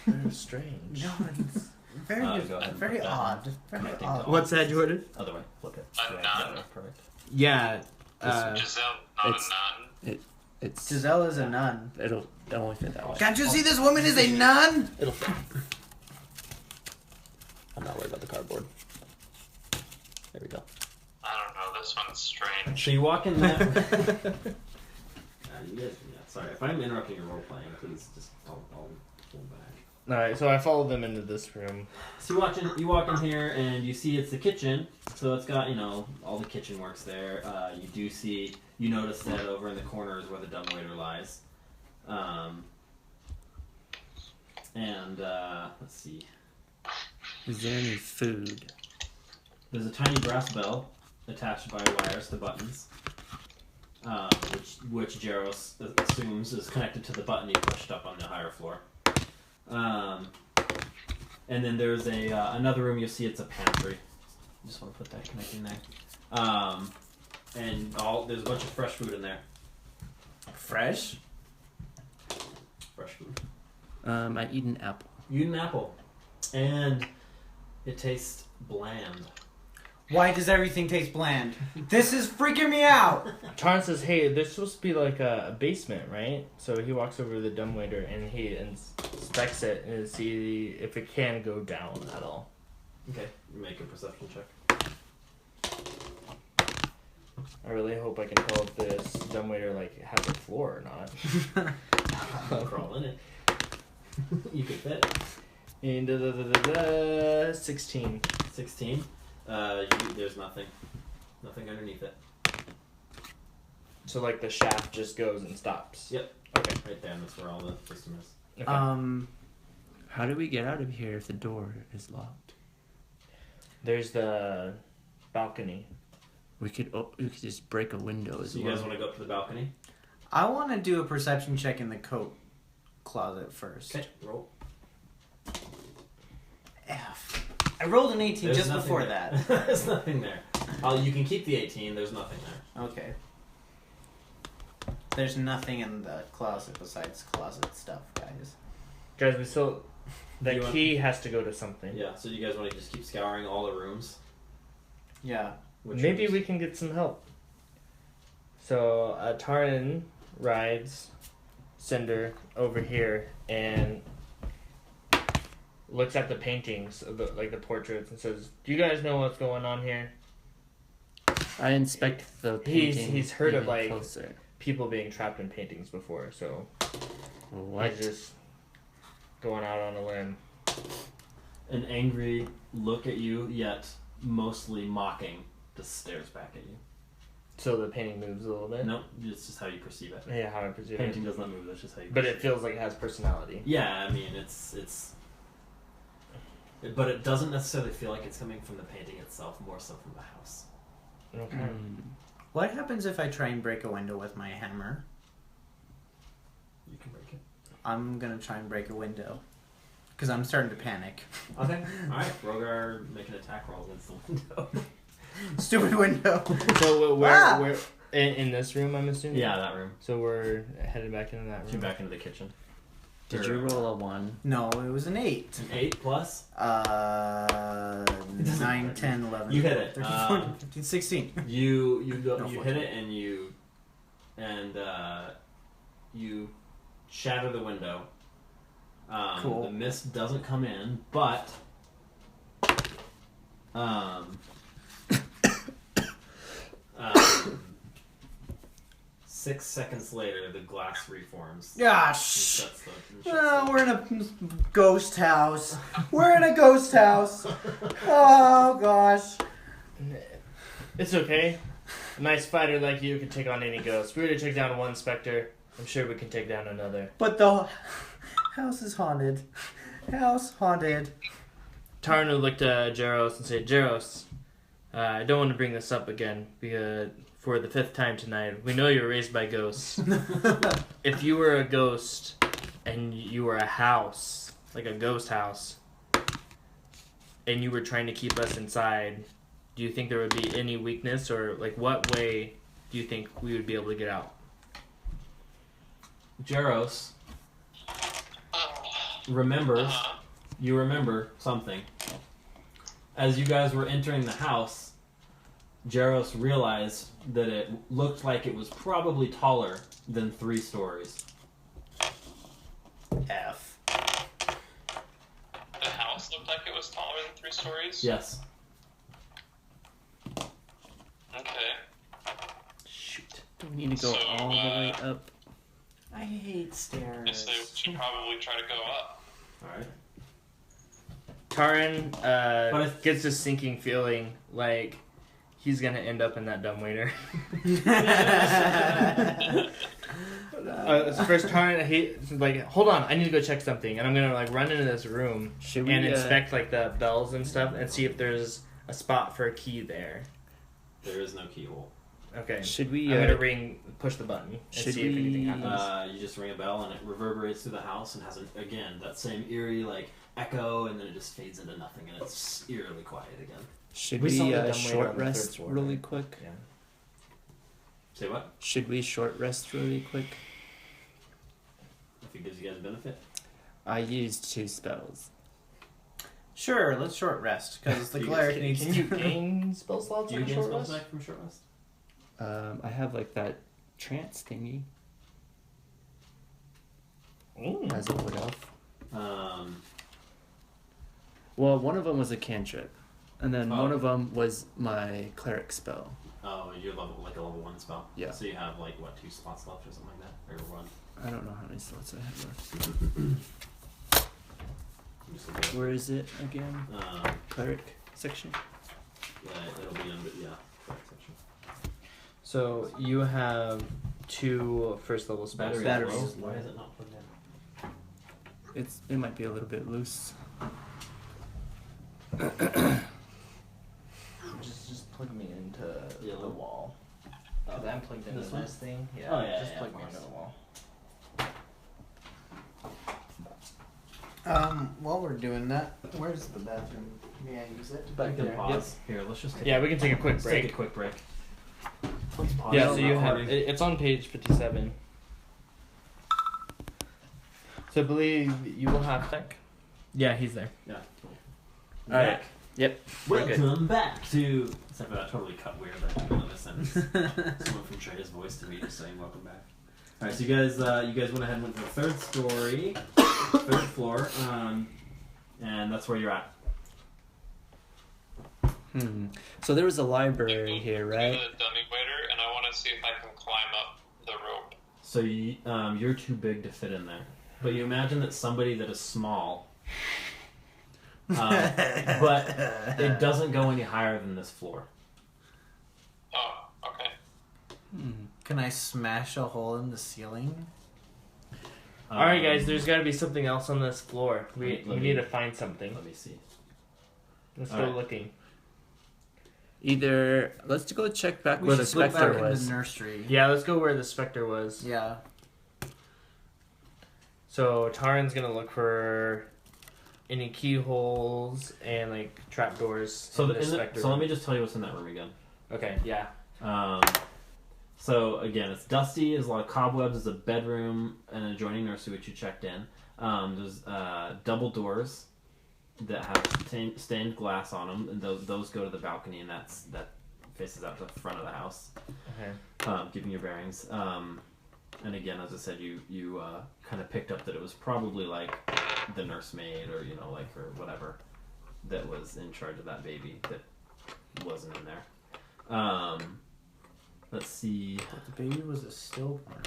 They're strange. No, it's very, Go ahead and very put that odd. Very Connecting odd. to- What's that, Jordan? Other way, flip it. A Yeah, nun? yeah, perfect. Yeah. Gisele, not it's- a nun. It's Gisele is a nun. it'll only fit that way. Can't you see this woman is a nun? It'll fit. I'm not worried about the cardboard. There we go. I don't know. this one's strange. So you walk in that. You guys, sorry if I'm interrupting your role playing. Please just I'll pull back. All right, so I follow them into this room. So you walk in here and you see it's the kitchen. So it's got all the kitchen works there. You notice that over in the corner is where the dumbwaiter lies. Let's see. Is there any food? There's a tiny brass bell attached by wires to buttons, which Jhaeros assumes is connected to the button he pushed up on the higher floor. And then there's another room. You'll see it's a pantry. Just want to put that connecting there. And there's a bunch of fresh food in there. Fresh? Fresh food. I eat an apple. You eat an apple, and it tastes bland. Why does everything taste bland? This is freaking me out! Tarn says, "Hey, there's supposed to be like a basement, right?" So he walks over to the dumbwaiter and he inspects it and see if it can go down at all. Okay, make a perception check. I really hope I can tell if this dumbwaiter has a floor or not. Crawl in it. You could fit. And 16. 16. There's nothing underneath it. So the shaft just goes and stops. Yep. Okay. Right there, and that's where all the system is. Okay. How do we get out of here if the door is locked? There's the balcony. We could just break a window as So you well. guys want to go up to the balcony? I want to do a perception check in the coat closet first. Okay, roll. F. I rolled an 18 There's just nothing before there. that. There's nothing there. You can keep the 18. There's nothing there. Okay. There's nothing in the closet besides closet stuff, guys. Guys, we still... The You want- key has to go to something. Yeah. So you guys want to just keep scouring all the rooms? Yeah. Which Maybe rooms? we can get some help. So, Tarran rides Cinder over here and looks at the paintings, of the portraits, and says, "Do you guys know what's going on here?" I inspect the painting. He's heard of, even closer. People being trapped in paintings before, so What? he's just going out on a limb. An angry look at you, yet mostly mocking, just stares back at you. So the painting moves a little bit? Nope, it's just how you perceive it. Yeah, how I perceive Painting it. does not move, that's just how you But perceive it feels like it has personality. Yeah, I mean, but it doesn't necessarily feel like it's coming from the painting itself, more so from the house. Okay. What happens if I try and break a window with my hammer? You can break it. I'm gonna try and break a window. Because I'm starting to panic. Okay. Alright, Rhogar, make an attack roll against the window. Stupid window. So Ah! we're in this room, I'm assuming? Yeah, that room. So we're headed back into that room. Came back into the kitchen. Did you roll a 1? No, it was an 8. An 8 plus? 9, 10, 11. You hit it. 13, 14, 15, 16. You No, hit 14. it and you shatter the window. Cool. The mist doesn't come in, but 6 seconds later, the glass reforms. Ah, And shh. shuts the- We're in a ghost house. We're in a ghost house. Oh, gosh. It's okay. A nice fighter like you can take on any ghost. We already took down one specter. I'm sure we can take down another. But the house is haunted. House haunted. Tarn looked at Jhaeros and said, "Jhaeros, I don't want to bring this up again because for the 5th time tonight, we know you were raised by ghosts. If you were a ghost and you were a house, like a ghost house, and you were trying to keep us inside, do you think there would be any weakness or what way do you think we would be able to get out?" Jhaeros remembers. You remember something. As you guys were entering the house, Jhaeros realized that it looked like it was probably taller than 3 stories. F. The house looked like it was taller than 3 stories? Yes. Okay. Do we need to go So, all the way up? I hate Guess stairs. they should probably try to go up. Alright. Tarran But if- gets this sinking feeling like he's gonna end up in that dumbwaiter. First Tarran, he's like, hold on, I need to go check something, and I'm gonna like run into this room Should we and inspect like the bells and stuff and see if there's a spot for a key there. There is no keyhole. Okay. Should we? I'm gonna push the button and should see if anything we- happens. You just ring a bell and it reverberates through the house and has again that same eerie like echo, and then it just fades into nothing and it's eerily quiet again. Should We we, saw the dumbwaiter short on the third rest floor, really right? quick? Yeah. Say what? Should we short rest really quick? If it gives you guys benefit. I used 2 spells. Sure, let's short rest because the cleric needs Can to. you gain spell slots Do you on gain short spells rest? back from short rest? I have like that trance thingy Ooh. as a wood elf. Well, one of them was a cantrip, and then Oh. one of them was my cleric spell. Oh, you have like a level 1 spell. Yeah. So you have like what 2 slots left or something like that, or 1. I don't know how many slots I have left. I'm just looking at- Where is it again? Cleric section. Yeah, it'll be under correct section. So you have 2 first level spells. Batteries. Why is it not plugged in? It might be a little bit loose. Just plug me into Yeah, the look. wall. Because I'm plugged into This this, one? thing. Yeah. Oh, yeah, Just yeah, plug of me course. into the wall. While we're doing that, where's the bathroom? May I use it? You can pause. Here, let's just take Yeah, we can take a quick let's take a break. quick break. Let's pause. Yeah, the so you have recording. it's on page 57. So I believe you will have tech. Yeah, he's there. Yeah. Cool. All right. Back. Yep. we're good. Welcome back to. Except for that totally cut weird that in another sentence. Someone from Trey's voice to me just saying welcome back. All right, so you guys went ahead and went to the third story, third floor, and that's where you're at. So there was a library here, To right? the dumbwaiter, and I want to see if I can climb up the rope. So you're too big to fit in there, but you imagine that somebody that is small, but it doesn't go any higher than this floor. Oh, okay. Can I smash a hole in the ceiling? All right, guys. There's got to be something else on this floor. We Let me- need to find something. Let me see. Let's All go right. looking. Either let's go check back We where the should go specter back was. in the nursery. Yeah, let's go where the specter was. Yeah. So Tarran's gonna look for any keyholes and like trapdoors. So in the specter. so let me just tell you what's in that room again. Okay. Yeah. So again, it's dusty. There's a lot of cobwebs. There's a bedroom and an adjoining nursery which you checked in. There's double doors that have stained glass on them, and those go to the balcony, and that faces out to the front of the house, Okay. keeping your bearings. And again, as I said, you kind of picked up that it was probably like the nursemaid or or whatever that was in charge of that baby that wasn't in there. Let's see. The baby was a stillborn.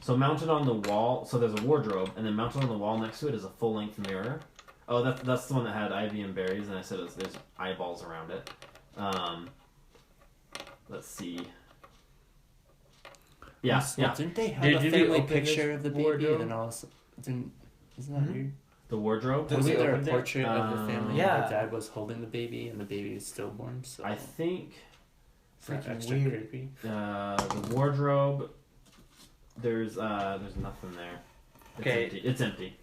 So mounted on the wall, so there's a wardrobe, and then mounted on the wall next to it is a full-length mirror. Oh, that's the one that had ivy and berries, and I said there's eyeballs around it. Let's see. Yeah, Well, yeah. didn't they have Did a you family open picture this of the baby? wardrobe? And then also, isn't that weird? The wardrobe. Did Wasn't we there a open it? portrait of the family? Yeah. And the dad was holding the baby, and the baby is stillborn. So I think it's not Freaking extra weird. creepy. the wardrobe. There's nothing there. It's Okay. empty. It's empty.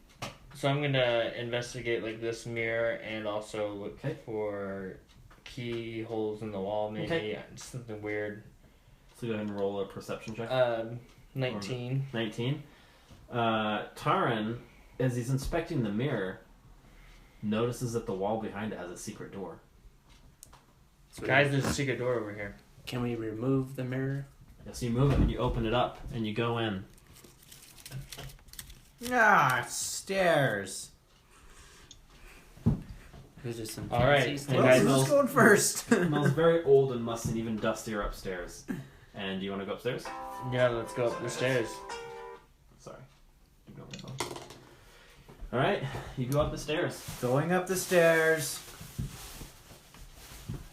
So I'm gonna investigate like this mirror and also look Okay. for keyholes in the wall, maybe Okay. something weird. So go ahead and roll a perception check. 19. 19. Tarran, as he's inspecting the mirror, notices that the wall behind it has a secret door. So Guys, there's a secret door over here. can we remove the mirror? So you move it and you open it up and you go in. Ah, stairs. There's just some All right. fancy stuff. Well, Well, smells- who's going first? It smells very old and musty and even dustier upstairs. And do you want to go upstairs? Yeah, let's go up the stairs. Sorry. Keep going, my phone. Alright, you go up the stairs. Going up the stairs.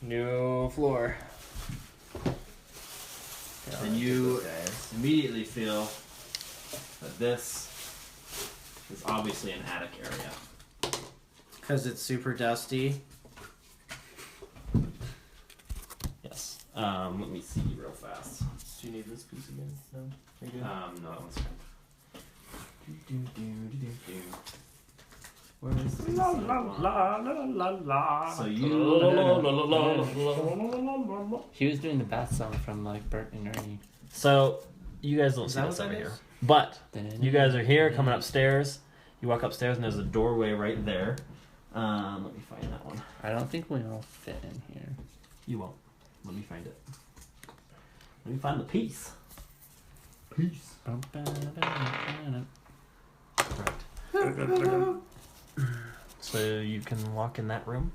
New floor. And you immediately feel that this is obviously an attic area. Because it's super dusty. Yes. Let me see real fast. Do you need this piece again? No? Are you good? No, that one's fine. Where is this? La la la. So He was doing the bath song from like Bert and Ernie. So you guys don't Is see that this what over that here. is? But you guys are here coming upstairs. You walk upstairs and there's a doorway right there. Let me find that one. I don't think we all fit in here. You won't. Let me find it. Let me find the piece. Peace. Right. So you can walk in that room,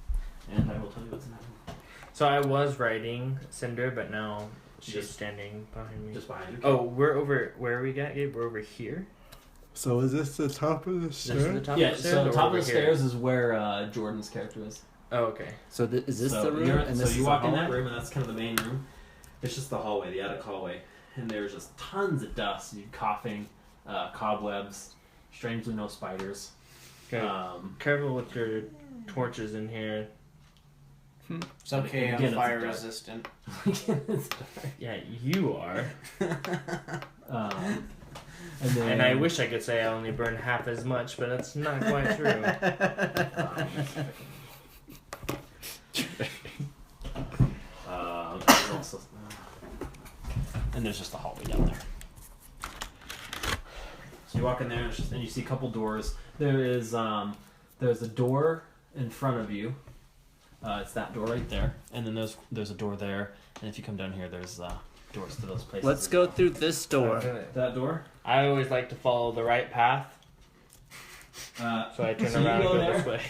and I will tell you what's in that room. So I was writing Cinder, but now she's Just- standing behind me. Just behind you. Oh, we're over. Where are we at, Gabe? We're over here. So is this the top of the This is the stairs? top Yeah, of the stairs. so or the top of over the here? stairs is where Jordan's character is. Oh, okay. So is this So the room? you're- And so this you is walk the in that hallway? room, and that's kind of the main room. It's just the hallway, the attic hallway, and there's just tons of dust, you coughing, cobwebs, strangely no spiders. Okay. Careful with your torches in here. It's okay, Again, I'm it's fire dark. resistant. Yeah, you are. and then, And I wish I could say I only burn half as much, but that's not quite true. there's also, and there's just a hallway down there. So you walk in there, and, and you see a couple doors. There's a door in front of you. It's that door right there, and then there's a door there. And if you come down here, there's doors to those places. Let's go through this door. That door. I always like to follow the right path, so I turn So you around and go go there. this way.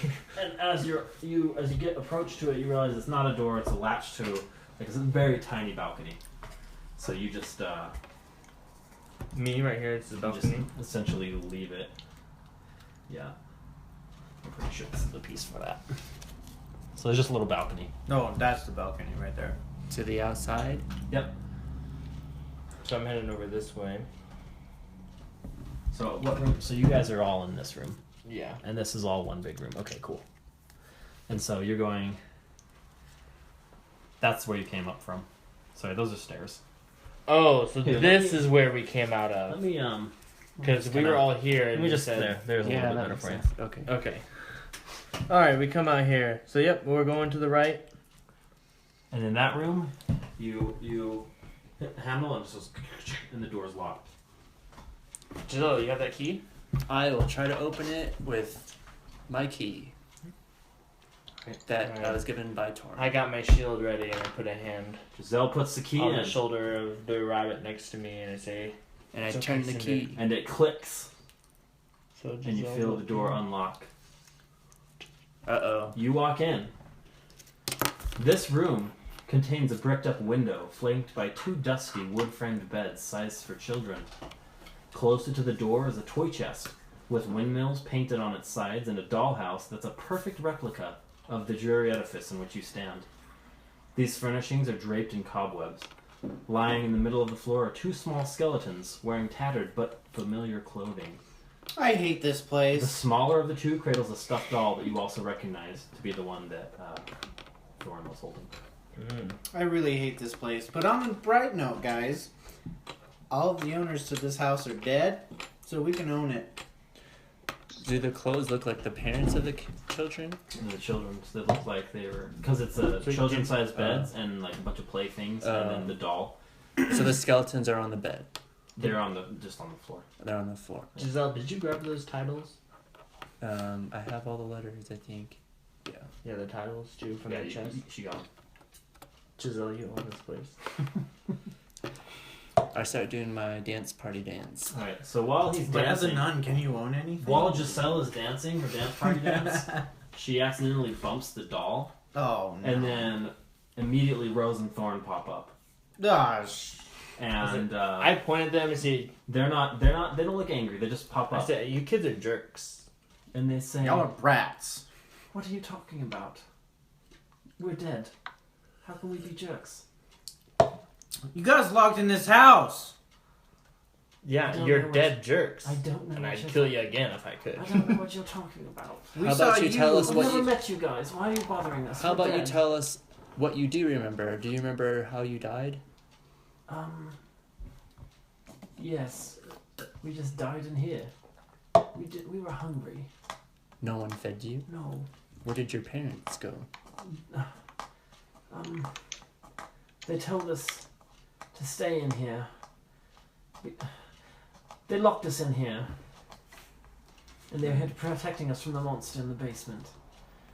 And as you get approach to it, you realize it's not a door; it's a latch to like it's a very tiny balcony. So you just Me right here, it's the balcony. just essentially leave it. Yeah, I'm pretty sure this is the piece for that. So there's just a little balcony. No, that's the balcony right there. To the outside. Yep. So I'm heading over this way. So what room? So you guys are all in this room, Yeah. and this is all one big room. Okay, cool. And so you're going. That's where you came up from. Sorry, those are stairs. Oh, so Here, this is where we came out Let of. me Because we kinda- were all here Let and me you just said... there's a Yeah, little that bit better makes for you. sense. Okay. Okay. Alright, we come out here. So yep, we're going to the right. And in that room, you hit the handle and it's just and the door's locked. Gisele, you have that key? I will try to open it with my key that I Alright. was given by Tor. I got my shield ready and I put a hand Gisele puts the key on in, the shoulder of the rabbit next to me and I say... And I It's turn okay, the Cinder. key. and it clicks, So and you feel the door unlock. Uh-oh. You walk in. This room contains a bricked-up window flanked by two dusty wood-framed beds sized for children. Closer to the door is a toy chest with windmills painted on its sides and a dollhouse that's a perfect replica of the dreary edifice in which you stand. These furnishings are draped in cobwebs. Lying in the middle of the floor are two small skeletons wearing tattered but familiar clothing. I hate this The place. smaller of the two cradles a stuffed doll that you also recognize to be the one that Thorn was holding. I really hate this place. But on a bright note, guys, all of the owners to this house are dead, so we can own it. Do the clothes look like the parents of the children? And the children, so they look like they were, because it's a So you children-sized beds and like a bunch of playthings, and then the doll. So the skeletons are on the bed. They're just on the floor. They're on the floor. Gisele, did you grab those titles? I have all the letters, I think. Yeah. Yeah, the titles too from the chest. She got them. Gisele, you own this place. I start doing my dance party dance. All right. So while he's But as a dancing, nun, can you own anything? while Gisele is dancing her dance party dance, she accidentally bumps the doll, Oh no. and then immediately Rose and Thorn pop up. Gosh. And I pointed at them and said, they don't look angry. They just pop I up said, you kids are jerks. and they say, Y'all are brats. "What are you talking about? We're dead. How can we be jerks?" You guys locked in this house. I Yeah, don't you're know dead jerks. I don't know. And what I'd you're kill you again if I could. I don't know what you're talking about. We How saw about you tell us I've what never you... met you guys. Why are you bothering us? How We're about you dead. tell us what you do remember? Do you remember how you died? Yes. We just died in here. We were hungry. No one fed you? No. Where did your parents go? They told us to stay in here. They locked us in here. And they were protecting us from the monster in the basement.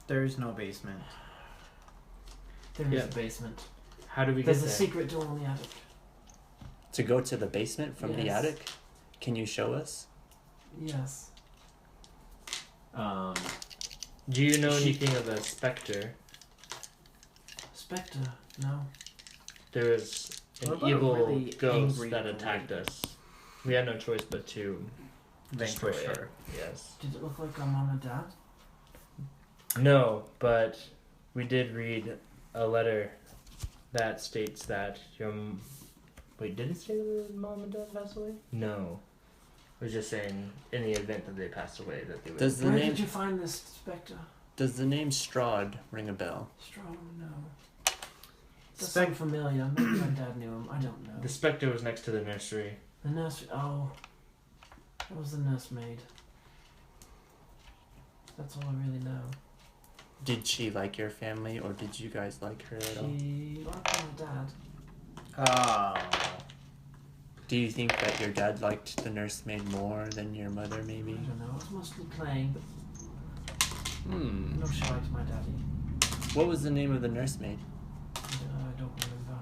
There is no basement. There is Yeah. a basement. How do we There's get a there? secret door in the attic. To go to the basement from the Yes. attic? Can you show us? Yes. Do you know anything of a specter? Spectre? No. There was What an about a evil really ghost angry that attacked lady? us. We had no choice but to destroy Vanquish it. her. Yes. Did it look like our mom and dad? No, but we did read a letter that states that your... Wait, did it say that mom and dad passed away? No. It was just saying, in the event that they passed away, that they would... Does the Where name did you find this spectre? Does the name Strahd ring a bell? Strong, no. Does sound familiar. Maybe my dad knew him. I don't know. The specter was next to the nursery. The nurse. Oh. That was the nursemaid. That's all I really know. Did she like your family, or did you guys like her at all? She liked my dad. Oh. Do you think that your dad liked the nursemaid more than your mother, I maybe? don't know. I was mostly playing, but Hmm. no, she liked my daddy. What was the name of the nursemaid? I don't remember.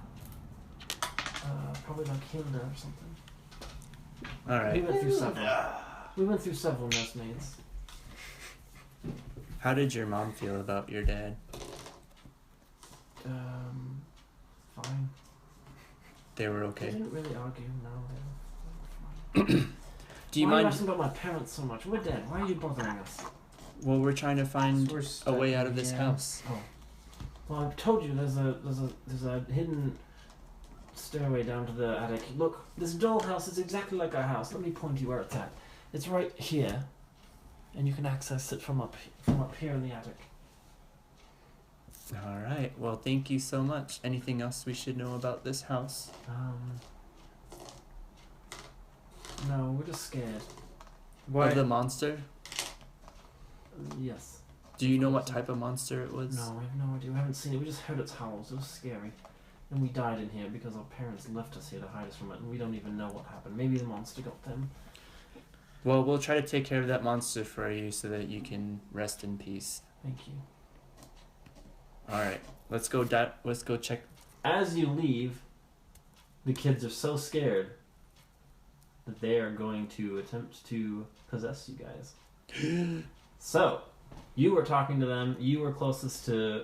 Probably like Hilda or something. We Alright. went through several. We went through several nursemaids. How did your mom feel about your dad? Fine. They were They okay. didn't really argue. No, they were fine. Do you Why are you mind? asking about my parents so much? We're dead. Why are you bothering us? Well, we're trying to find We're a stuck way out in of this here. house. Well, I've told you there's a hidden stairway down to the attic. Look, this dollhouse is exactly like our house. Let me point you where it's at. It's right here, and you can access it from up here in the attic. Alright, well, thank you so much. Anything else we should know about this house? No, we're just scared. Of the monster? Yes. Do you know what type of monster it was? No, I have no idea. We haven't seen it. We just heard its howls. It was scary. And we died in here because our parents left us here to hide us from it, and we don't even know what happened. Maybe the monster got them. Well, we'll try to take care of that monster for you so that you can rest in peace. Thank you. Alright, let's go check. As you leave, the kids are so scared that they are going to attempt to possess you guys. So, you were talking to them. You were closest to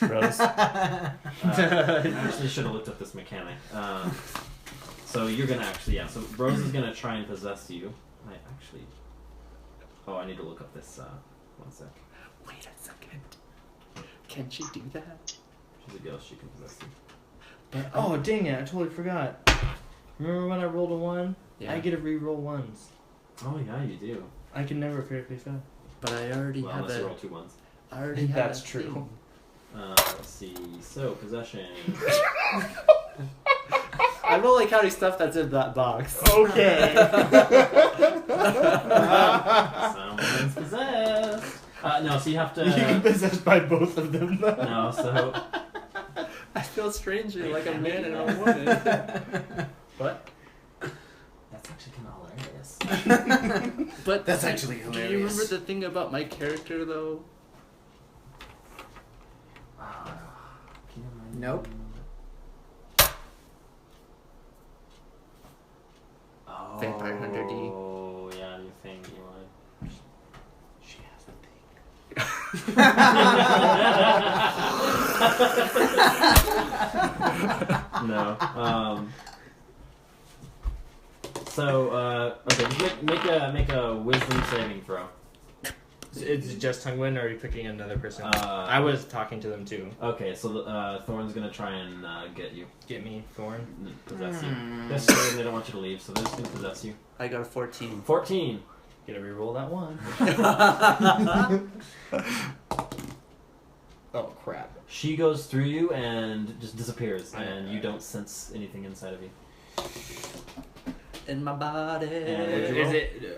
Rose. I actually should have looked up this mechanic. So you're gonna actually, so Rose is gonna try and possess you. I need to look up this. One sec. Wait a second. Can she do that? She's a ghost. She can possess you. But, Oh, dang it, I totally forgot. Remember when I rolled a 1? yeah. I get to re-roll 1s. Oh yeah, you do. I can never critically fail. But I already Well, have unless you a. roll 2 ones. I already have That's a true. thing. Let's see. So possession. I'm only counting stuff that's in that box. Okay. Someone's possessed. No, so you have to. You can possess by both of them. No, so. I feel strangely like a man and a woman. What? That's actually kind of hilarious. But That's actually Do you hilarious. remember the thing about my character though? Nope. Oh, Vampire Hunter D. Oh, yeah, you think you want to No. Okay, just make a wisdom saving throw. It's just Thongvun, or are you picking another person? Uh, I was talking to them too. Okay, so Thorn's gonna try and get you, Get me, Thorn. possess you. They're scared and they don't want you to leave, so they're just gonna possess you. I got a 14. 14. Get to reroll that one. Oh crap! She goes through you and just disappears, and you don't sense anything inside of you. In my body. And what'd you roll?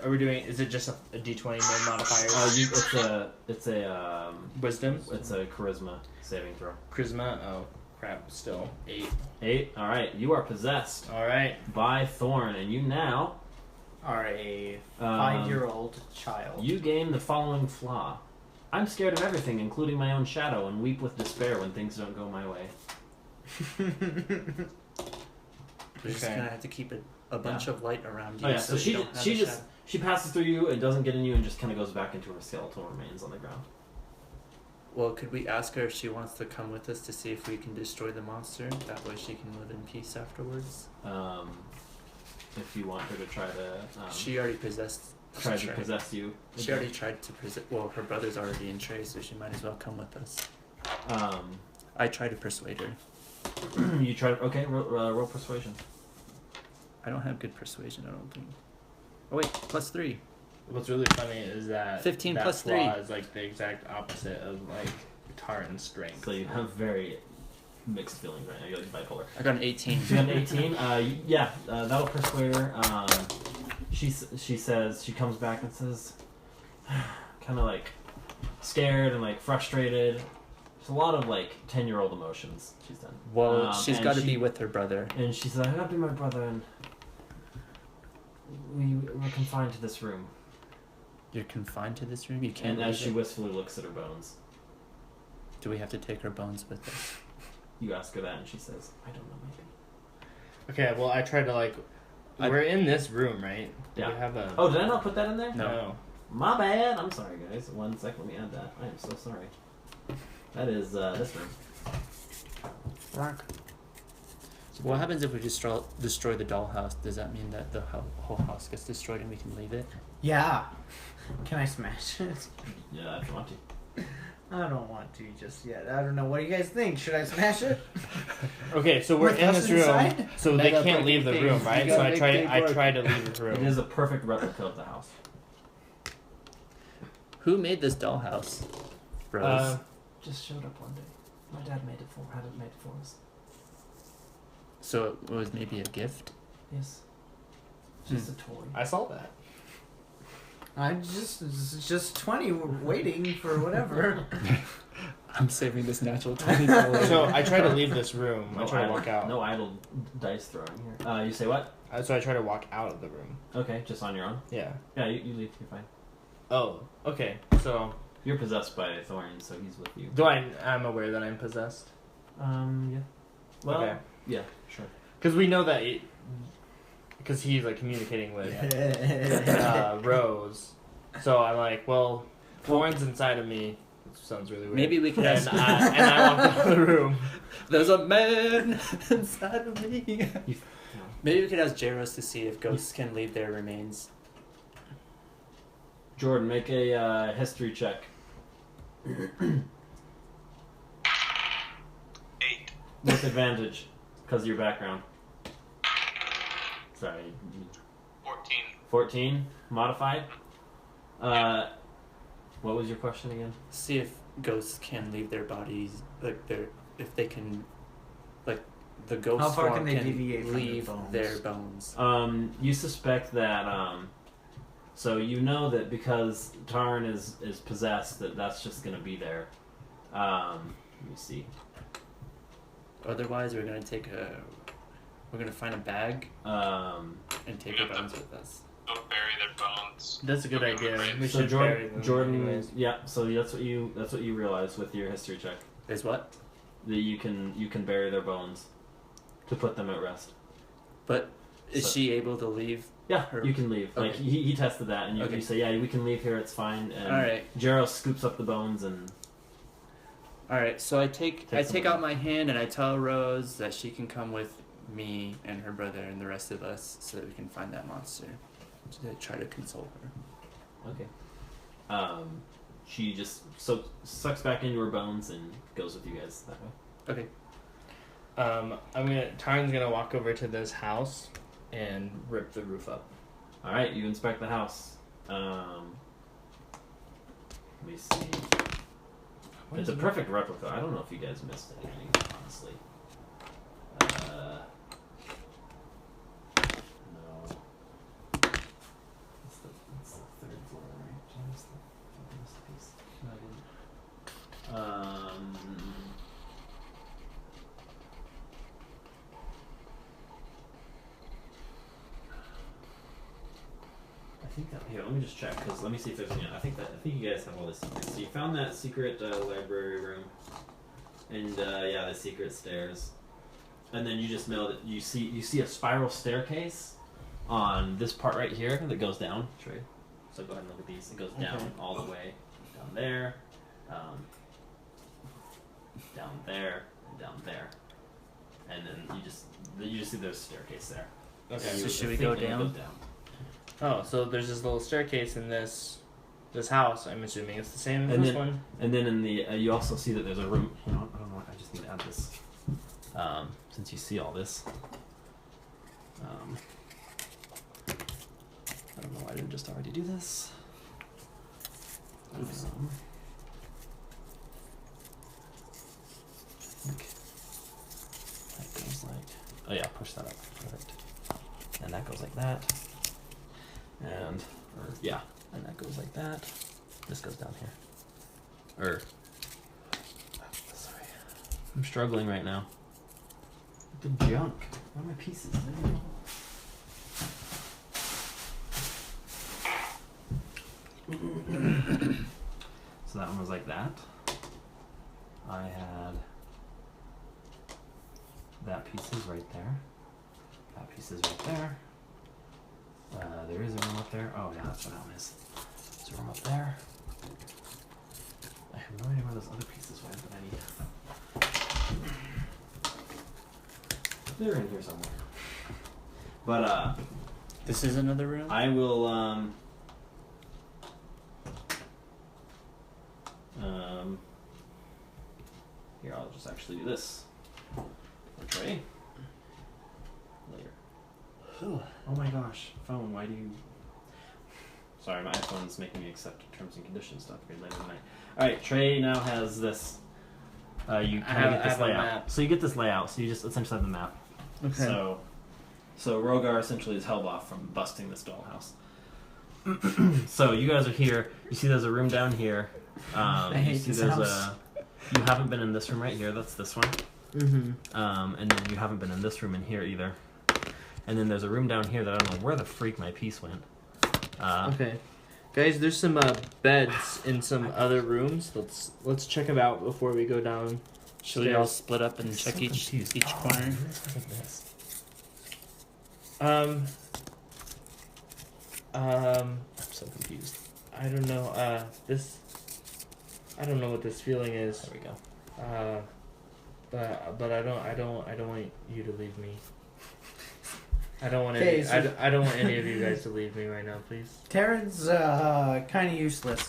Are we doing? Is it just a D20 no modifiers? It's a Wisdom. it's a charisma saving throw. Charisma. Oh crap! Still 8. 8. All right, you are possessed All right. by Thorn, and you now Are a um, 5-year-old child. You gain the following flaw. I'm scared of everything, including my own shadow, and weep with despair when things don't go my way. We're just Okay. gonna have to keep a bunch of light around you. Oh yeah, so you don't have she a just shadow. she passes through you and doesn't get in you and just kind of goes back into her skeletal remains on the ground. Well, could we ask her if she wants to come with us to see if we can destroy the monster? That way she can live in peace afterwards. If you want her to try to She already possessed. try to Trey. possess you. She already tried to possess. Well, her brother's already in Trey, so she might as well come with us. I tried to persuade her. You try to roll persuasion. I don't have good persuasion, I don't think. Oh wait, +3. What's really funny is that 15 that plus flaw 3. is like the exact opposite of like Tarran's strength. So you have very mixed feelings right now. You're like bipolar. I got an 18. So you got an 18. That'll persuade her. She says, she comes back and says, kind of like scared and like frustrated. There's a lot of like 10-year-old emotions she's done. Well, she's and got to be with her brother. And she said, I gotta be my brother, and we're confined to this room. You're confined to this room? You can't And as leave she it? wistfully looks at her bones, Do we have to take her bones with us? you ask her that, and she says, I don't know, maybe. Okay, well I tried to like. We're in this room, right? Yeah. We have a. Oh, did I not put that in there? No. My bad. I'm sorry, guys. 1 sec. Let me add that. I am so sorry. That is this room. What happens if we destroy the dollhouse? Does that mean that the whole house gets destroyed and we can leave it? Yeah. Can I smash it? Yeah, if you want to. I don't want to just yet. I don't know. What do you guys think? Should I smash it? Okay, so we're With in us this room, inside? so they Mega can't leave the breaking room, things. right? You So gotta I make tried. things I work. tried to leave the It room. is a perfect replica of the house. Who made this dollhouse? Rose. Just showed up one day. My dad had it made for us. So it was maybe a gift? Yes. Just a toy. I saw that. It's just 20 waiting for whatever. I'm saving this natural 20 for later. So I tried to leave this room. I tried to walk out. No idle dice throwing here. You say what? So I tried to walk out of the room. Okay, just on your own. Yeah. Yeah, you leave. You're fine. Oh. Okay. So You're possessed by Thorn, so he's with you. I'm aware that I'm possessed. Yeah. Well, Okay. yeah, sure. Because we know that. Because he's like communicating with Rose. So I'm like, well, Thorn's inside of me. Which sounds really weird. Maybe we can And, ask. and I walked out of the room. There's a man inside of me. Maybe we could ask Jhaeros to see if ghosts can leave their remains. Jordan, make a history check. 8. With advantage, because of your background. Sorry. 14. 14? Modified? What was your question again? See if ghosts can leave their bodies, if they can, the ghost How far form can they deviate from leave their bones? their bones. You suspect that, so you know that because Tarn is possessed, that's just going to be there. Let me see. Otherwise, we're gonna find a bag and take our bones with us. Go bury their bones. That's a good idea. We So should bury them Jordan, anyways. yeah. So that's what you realize with your history check, Is what? that you can bury their bones to put them at rest. But Is she able to leave? Yeah, Her- you can leave. Like Okay. he tested that, and you, Okay. you say, yeah, we can leave here. It's fine. And All right. Jhaeros scoops up the bones and. All right. So I take some out my hand and I tell Rose that she can come with me and her brother and the rest of us so that we can find that monster. To try to console her. Okay. She just sucks back into her bones and goes with you guys that way. Okay. Tarn's gonna walk over to this house and rip the roof up. All right, you inspect the house. Let me see. It's a perfect replica. I don't know if you guys missed anything, honestly. No. It's the third floor, right? Did I miss the piece? No, I didn't. I think that here. Let me just check because let me see if there's any. I think you guys have all the secrets. So you found that secret library room, and yeah, the secret stairs, and then you just know that you see a spiral staircase on this part right here that goes down. Trey. So go ahead and look at these. It goes down all the way down there, down there, and down there, and then you just see there's a staircase there. Okay. So should we go down? It goes down. Oh, so there's this little staircase in this house. I'm assuming it's the same as And this then- one. And then in the you also see that there's a room. You know, I don't know. I just need to add this. Since you see all this, I don't know why I didn't just already do this. I think that goes like. Oh yeah, push that up. Perfect. And that goes like that. And that goes like that. This goes down here. Sorry, I'm struggling right now. The junk. Where are my pieces? So that one was like that. I had that piece is right there. That piece is right there. There is a room up there. Oh yeah, that's what that one is. There's a room up there. I have no idea where those other pieces went, but they're in here somewhere. But This is another room? I will here I'll just actually do this. For Trey. Later. Oh my gosh, phone, why do you... Sorry, my iPhone's making me accept terms and conditions stuff later tonight. Alright, Trey now has this. You kind of get this have a layout. map. So you get this layout, so you just essentially have the map. Okay. So Rhogar essentially is held off from busting this dollhouse. So you guys are here. You see there's a room down here. I hate you see this there's house. you haven't been in this room right here. That's this one. Mm-hmm. And then you haven't been in this room in here either. And then there's a room down here that I don't know where the freak my piece went. Okay, guys, there's some beds in some other rooms. Let's check them out before we go down. Should we all split up and I'm check so each confused. corner? Look at this. Um, I'm so confused. I don't know. I don't know what this feeling is. There we go. But I don't want you to leave me. I don't want Okay, any. so- I don't want any of you guys to leave me right now, please. Tarran's kind of useless.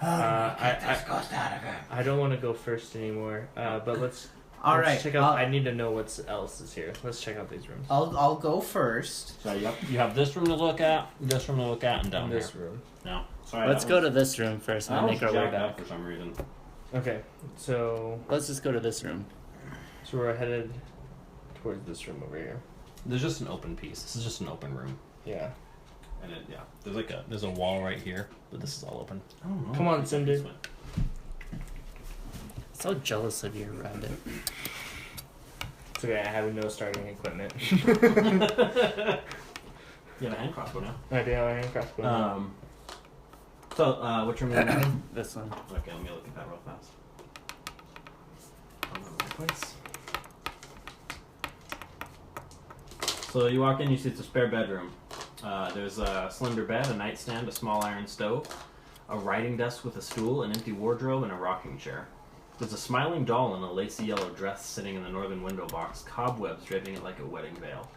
I don't want to go first anymore. But let's Alright, check out. I need to know what else is here. Let's check out these rooms. I'll go first. So you have this room to look at, this room to look at, and down In this here. room. No. Sorry. Let's go to this room first and then make our way back. for some reason. Okay, so Let's just go to this room. we're headed towards this room over here. There's just an open piece. This is just an open room. Yeah. And there's a wall right here, but this is all open. I don't know. Come on, Cindy. So jealous of your rabbit. It's okay. I have no starting equipment. You have a hand crossbow now. I do have a hand crossbow. Which room are you in? This one. Okay, let me look at that real fast. I'm in the right place. So you walk in, you see it's a spare bedroom. There's a slender bed, a nightstand, a small iron stove, a writing desk with a stool, an empty wardrobe, and a rocking chair. There's a smiling doll in a lacy yellow dress sitting in the northern window box, cobwebs draping it like a wedding veil.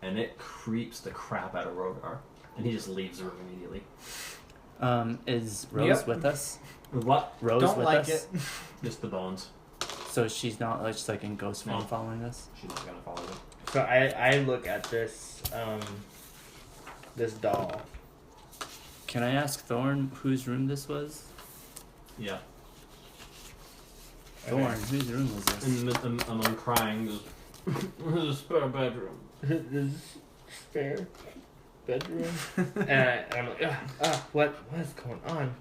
And it creeps the crap out of Rhogar. And he just leaves the room immediately. Is Rose with us? What? Rose Don't with like us? it. Just the bones. So she's not like, just like in ghost form No. following us? She's not gonna follow you. So I look at this this doll. Can I ask Thorn whose room this was? Yeah. Thorn, whose room was this? And among crying, goes, "This is a spare bedroom." This spare bedroom. and I'm like, what is going on?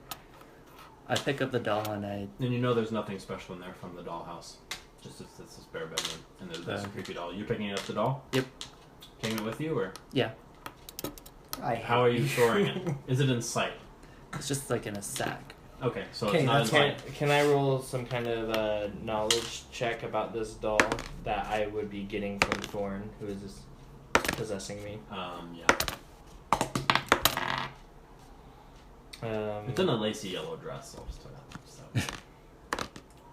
I pick up the doll and I... And you know there's nothing special in there from the dollhouse. Just it's a spare bedroom. And there's this creepy doll. You picking up the doll? Yep. Taking it with you, or? Yeah, How are you storing it? Is it in sight? it's just like in a sack. Okay, so Okay, it's not in Can, sight. can I roll some kind of knowledge check about this doll that I would be getting from Thorn, who is this possessing me? Yeah. Um, It's in a lacy yellow dress, so I'll just tell you that.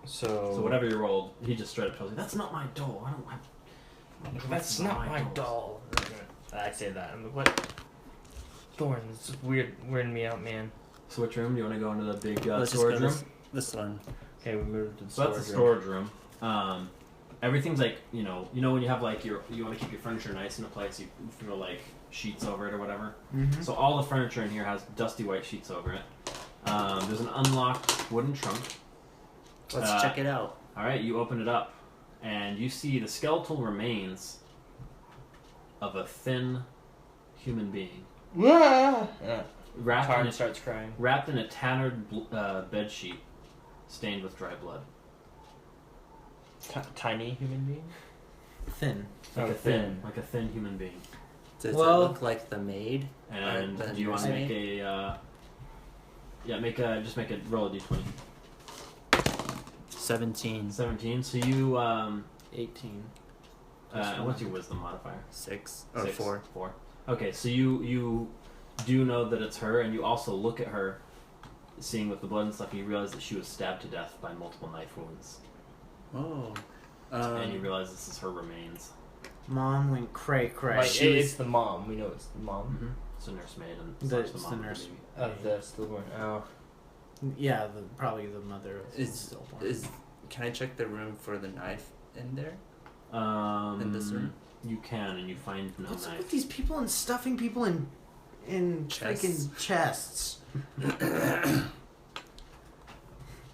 So whatever you rolled, he just straight up tells you, "That's not my doll. I don't have... That's not my doll." I say that. I'm like, what? Thorn, this is weirding me out, man. So which room? Do you want to go into the big Let's just storage go room? this one. Okay, we moved to the So that's the storage room. Everything's like, you know when you have like you want to keep your furniture nice in a place, you throw like sheets over it or whatever. Mm-hmm. So all the furniture in here has dusty white sheets over it. There's an unlocked wooden trunk. Let's check it out. All right, you open it up, and you see the skeletal remains of a thin human being wrapped Tarn in, starts crying. wrapped in a tattered bed sheet stained with dry blood. Tiny human being? Thin. Like Oh, a thin human being. Does Well- it look like the maid? And the do you want to nursemaid? make a? Just make it roll a d20. 17. 17. So you 18. what's your wisdom modifier? 6 or 6. 4. 4. Okay, so you do know that it's her, and you also look at her, seeing with the blood and stuff, and you realize that she was stabbed to death by multiple knife wounds, Oh. and you realize this is her remains. Mom went cray cray. Like, it's the mom. We know it's the mom Mm-hmm. It's a nursemaid, and It's the the mom of nurse. baby. of the stillborn. Oh. Yeah, probably the mother of the Is stillborn. can I check the room for the knife in there? In this room? You can, and you find no What's up knife. with these people and stuffing people in Chests? freaking chests?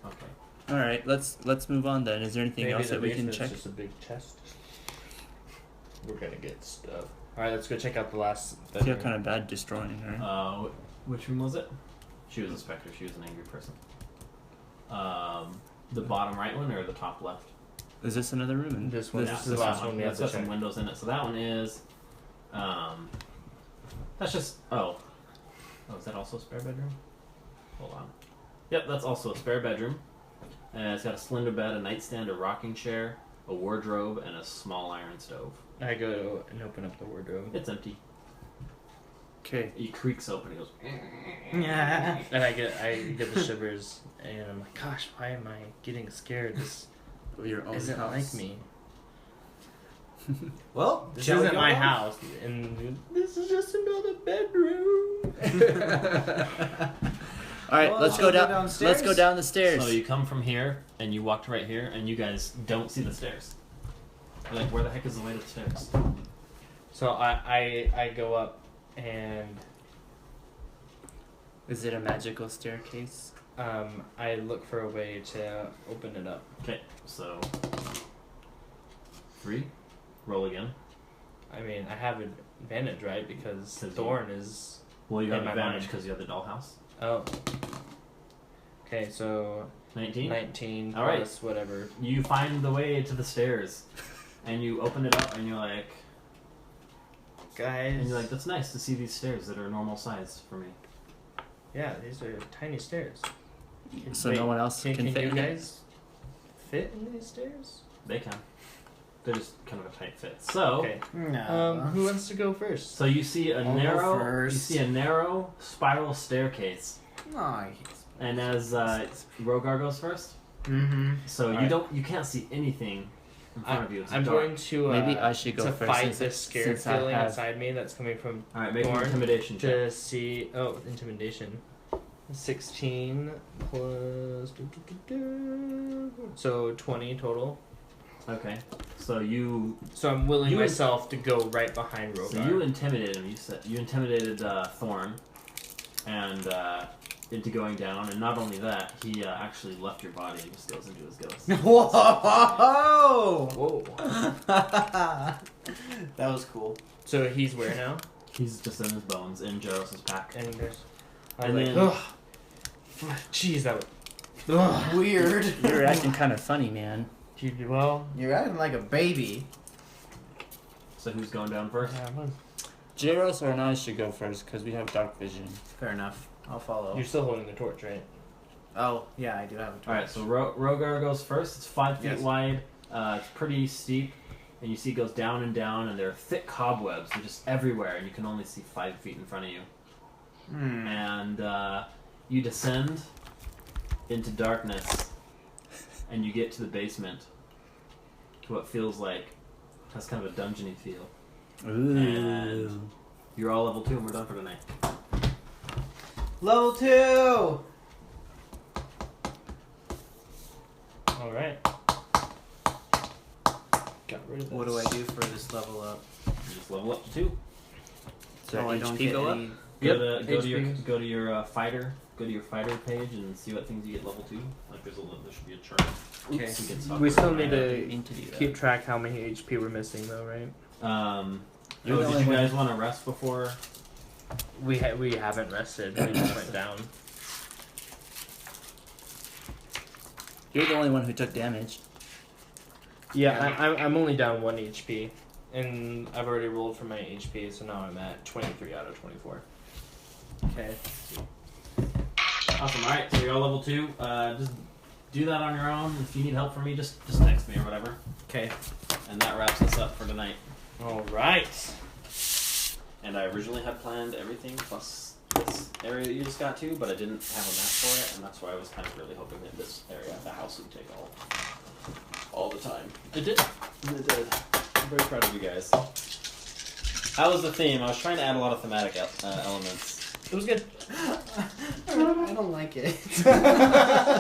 Okay. All right, let's move on then. Is there anything Maybe else the that we can basement's check? just a big chest. We're gonna get stuff. Alright, let's go check out the last I feel bedroom. kind of bad destroying her. Which room was it? She was a specter. She was an angry person. The bottom right one or the top left? Is this another room? This one. Yeah, This is the last one we have It's to got some check. windows in it. So that one is. That's just. Oh, is that also a spare bedroom? Hold on. Yep, that's also a spare bedroom. It's got a slender bed, a nightstand, a rocking chair, a wardrobe, and a small iron stove. I go and open up the wardrobe. It's empty. Okay. He creaks open. He goes. Yeah. And I get the shivers, and I'm like, gosh, why am I getting scared? This Your own isn't house. like me. Well, This shall we isn't go my on? house, and this is just another bedroom. All right, Well, let's shall go we go down. downstairs? Let's go down the stairs. So you come from here, and you walked right here, and you guys don't see the stairs. You're like, where the heck is the way to the stairs? So I go up, and Is it a magical staircase? I look for a way to open it up. Okay, so 3. Roll again. I mean, I have an advantage, right? Because Because Thorn is. Well, you have In my advantage mind. because you have the dollhouse. Oh. Okay, so 19. 19 All right. plus whatever. You find the way to the stairs, and you open it up, and you're like, Guys. that's nice to see these stairs that are normal size for me. Yeah, these are tiny stairs. So Wait, no one else can fit you in it? guys fit in these stairs? They can. They're just kind of a tight fit. So, Okay. No. Who wants to go first? so you see a I'll go narrow, first. spiral staircase, Nice. and as Rhogar goes first, Mm-hmm. so Alright. you can't see anything in front of you. It's I'm dark. going to Maybe I should go to first fight since this scared since I feeling have- inside me that's coming from All right, make an Thorn intimidation check. to see. Oh, intimidation. 16 plus. So 20 total. Okay, so you So I'm willing You- myself to go right behind Rhogar. So you intimidated him. You intimidated Thorn, and into going down. And not only that, he actually left your body and just goes into his ghost. Whoa! Whoa. That was cool. So he's where now? He's just in his bones in Jhaeros' pack. And there's. And then- ugh. Jeez, that was. Ugh. Weird. You're acting kind of funny, man. Well. You're acting like a baby. So who's going down first? Yeah, well, Jhaeros or I should go first because we have dark vision. Fair enough. I'll follow. you're still holding the torch, right? Oh, yeah, I do have a torch. All right, so Rhogar goes first. It's 5 feet Yes. wide. It's pretty steep, and you see it goes down, and there are thick cobwebs. They're just everywhere, and you can only see 5 feet in front of you. Hmm. And you descend into darkness, and you get to the basement, to what feels like has kind of a dungeony feel. Ooh. And you're all level 2, and we're done for tonight. Level 2! Alright. Got rid of this. What do I do for this level up? You just level up to 2. So I don't HP get go up? any... Go Yep, to HP. your fighter. Go to your fighter page and see what things you get level 2. Like there should be a chart. Okay. So you can stop We it. still need I to need to do that. keep track how many HP we're missing, though, right? You're the Did only you one- guys want to rest before? We haven't rested. We just went down. You're the only one who took damage. Yeah, I'm only down 1 HP, and I've already rolled for my HP, so now I'm at 23 out of 24. Okay. Awesome. All right. So you're all level 2. Just do that on your own. If you need help from me, just text me or whatever. Okay. And that wraps us up for tonight. All right. And I originally had planned everything plus this area that you just got to, but I didn't have a map for it, and that's why I was kind of really hoping that this area, the house, would take all the time. It did. And it did. I'm very proud of you guys. How was the theme? I was trying to add a lot of thematic elements. It was good. I don't like it.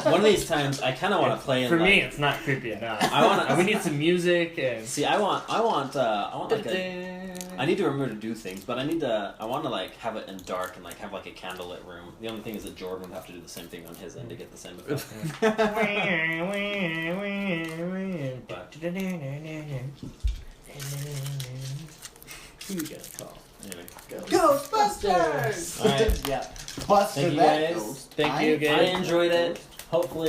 One of these times, I kind of want to play in. For like, me, it's not creepy enough. I want. We need some music and. See, I want like I need to remember to do things, but I want to like have it in dark and like have like a candlelit room. The only thing is that Jordan would have to do the same thing on his end to get the same effect. But Who you gonna call? anyway, go. Ghostbusters! All right. Yeah. Buster Thank you that guys. ghost. Thank you I again. enjoyed it. Hopefully.